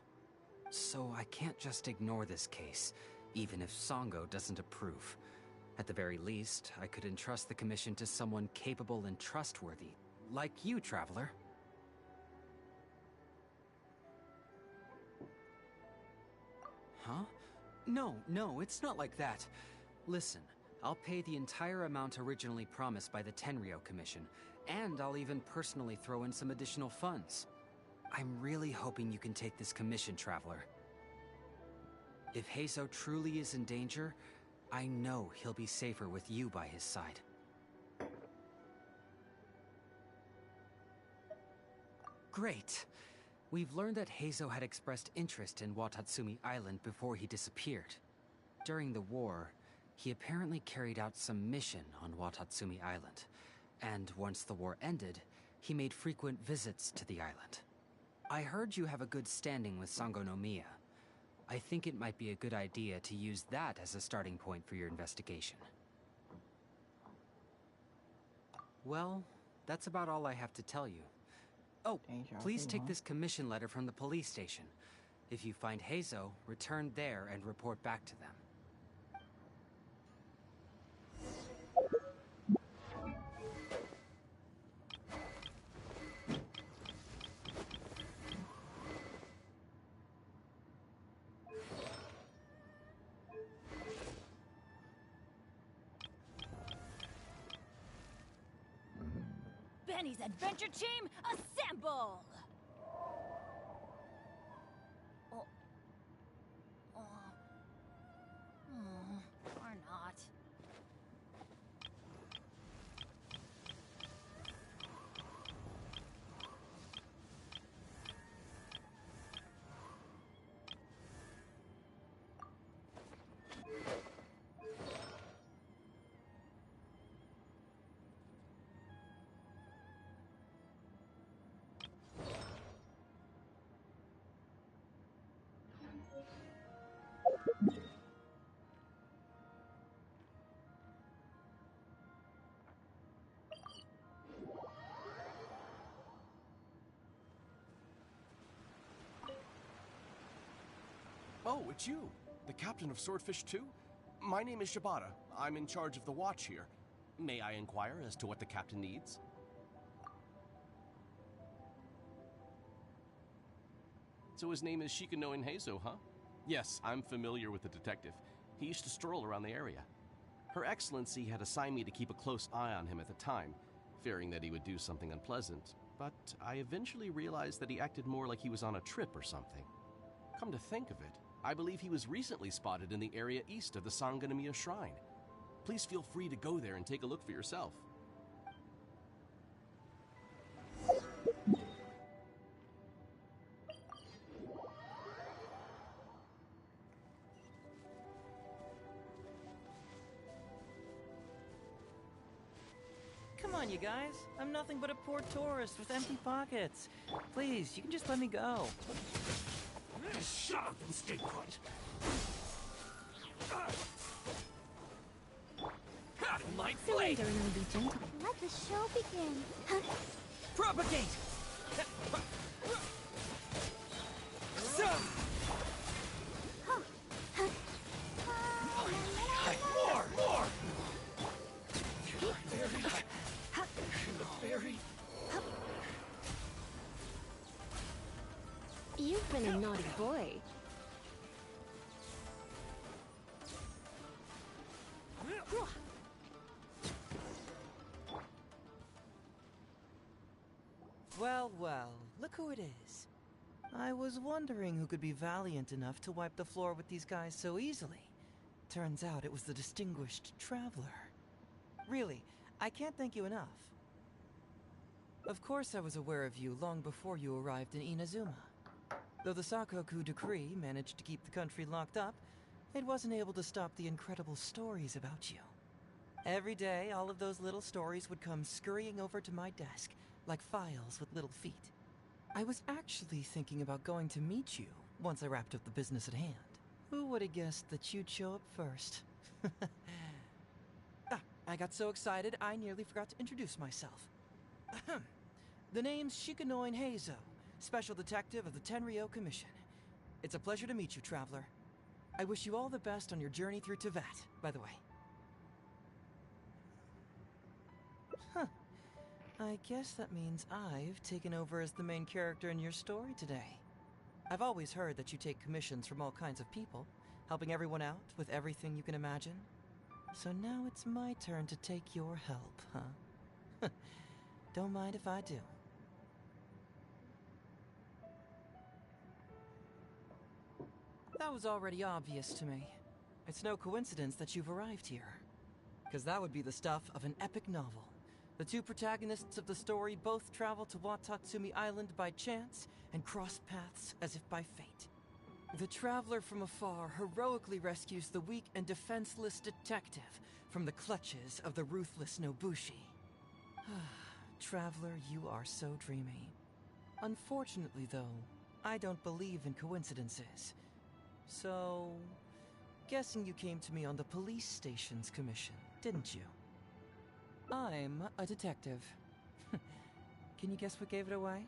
So I can't just ignore this case, even if Sango doesn't approve. At the very least, I could entrust the commission to someone capable and trustworthy, like you, Traveler. Huh? No, it's not like that. Listen, I'll pay the entire amount originally promised by the Tenryou Commission, and I'll even personally throw in some additional funds. I'm really hoping you can take this commission, Traveler. If Heizo truly is in danger, I know he'll be safer with you by his side. Great. We've learned that Heizo had expressed interest in Watatsumi Island before he disappeared. During the war, he apparently carried out some mission on Watatsumi Island, and once the war ended, he made frequent visits to the island. I heard you have a good standing with Sango no Miya. I think it might be a good idea to use that as a starting point for your investigation. Well, that's about all I have to tell you. Oh, please take this commission letter from the police station. If you find Heizo, return there and report back to them. Benny's Adventure Team, assemble! Or not. Oh, it's you, the captain of Swordfish 2? My name is Shibata. I'm in charge of the watch here. May I inquire as to what the captain needs? So his name is Shikano Heizo, huh? Yes, I'm familiar with the detective. He used to stroll around the area. Her Excellency had assigned me to keep a close eye on him at the time, fearing that he would do something unpleasant, but I eventually realized that he acted more like he was on a trip or something. Come to think of it, I believe he was recently spotted in the area east of the Sanganamiya Shrine. Please feel free to go there and take a look for yourself. Come on, you guys. I'm nothing but a poor tourist with empty pockets. Please, you can just let me go. Shut up and stay put. My blade! Surrender and be gentle. Let the show begin. Propagate! More! Berry. You've been a naughty boy. Well, look who it is. I was wondering who could be valiant enough to wipe the floor with these guys so easily. Turns out it was the distinguished traveler. Really, I can't thank you enough. Of course I was aware of you long before you arrived in Inazuma. Though the Sakoku decree managed to keep the country locked up, it wasn't able to stop the incredible stories about you. Every day, all of those little stories would come scurrying over to my desk, like files with little feet. I was actually thinking about going to meet you once I wrapped up the business at hand. Who would have guessed that you'd show up first? I got so excited I nearly forgot to introduce myself. The name's Shikanoin Heizo, Special Detective of the Tenryou Commission. It's a pleasure to meet you, Traveler. I wish you all the best on your journey through Teyvat, by the way. Huh. I guess that means I've taken over as the main character in your story today. I've always heard that you take commissions from all kinds of people, helping everyone out with everything you can imagine. So now it's my turn to take your help, huh? Don't mind if I do. That was already obvious to me. It's no coincidence that you've arrived here. Because that would be the stuff of an epic novel. The two protagonists of the story both travel to Watatsumi Island by chance and cross paths as if by fate. The traveler from afar heroically rescues the weak and defenseless detective from the clutches of the ruthless Nobushi. Traveler, you are so dreamy. Unfortunately, though, I don't believe in coincidences. So, guessing you came to me on the police station's commission, didn't you? I'm a detective. Can you guess what gave it away?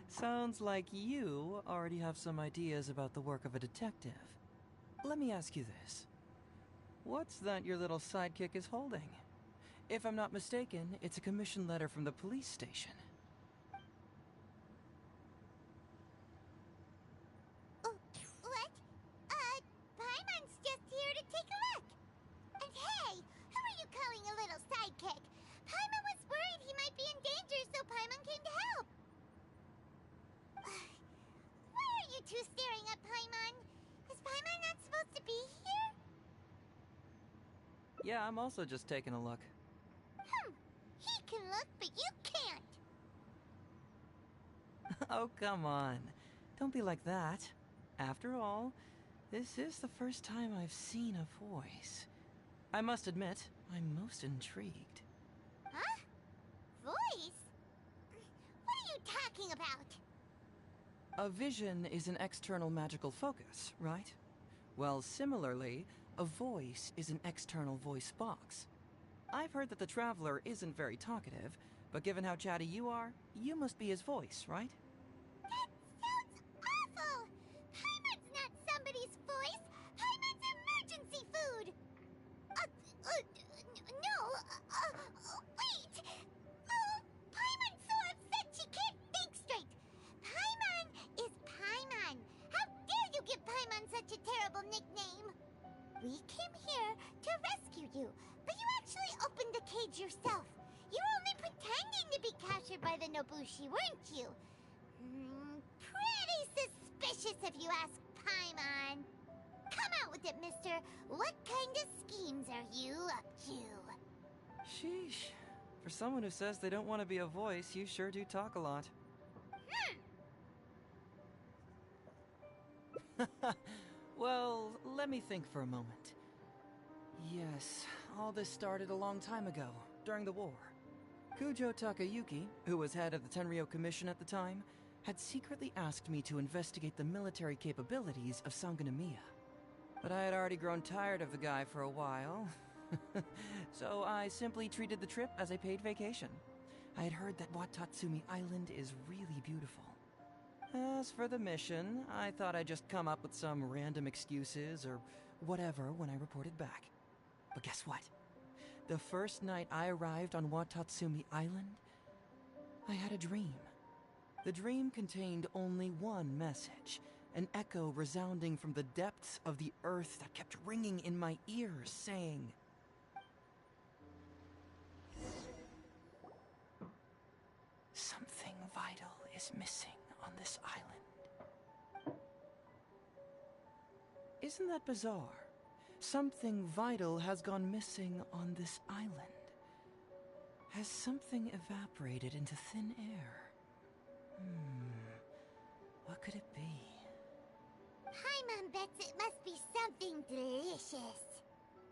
Sounds like you already have some ideas about the work of a detective. Let me ask you this. What's that your little sidekick is holding? If I'm not mistaken, it's a commission letter from the police station. What? Paimon's just here to take a look. And hey, who are you calling a little sidekick? Paimon was worried he might be in danger, so Paimon came to help. Why are you two staring at Paimon? Is Paimon not supposed to be here? Yeah, I'm also just taking a look. He can look, but you can't. Oh, come on. Don't be like that. After all, this is the first time I've seen a voice. I must admit, I'm most intrigued. Huh? Voice? What are you talking about? A vision is an external magical focus, right? Well, similarly, a voice is an external voice box. I've heard that the Traveler isn't very talkative, but given how chatty you are, you must be his voice, right? That sounds awful! Paimon's not somebody's voice! Paimon's emergency food! No, wait! Oh, Paimon's so upset she can't think straight! Paimon is Paimon! How dare you give Paimon such a terrible nickname? We came here to rescue you, but you actually opened the cage yourself. You were only pretending to be captured by the Nobushi, weren't you? Pretty suspicious if you ask Paimon. Come out with it, mister. What kind of schemes are you up to? Sheesh. For someone who says they don't want to be a voice, you sure do talk a lot. Well, let me think for a moment. Yes, all this started a long time ago, during the war. Kujo Takayuki, who was head of the Tenryou Commission at the time, had secretly asked me to investigate the military capabilities of Sangonomiya. But I had already grown tired of the guy for a while, so I simply treated the trip as a paid vacation. I had heard that Watatsumi Island is really beautiful. As for the mission, I thought I'd just come up with some random excuses or whatever when I reported back. But guess what? The first night I arrived on Watatsumi Island, I had a dream. The dream contained only one message, an echo resounding from the depths of the earth that kept ringing in my ears, saying, "Something vital is missing on this island." Isn't that bizarre? Something vital has gone missing on this island. Has something evaporated into thin air? Paimon bets it must be something delicious.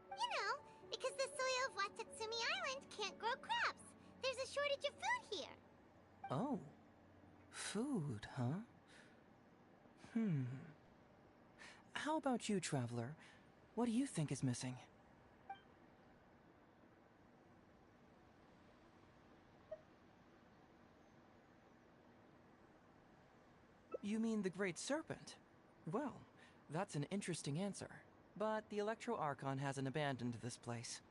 You know, because the soil of Watatsumi Island can't grow crops. There's a shortage of food here. Oh. Food, huh? How about you, Traveler? What do you think is missing? You mean the Great Serpent? Well, that's an interesting answer. But the Electro Archon hasn't abandoned this place.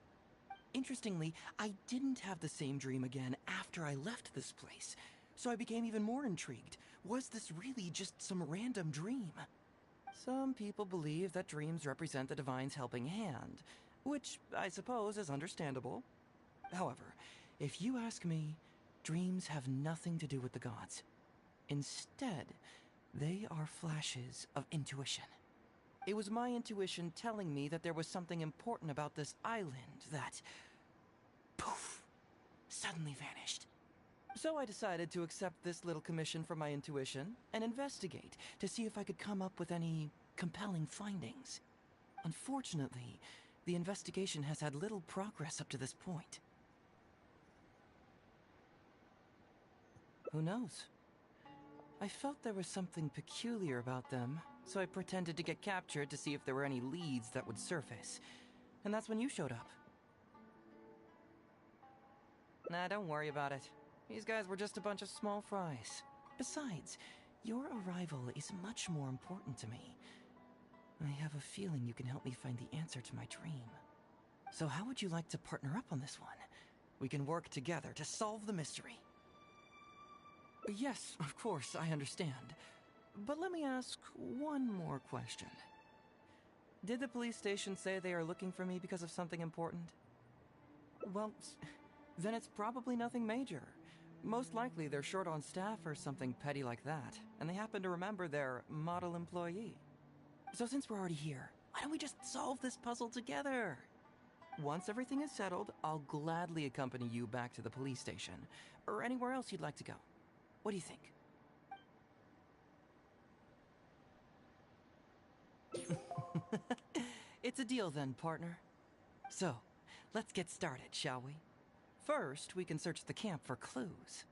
Interestingly, I didn't have the same dream again after I left this place, so I became even more intrigued. Was this really just some random dream? Some people believe that dreams represent the Divine's helping hand, which I suppose is understandable. However, if you ask me, dreams have nothing to do with the gods. Instead, they are flashes of intuition. It was my intuition telling me that there was something important about this island that, poof, suddenly vanished. So I decided to accept this little commission from my intuition and investigate to see if I could come up with any compelling findings. Unfortunately, the investigation has had little progress up to this point. Who knows? I felt there was something peculiar about them, so I pretended to get captured to see if there were any leads that would surface. And that's when you showed up. Nah, don't worry about it. These guys were just a bunch of small fries. Besides, your arrival is much more important to me. I have a feeling you can help me find the answer to my dream. So how would you like to partner up on this one? We can work together to solve the mystery. Yes, of course, I understand. But let me ask one more question. Did the police station say they are looking for me because of something important? Well, then it's probably nothing major. Most likely they're short on staff or something petty like that, and they happen to remember their model employee. So since we're already here, why don't we just solve this puzzle together? Once everything is settled, I'll gladly accompany you back to the police station, or anywhere else you'd like to go. What do you think? It's a deal then, partner. So, let's get started, shall we? First, we can search the camp for clues.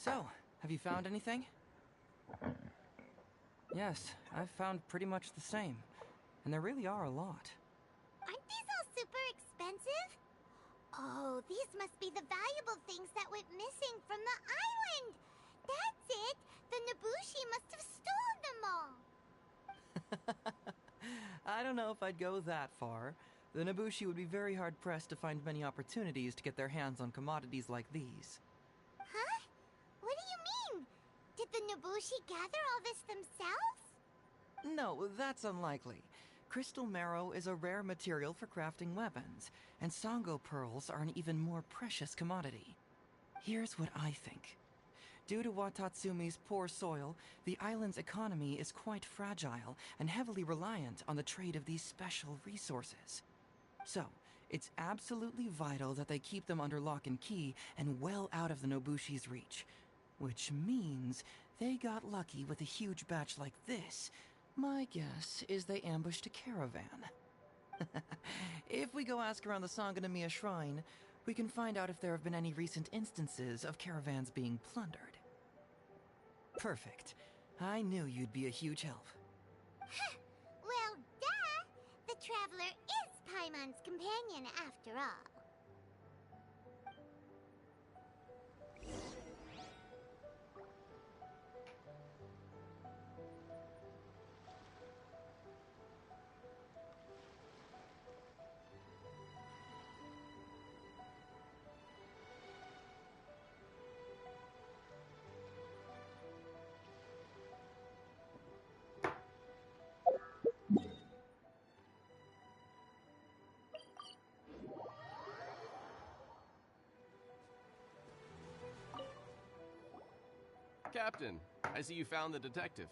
So, have you found anything? Yes, I've found pretty much the same. And there really are a lot. Aren't these all super expensive? Oh, these must be the valuable things that went missing from the island! That's it! The Nobushi must have stolen them all! I don't know if I'd go that far. The Nobushi would be very hard-pressed to find many opportunities to get their hands on commodities like these. Huh? What do you mean? Did the Nobushi gather all this themselves? No, that's unlikely. Crystal marrow is a rare material for crafting weapons, and Sango pearls are an even more precious commodity. Here's what I think. Due to Watatsumi's poor soil, the island's economy is quite fragile and heavily reliant on the trade of these special resources. So, it's absolutely vital that they keep them under lock and key and well out of the Nobushi's reach. Which means they got lucky with a huge batch like this. My guess is they ambushed a caravan. If we go ask around the Sangonomiya Shrine, we can find out if there have been any recent instances of caravans being plundered. Perfect. I knew you'd be a huge help. Well, duh! The Traveler is Paimon's companion after all. Captain, I see you found the detective.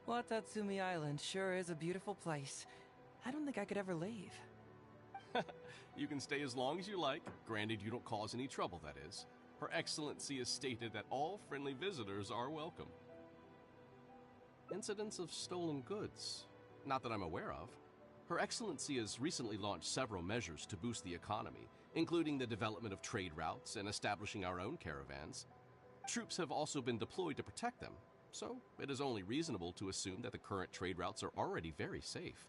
Watatsumi Island sure is a beautiful place. I don't think I could ever leave. You can stay as long as you like, granted you don't cause any trouble, that is. Her Excellency has stated that all friendly visitors are welcome. Incidents of stolen goods? Not that I'm aware of. Her Excellency has recently launched several measures to boost the economy, including the development of trade routes and establishing our own caravans. Troops have also been deployed to protect them, so it is only reasonable to assume that the current trade routes are already very safe.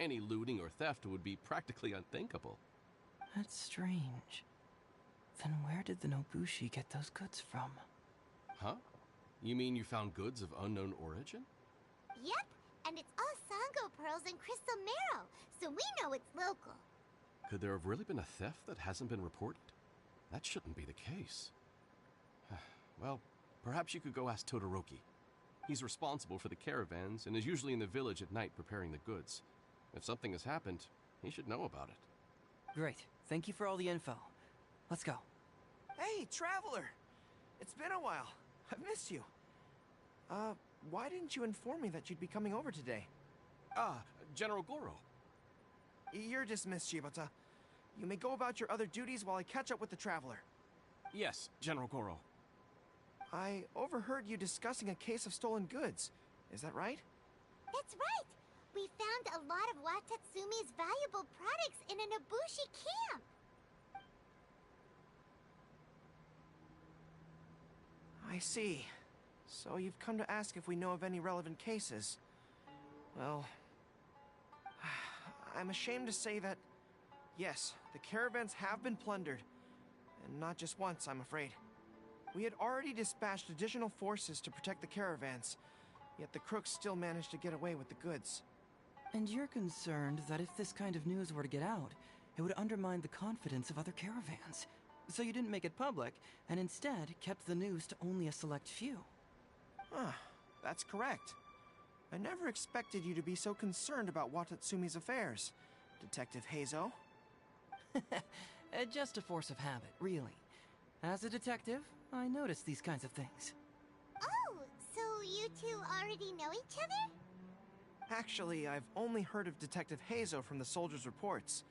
Any looting or theft would be practically unthinkable. That's strange. Then where did the Nobushi get those goods from? Huh? You mean you found goods of unknown origin? Yep, and it's all Sango pearls and crystal marrow, so we know it's local. Could there have really been a theft that hasn't been reported? That shouldn't be the case. Well, perhaps you could go ask Todoroki. He's responsible for the caravans and is usually in the village at night preparing the goods. If something has happened, he should know about it. Great. Thank you for all the info. Let's go. Hey, Traveler! It's been a while. I've missed you. Why didn't you inform me that you'd be coming over today? General Goro. You're dismissed, Shibata. You may go about your other duties while I catch up with the Traveler. Yes, General Goro. I overheard you discussing a case of stolen goods. Is that right? That's right! We found a lot of Watatsumi's valuable products in a Nobushi camp! I see. So you've come to ask if we know of any relevant cases. Well, I'm ashamed to say that, yes, the caravans have been plundered. And not just once, I'm afraid. We had already dispatched additional forces to protect the caravans, yet the crooks still managed to get away with the goods. And you're concerned that if this kind of news were to get out, it would undermine the confidence of other caravans. So you didn't make it public, and instead kept the news to only a select few. That's correct. I never expected you to be so concerned about Watatsumi's affairs, Detective Heizo. Just a force of habit, really. As a detective, I notice these kinds of things. Oh, so you two already know each other? Actually, I've only heard of Detective Heizo from the soldiers' reports.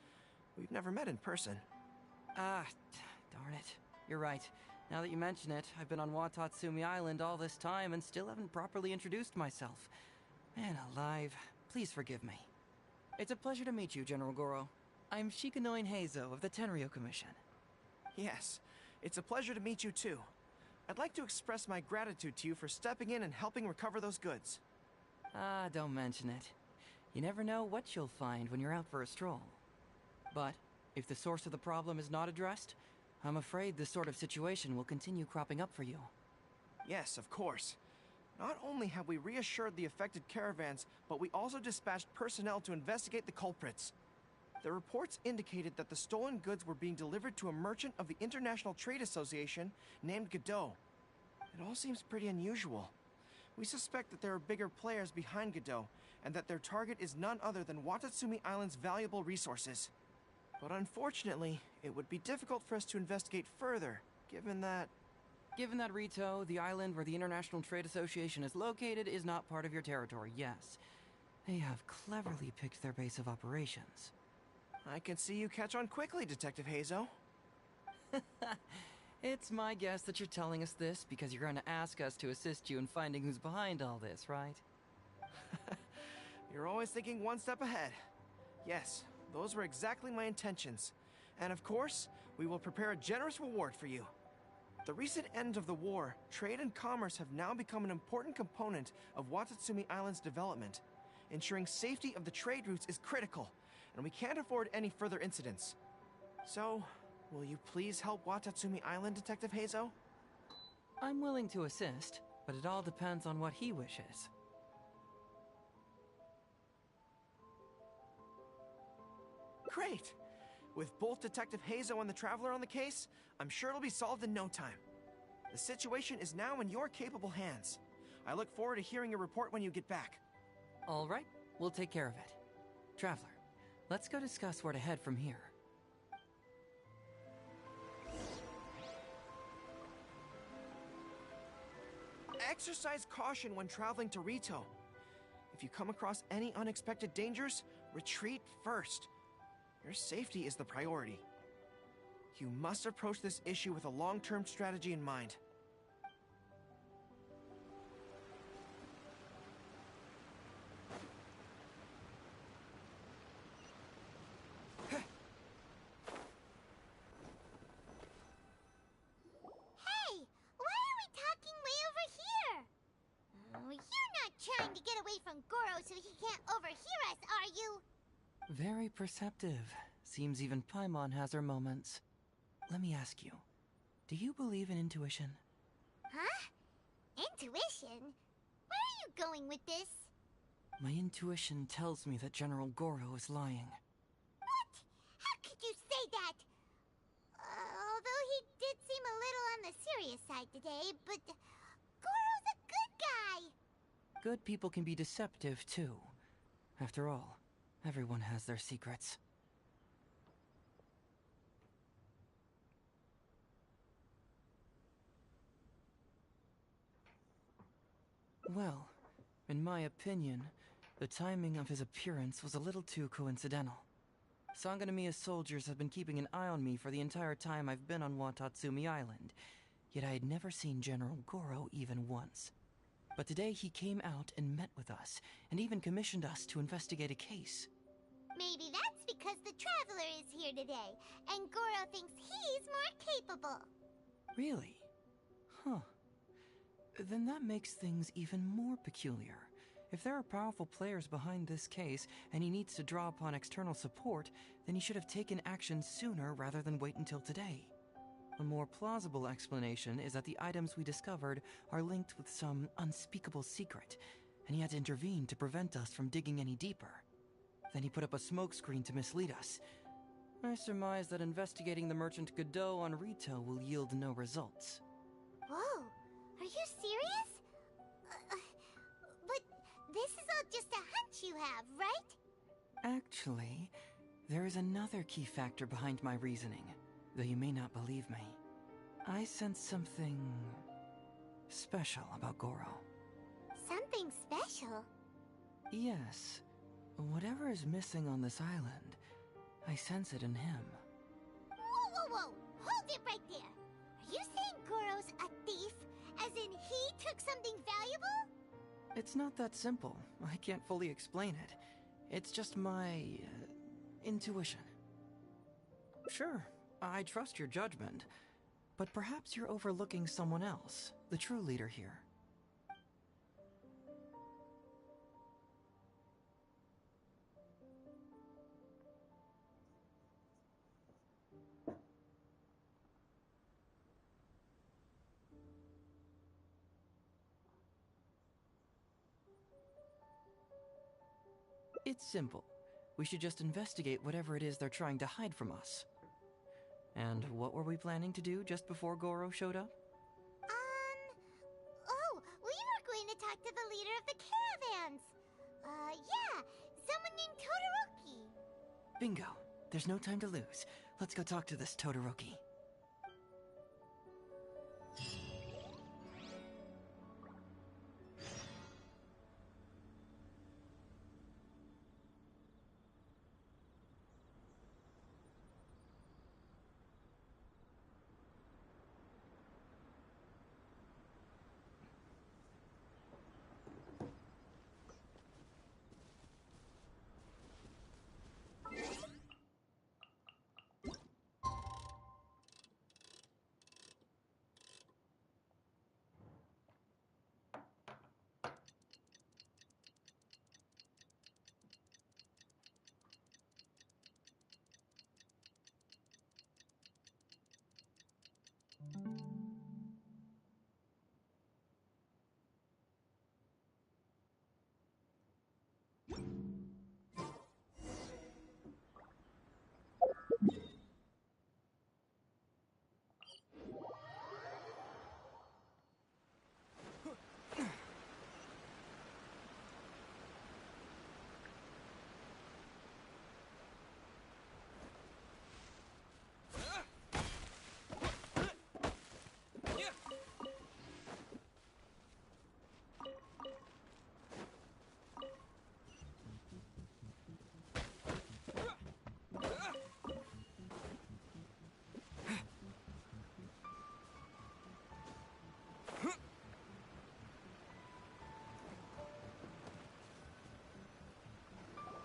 We've never met in person. Darn it. You're right. Now that you mention it, I've been on Watatsumi Island all this time and still haven't properly introduced myself. Man alive, please forgive me. It's a pleasure to meet you, General Goro. I'm Shikanoin Heizo of the Tenryo Commission. Yes, It's a pleasure to meet you too. I'd like to express my gratitude to you for stepping in and helping recover those goods. Ah, don't mention it. You never know what you'll find when you're out for a stroll. But if the source of the problem is not addressed, I'm afraid this sort of situation will continue cropping up for you. Yes, of course. Not only have we reassured the affected caravans, but we also dispatched personnel to investigate the culprits. The reports indicated that the stolen goods were being delivered to a merchant of the International Trade Association named Godot. It all seems pretty unusual. We suspect that there are bigger players behind Godot, and that their target is none other than Watatsumi Island's valuable resources. But unfortunately, it would be difficult for us to investigate further, given that Rito, the island where the International Trade Association is located, is not part of your territory, yes. They have cleverly picked their base of operations. I can see you catch on quickly, Detective Hazo. It's my guess that you're telling us this because you're going to ask us to assist you in finding who's behind all this, right? You're always thinking one step ahead. Yes, those were exactly my intentions. And of course, we will prepare a generous reward for you. The recent end of the war, trade and commerce have now become an important component of Watatsumi Island's development. Ensuring safety of the trade routes is critical, and we can't afford any further incidents. So, will you please help Watatsumi Island, Detective Hazo? I'm willing to assist, but it all depends on what he wishes. Great! With both Detective Hazo and the Traveler on the case, I'm sure it'll be solved in no time. The situation is now in your capable hands. I look forward to hearing your report when you get back. All right, we'll take care of it. Traveler, let's go discuss where to head from here. Exercise caution when traveling to Rito. If you come across any unexpected dangers, retreat first. Your safety is the priority. You must approach this issue with a long-term strategy in mind. Hey! Why are we talking way over here? Oh, you're not trying to get away from Goro so he can't overhear us, are you? Very perceptive. Seems even Paimon has her moments. Let me ask you, do you believe in intuition? Huh? Intuition? Where are you going with this? My intuition tells me that General Goro is lying. What? How could you say that? Although he did seem a little on the serious side today, but Goro's a good guy! Good people can be deceptive, too. After all, everyone has their secrets. Well, in my opinion, the timing of his appearance was a little too coincidental. Sangonomiya's soldiers have been keeping an eye on me for the entire time I've been on Watatsumi Island, yet I had never seen General Goro even once. But today he came out and met with us, and even commissioned us to investigate a case. Maybe that's because the Traveler is here today, and Goro thinks he's more capable. Really? Huh. Then that makes things even more peculiar. If there are powerful players behind this case, and he needs to draw upon external support, then he should have taken action sooner rather than wait until today. A more plausible explanation is that the items we discovered are linked with some unspeakable secret, and he had to intervene to prevent us from digging any deeper. Then he put up a smokescreen to mislead us. I surmise that investigating the merchant Godot on Rito will yield no results. Whoa, are you serious? But this is all just a hunch you have, right? Actually, there is another key factor behind my reasoning, though you may not believe me. I sense something special about Goro. Something special? Yes. Whatever is missing on this island, I sense it in him. Whoa! Hold it right there! Are you saying Goro's a thief? As in he took something valuable? It's not that simple. I can't fully explain it. It's just my intuition. Sure, I trust your judgment, But perhaps you're overlooking someone else, the true leader here. It's simple. We should just investigate whatever it is they're trying to hide from us. And what were we planning to do just before Goro showed up? Oh, we were going to talk to the leader of the caravans. Yeah, someone named Todoroki. Bingo. There's no time to lose. Let's go talk to this Todoroki.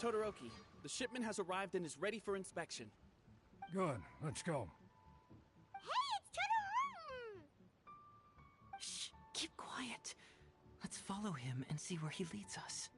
Todoroki, the shipment has arrived and is ready for inspection. Good, let's go. Hey, it's Todoroki! Shh, keep quiet. Let's follow him and see where he leads us.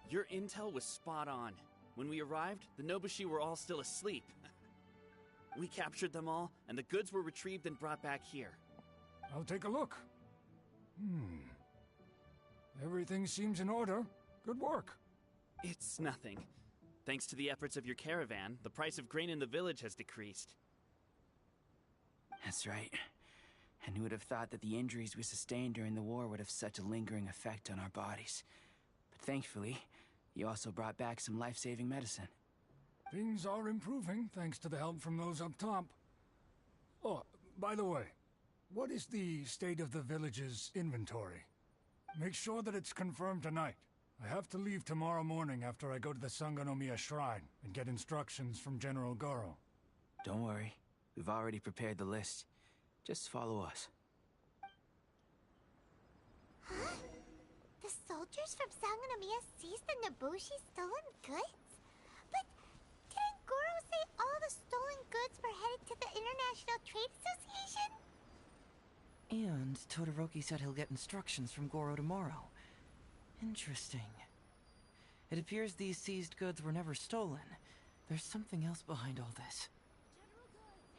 Your intel was spot on. When we arrived, the Nobushi were all still asleep. We captured them all, and the goods were retrieved and brought back here. I'll take a look. Everything seems in order. Good work. It's nothing. Thanks to the efforts of your caravan, the price of grain in the village has decreased. That's right. And who would have thought that the injuries we sustained during the war would have such a lingering effect on our bodies? But thankfully, you also brought back some life-saving medicine. Things are improving, thanks to the help from those up top. Oh, by the way, what is the state of the village's inventory? Make sure that it's confirmed tonight. I have to leave tomorrow morning after I go to the Sangonomiya Shrine and get instructions from General Goro. Don't worry. We've already prepared the list. Just follow us. Huh? The soldiers from Sangonomiya seized the Nobushi stolen goods? But didn't Goro say all the stolen goods were headed to the International Trade Association? And Todoroki said he'll get instructions from Goro tomorrow. Interesting. It appears these seized goods were never stolen. There's something else behind all this.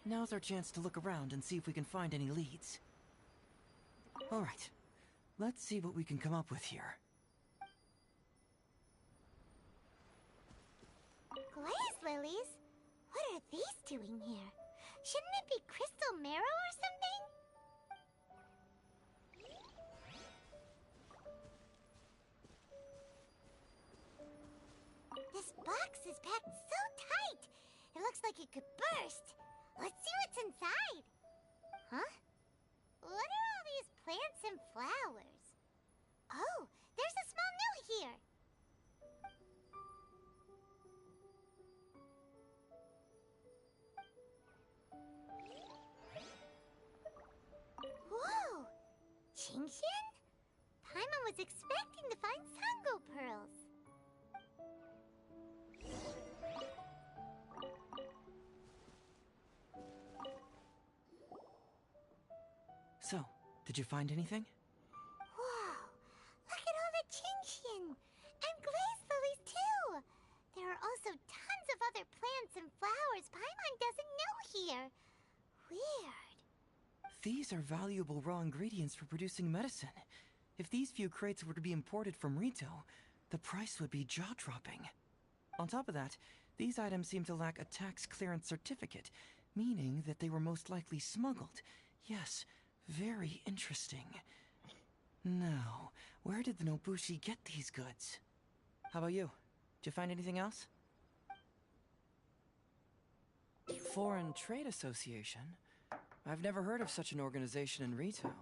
Now's our chance to look around and see if we can find any leads. Alright, let's see what we can come up with here. Glaze lilies? What are these doing here? Shouldn't it be crystal marrow or something? This box it could burst. Let's see what's inside. Huh? What are all these plants and flowers? Oh, there's a small note here. Whoa! Genshin? Paimon was expecting to find Sango pearls. So, did you find anything? Wow! Look at all the Genshin! And glaze lilies too! There are also tons of other plants and flowers Paimon doesn't know here. Weird. These are valuable raw ingredients for producing medicine. If these few crates were to be imported from Rito, the price would be jaw-dropping. On top of that, these items seem to lack a tax clearance certificate, meaning that they were most likely smuggled. Yes, very interesting. Now, where did the Nobushi get these goods? How about you? Did you find anything else? Foreign Trade Association? I've never heard of such an organization in Rito.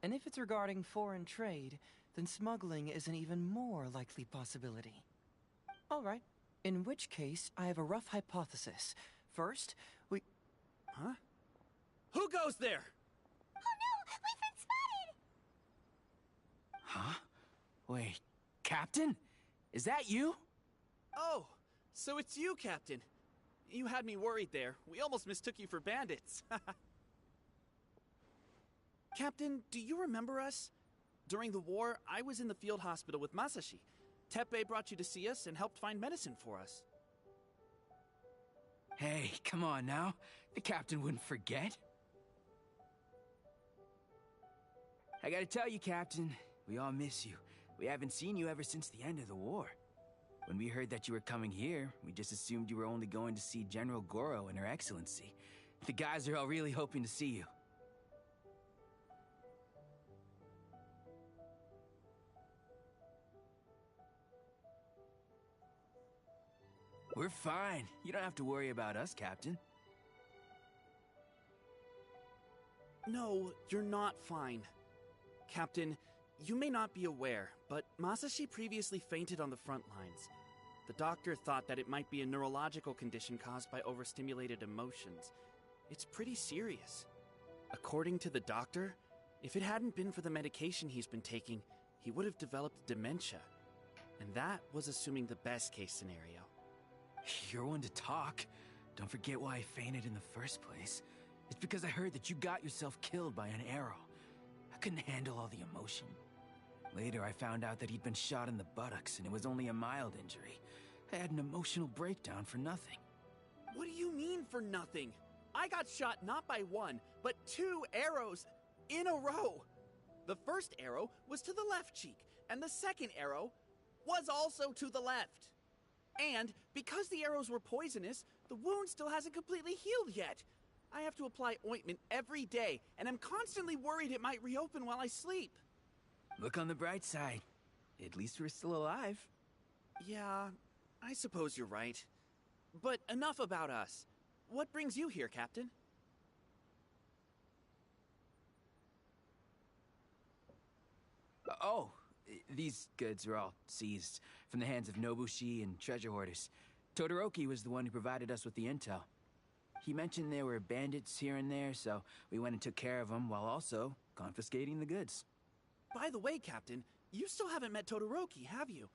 And if it's regarding foreign trade, then smuggling is an even more likely possibility. All right. In which case, I have a rough hypothesis. First, we... Huh? Who goes there? Oh no! We've been spotted! Huh? Wait, Captain? Is that you? Oh, so it's you, Captain. You had me worried there. We almost mistook you for bandits. Captain, do you remember us? During the war, I was in the field hospital with Masashi. Teppei brought you to see us and helped find medicine for us. Hey, come on now. The captain wouldn't forget. I gotta tell you, Captain, we all miss you. We haven't seen you ever since the end of the war. When we heard that you were coming here, we just assumed you were only going to see General Goro and Her Excellency. The guys are all really hoping to see you. We're fine. You don't have to worry about us, Captain. No, you're not fine. Captain, you may not be aware, but Masashi previously fainted on the front lines. The doctor thought that it might be a neurological condition caused by overstimulated emotions. It's pretty serious. According to the doctor, if it hadn't been for the medication he's been taking, he would have developed dementia. And that was assuming the best case scenario. You're one to talk. Don't forget why I fainted in the first place. It's because I heard that you got yourself killed by an arrow. I couldn't handle all the emotion. Later, I found out that he'd been shot in the buttocks, and it was only a mild injury. I had an emotional breakdown for nothing. What do you mean for nothing? I got shot not by one, but 2 arrows in a row. The first arrow was to the left cheek, and the second arrow was also to the left. And because the arrows were poisonous, the wound still hasn't completely healed yet. I have to apply ointment every day, and I'm constantly worried it might reopen while I sleep. Look on the bright side. At least we're still alive. Yeah, I suppose you're right. But enough about us. What brings you here, Captain? These goods were all seized from the hands of Nobushi and treasure hoarders. Todoroki was the one who provided us with the intel. He mentioned there were bandits here and there, so we went and took care of them while also confiscating the goods. By the way, Captain, you still haven't met Todoroki, have you?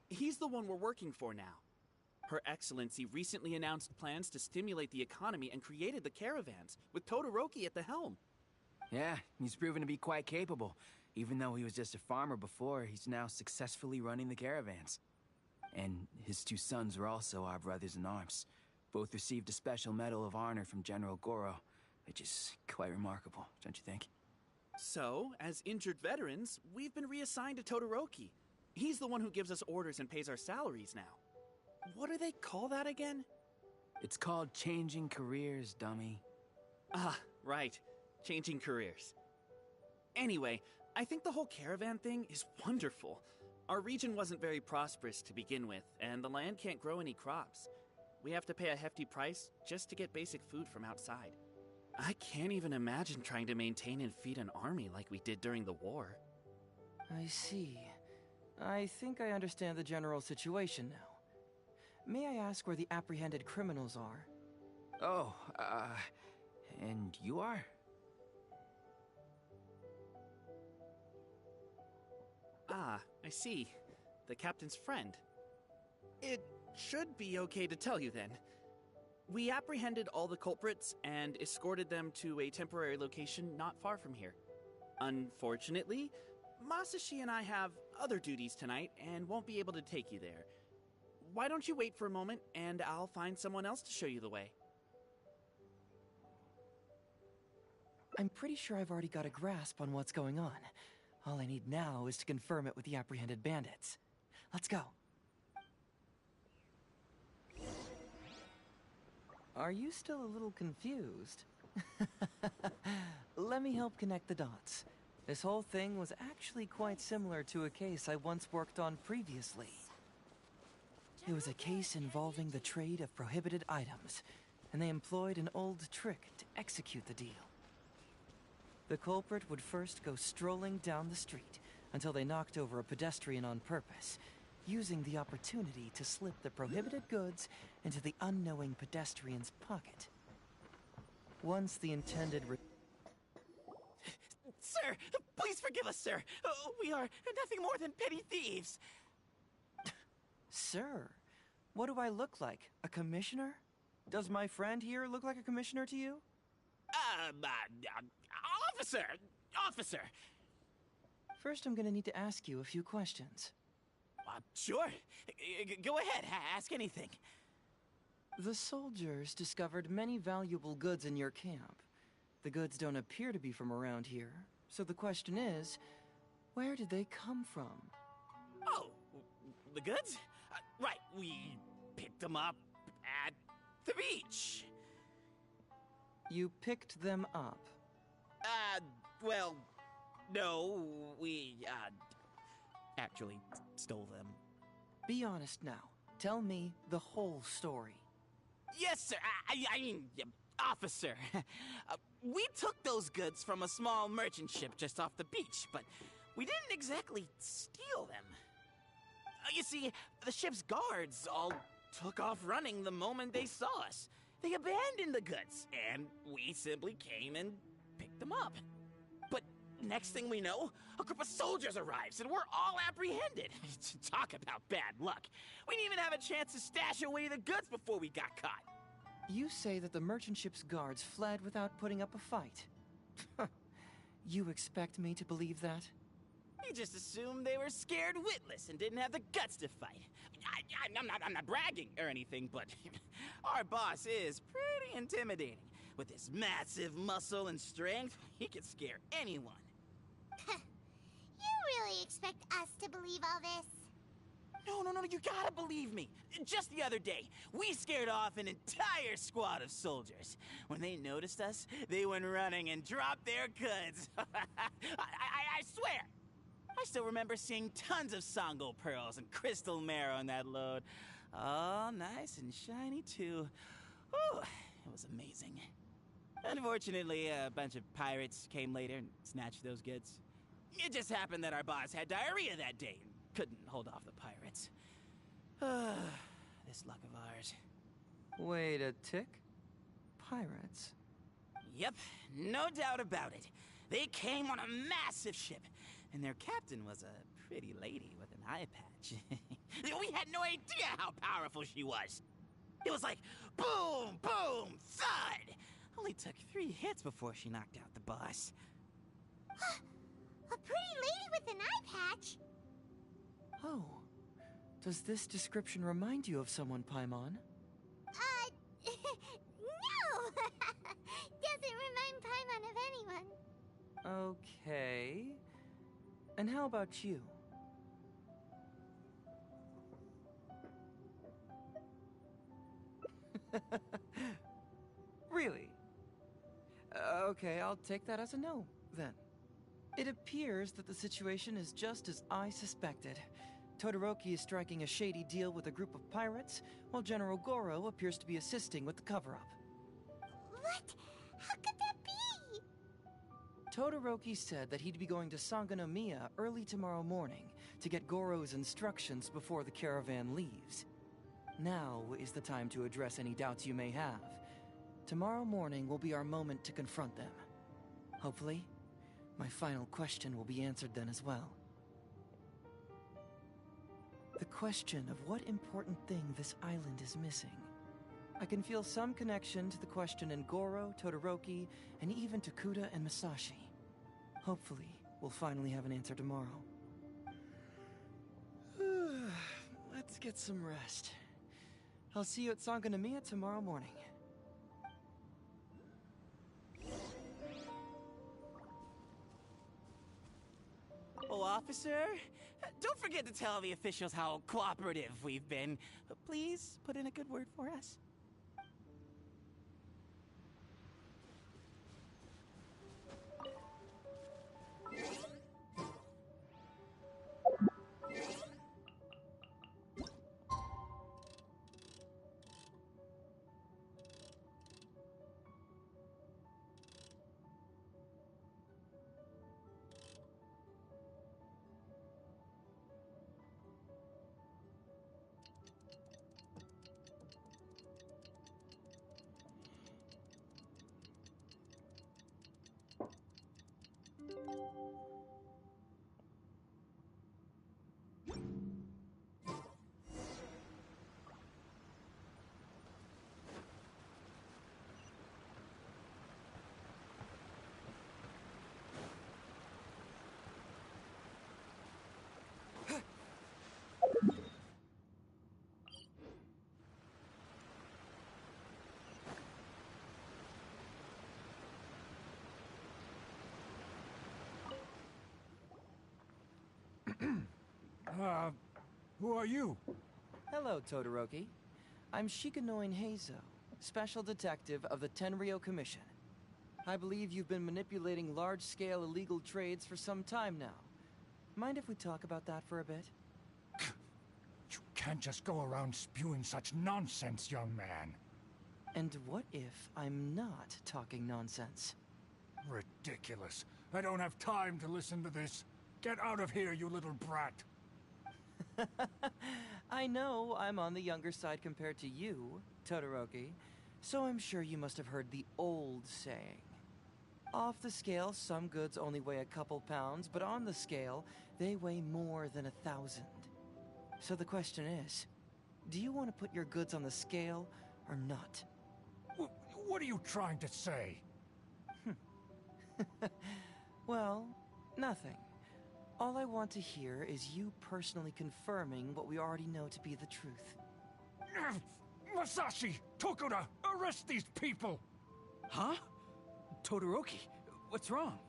He's the one we're working for now. Her Excellency recently announced plans to stimulate the economy and created the caravans, with Todoroki at the helm. Yeah, he's proven to be quite capable. Even though he was just a farmer before, he's now successfully running the caravans. And his 2 sons were also our brothers in arms. Both received a special medal of honor from General Goro, which is quite remarkable, don't you think? So, as injured veterans, we've been reassigned to Todoroki. He's the one who gives us orders and pays our salaries now. What do they call that again? It's called changing careers, dummy. Ah, right. Changing careers. Anyway, I think the whole caravan thing is wonderful. Our region wasn't very prosperous to begin with, and the land can't grow any crops. We have to pay a hefty price just to get basic food from outside. I can't even imagine trying to maintain and feed an army like we did during the war. I see. I think I understand the general situation now. May I ask where the apprehended criminals are? Oh, and you are? Ah, I see. The captain's friend. It should be okay to tell you then. We apprehended all the culprits and escorted them to a temporary location not far from here. Unfortunately, Masashi and I have other duties tonight and won't be able to take you there. Why don't you wait for a moment and I'll find someone else to show you the way. I'm pretty sure I've already got a grasp on what's going on. All I need now is to confirm it with the apprehended bandits. Let's go. Are you still a little confused? Let me help connect the dots. This whole thing was actually quite similar to a case I once worked on previously. It was a case involving the trade of prohibited items, and they employed an old trick to execute the deal. The culprit would first go strolling down the street until they knocked over a pedestrian on purpose, using the opportunity to slip the prohibited goods into the unknowing pedestrian's pocket. Once the intended Sir, please forgive us, sir. We are nothing more than petty thieves. Sir, what do I look like? A commissioner? Does my friend here look like a commissioner to you? Officer! First, I'm gonna need to ask you a few questions. Sure. Go ahead, ask anything. The soldiers discovered many valuable goods in your camp. The goods don't appear to be from around here, so the question is, where did they come from? Oh, the goods? Right, we picked them up at the beach. You picked them up? Well, no, we, actually stole them. Be honest now. Tell me the whole story. Yes, sir. I mean, officer. We took those goods from a small merchant ship just off the beach, but we didn't exactly steal them. You see, the ship's guards all took off running the moment they saw us. They abandoned the goods, and we simply came and picked them up. But next thing we know, a group of soldiers arrives, and we're all apprehended. Talk about bad luck. We didn't even have a chance to stash away the goods before we got caught. You say that the merchant ship's guards fled without putting up a fight. You expect me to believe that? We just assumed they were scared witless and didn't have the guts to fight. I'm not bragging or anything, but our boss is pretty intimidating. With his massive muscle and strength, he could scare anyone. You really expect us to believe all this? No, you gotta believe me. Just the other day, we scared off an entire squad of soldiers. When they noticed us, they went running and dropped their goods. I swear. I still remember seeing tons of Songo pearls and crystal marrow on that load. All nice and shiny, too. Whew, it was amazing. Unfortunately, a bunch of pirates came later and snatched those goods. It just happened that our boss had diarrhea that day and couldn't hold off the pirates. This luck of ours. Wait a tick? Pirates? Yep, no doubt about it. They came on a massive ship, and their captain was a pretty lady with an eye patch. We had no idea how powerful she was. It was like boom, boom, thud. Only took 3 hits before she knocked out the boss. A pretty lady with an eye patch? Oh. Does this description remind you of someone, Paimon? No! Doesn't remind Paimon of anyone. Okay. And how about you? Really? Okay, I'll take that as a no, then. It appears that the situation is just as I suspected. Todoroki is striking a shady deal with a group of pirates, while General Goro appears to be assisting with the cover-up. What? How could that be? Todoroki said that he'd be going to Sangonomiya early tomorrow morning to get Goro's instructions before the caravan leaves. Now is the time to address any doubts you may have. Tomorrow morning will be our moment to confront them. Hopefully, my final question will be answered then as well. The question of what important thing this island is missing. I can feel some connection to the question in Goro, Todoroki, and even to Kuda and Masashi. Hopefully, we'll finally have an answer tomorrow. Let's get some rest. I'll see you at Sangonomiya tomorrow morning. Oh, officer, don't forget to tell the officials how cooperative we've been. Please put in a good word for us. Who are you? Hello, Todoroki. I'm Shikanoin Heizo, Special Detective of the Tenryou Commission. I believe you've been manipulating large-scale illegal trades for some time now. Mind if we talk about that for a bit? You can't just go around spewing such nonsense, young man. And what if I'm not talking nonsense? Ridiculous. I don't have time to listen to this. Get out of here, you little brat. I know I'm on the younger side compared to you, Todoroki, so I'm sure you must have heard the old saying. Off the scale, some goods only weigh a couple pounds, but on the scale, they weigh more than 1,000. So the question is, do you want to put your goods on the scale or not? What are you trying to say? Well, nothing. All I want to hear is you personally confirming what we already know to be the truth. Masashi! Tokuda! Arrest these people! Huh? Todoroki, what's wrong?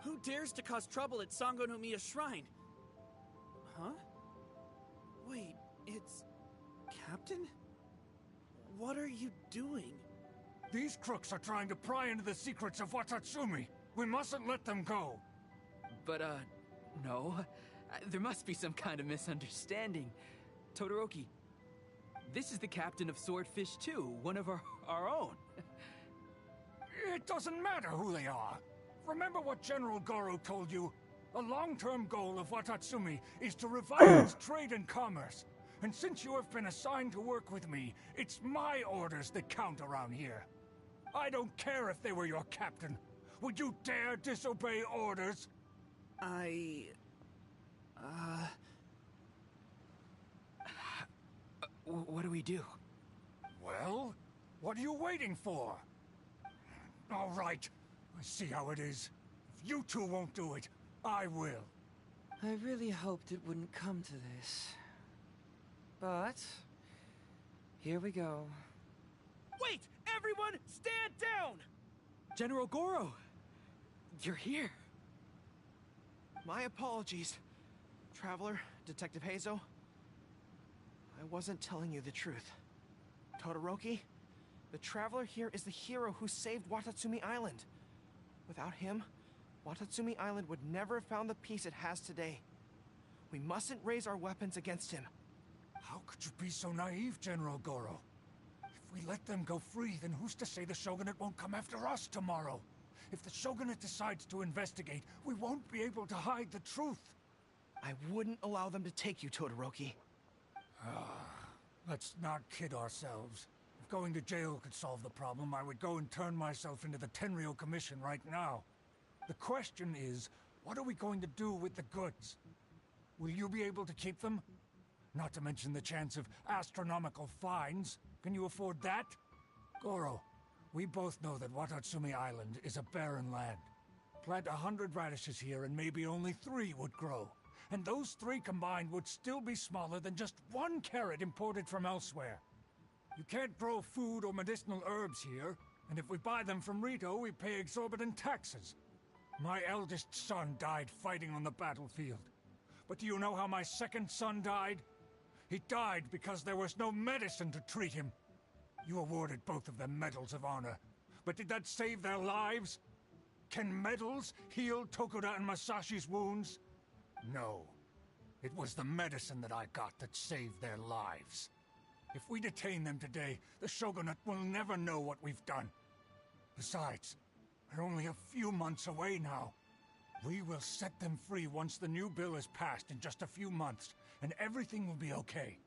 Who dares to cause trouble at Sangonomiya Shrine? Huh? Wait, it's... Captain? What are you doing? These crooks are trying to pry into the secrets of Watatsumi. We mustn't let them go. But, no. There must be some kind of misunderstanding. Todoroki, this is the captain of Swordfish 2, one of our own. It doesn't matter who they are. Remember what General Goro told you? A long-term goal of Watatsumi is to revive its trade and commerce. And since you have been assigned to work with me, it's my orders that count around here. I don't care if they were your captain. Would you dare disobey orders? What do we do? Well, what are you waiting for? All right, I see how it is. If you two won't do it, I will. I really hoped it wouldn't come to this. But... here we go. Wait! Everyone, stand down! General Goro! You're here. My apologies, Traveler, Detective Heizo. I wasn't telling you the truth. Todoroki, the Traveler here is the hero who saved Watatsumi Island. Without him, Watatsumi Island would never have found the peace it has today. We mustn't raise our weapons against him. How could you be so naive, General Goro? If we let them go free, then who's to say the Shogunate won't come after us tomorrow? If the Shogunate decides to investigate, we won't be able to hide the truth. I wouldn't allow them to take you, Todoroki. Let's not kid ourselves. If going to jail could solve the problem, I would go and turn myself into the Tenryou Commission right now. The question is, what are we going to do with the goods? Will you be able to keep them? Not to mention the chance of astronomical fines. Can you afford that? Goro, we both know that Watatsumi Island is a barren land. Plant 100 radishes here and maybe only 3 would grow. And those 3 combined would still be smaller than just 1 carrot imported from elsewhere. You can't grow food or medicinal herbs here, and if we buy them from Rito, we pay exorbitant taxes. My eldest son died fighting on the battlefield. But do you know how my second son died? He died because there was no medicine to treat him. You awarded both of them medals of honor, but did that save their lives? Can medals heal Tokuda and Masashi's wounds? No. It was the medicine that I got that saved their lives. If we detain them today, the Shogunate will never know what we've done. Besides, we're only a few months away now. We will set them free once the new bill is passed in just a few months, and everything will be okay.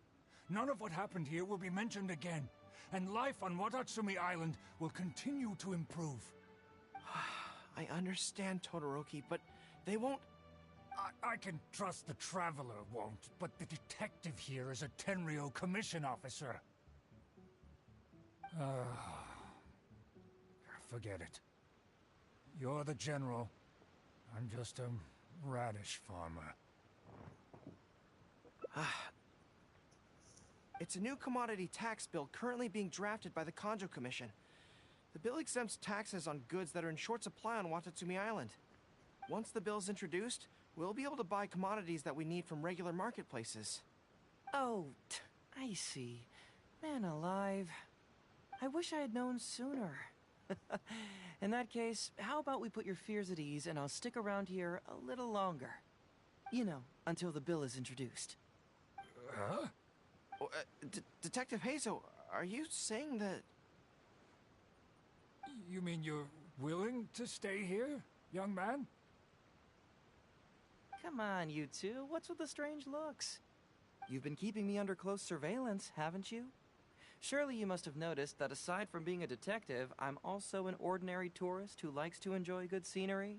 None of what happened here will be mentioned again, and life on Watatsumi Island will continue to improve. I understand, Todoroki, but they won't... I can trust the Traveler won't, but the detective here is a Tenryou Commission officer. Forget it. You're the general. I'm just a radish farmer. It's a new commodity tax bill currently being drafted by the Kanjo Commission. The bill exempts taxes on goods that are in short supply on Watatsumi Island. Once the bill's introduced, we'll be able to buy commodities that we need from regular marketplaces. Oh, I see. Man alive. I wish I had known sooner. In that case, how about we put your fears at ease and I'll stick around here a little longer. You know, until the bill is introduced. Huh? Detective Hazel, are you saying that... You mean you're willing to stay here, young man? Come on, you two. What's with the strange looks? You've been keeping me under close surveillance, haven't you? Surely you must have noticed that aside from being a detective, I'm also an ordinary tourist who likes to enjoy good scenery.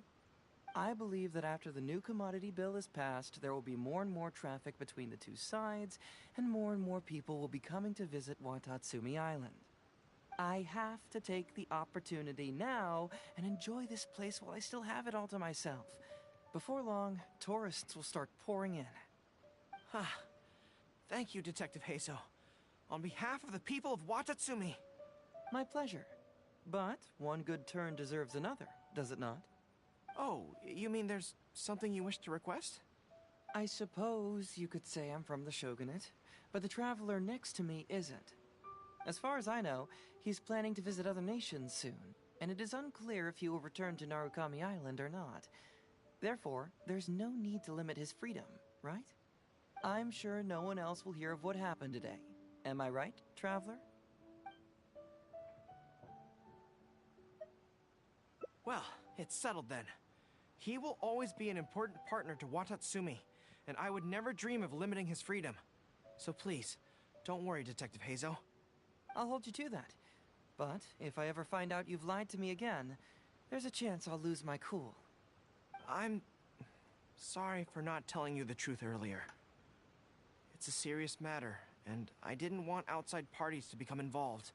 I believe that after the new commodity bill is passed, there will be more and more traffic between the two sides, and more people will be coming to visit Watatsumi Island. I have to take the opportunity now and enjoy this place while I still have it all to myself. Before long, tourists will start pouring in. Thank you, Detective Hazel. On behalf of the people of Watatsumi. My pleasure. But one good turn deserves another, does it not? Oh, you mean there's something you wish to request? I suppose you could say I'm from the Shogunate, but the traveler next to me isn't. As far as I know, he's planning to visit other nations soon, and it is unclear if he will return to Narukami Island or not. Therefore, there's no need to limit his freedom, right? I'm sure no one else will hear of what happened today. Am I right, traveler? Well, it's settled then. He will always be an important partner to Watatsumi, and I would never dream of limiting his freedom. So please, don't worry, Detective Hazel. I'll hold you to that. But if I ever find out you've lied to me again, there's a chance I'll lose my cool. I'm sorry for not telling you the truth earlier. It's a serious matter, and I didn't want outside parties to become involved.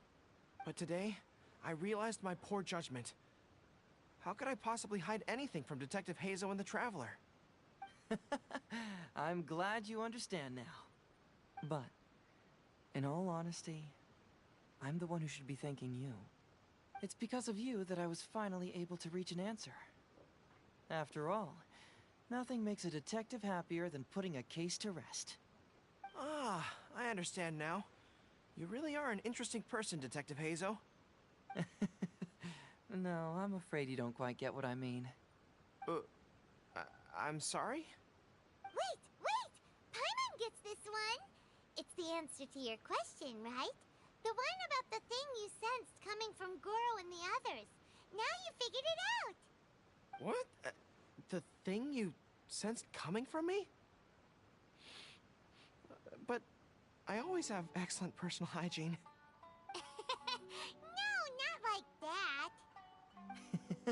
But today, I realized my poor judgment. How could I possibly hide anything from Detective Hazel and the Traveler? I'm glad you understand now. But, in all honesty, I'm the one who should be thanking you. It's because of you that I was finally able to reach an answer. After all, nothing makes a detective happier than putting a case to rest. Ah, I understand now. You really are an interesting person, Detective Hazel. No, I'm afraid you don't quite get what I mean. I'm sorry? Wait! gets this one. It's the answer to your question, right? The one about the thing you sensed coming from Goro and the others. Now you figured it out. What? The thing you sensed coming from me? But I always have excellent personal hygiene. No, not like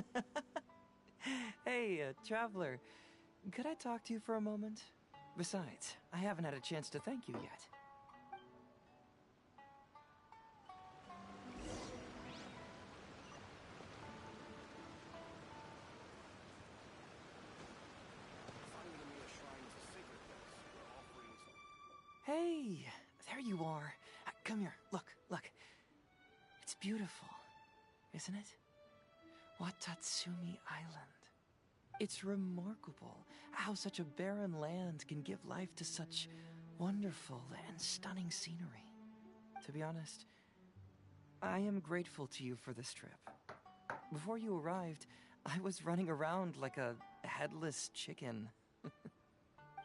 that. Hey, Traveler. Could I talk to you for a moment? Besides, I haven't had a chance to thank you yet. Hey, there you are. Come here. Look, look. It's beautiful, isn't it? Watatsumi Island. It's remarkable how such a barren land can give life to such wonderful and stunning scenery. To be honest, I am grateful to you for this trip. Before you arrived, I was running around like a headless chicken.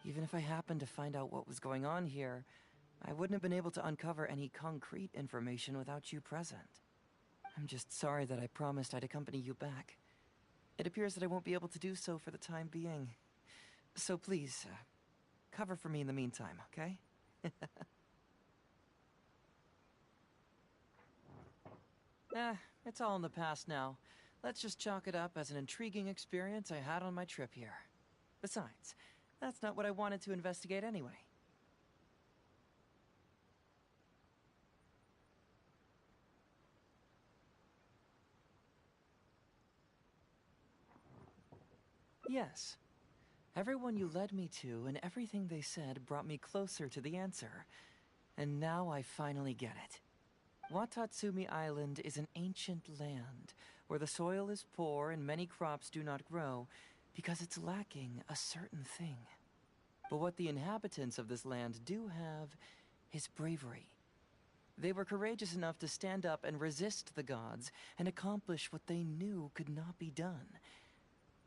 Even if I happened to find out what was going on here, I wouldn't have been able to uncover any concrete information without you present. I'm just sorry that I promised I'd accompany you back. It appears that I won't be able to do so for the time being. So please, cover for me in the meantime, okay? It's all in the past now. Let's just chalk it up as an intriguing experience I had on my trip here. Besides, that's not what I wanted to investigate anyway. Yes. Everyone you led me to and everything they said brought me closer to the answer. And now I finally get it. Watatsumi Island is an ancient land where the soil is poor and many crops do not grow because it's lacking a certain thing. But what the inhabitants of this land do have is bravery. They were courageous enough to stand up and resist the gods and accomplish what they knew could not be done.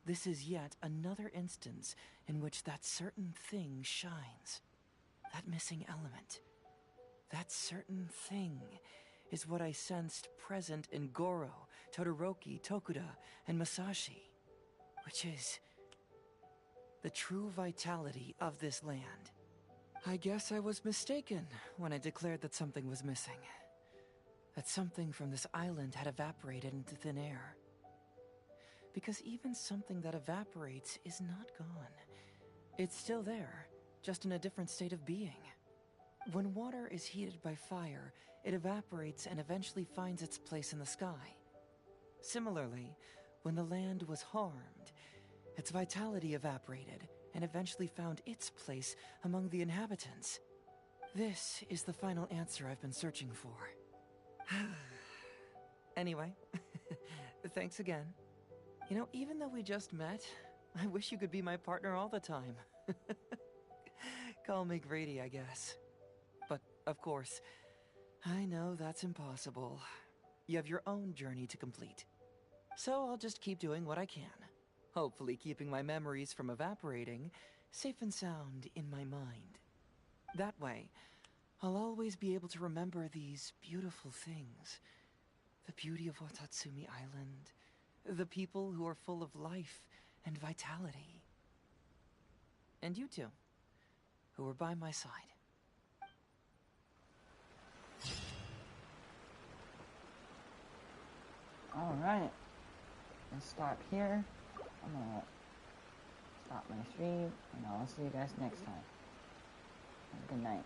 This is yet another instance in which that certain thing shines. That missing element. That certain thing is what I sensed present in Goro, Todoroki, Tokuda, and Masashi. Which is the true vitality of this land. I guess I was mistaken when I declared that something was missing. That something from this island had evaporated into thin air. Because even something that evaporates is not gone. It's still there, just in a different state of being. When water is heated by fire, it evaporates and eventually finds its place in the sky. Similarly, when the land was harmed, its vitality evaporated and eventually found its place among the inhabitants. This is the final answer I've been searching for. Anyway, thanks again. You know, even though we just met, I wish you could be my partner all the time. Call me Grady, I guess. But, of course, I know that's impossible. You have your own journey to complete. So I'll just keep doing what I can. Hopefully keeping my memories from evaporating safe and sound in my mind. That way, I'll always be able to remember these beautiful things. The beauty of Watatsumi Island. The people who are full of life and vitality. And you two, who are by my side. Alright. Let's stop here. I'm gonna stop my stream, and I'll see you guys next time. Have a good night.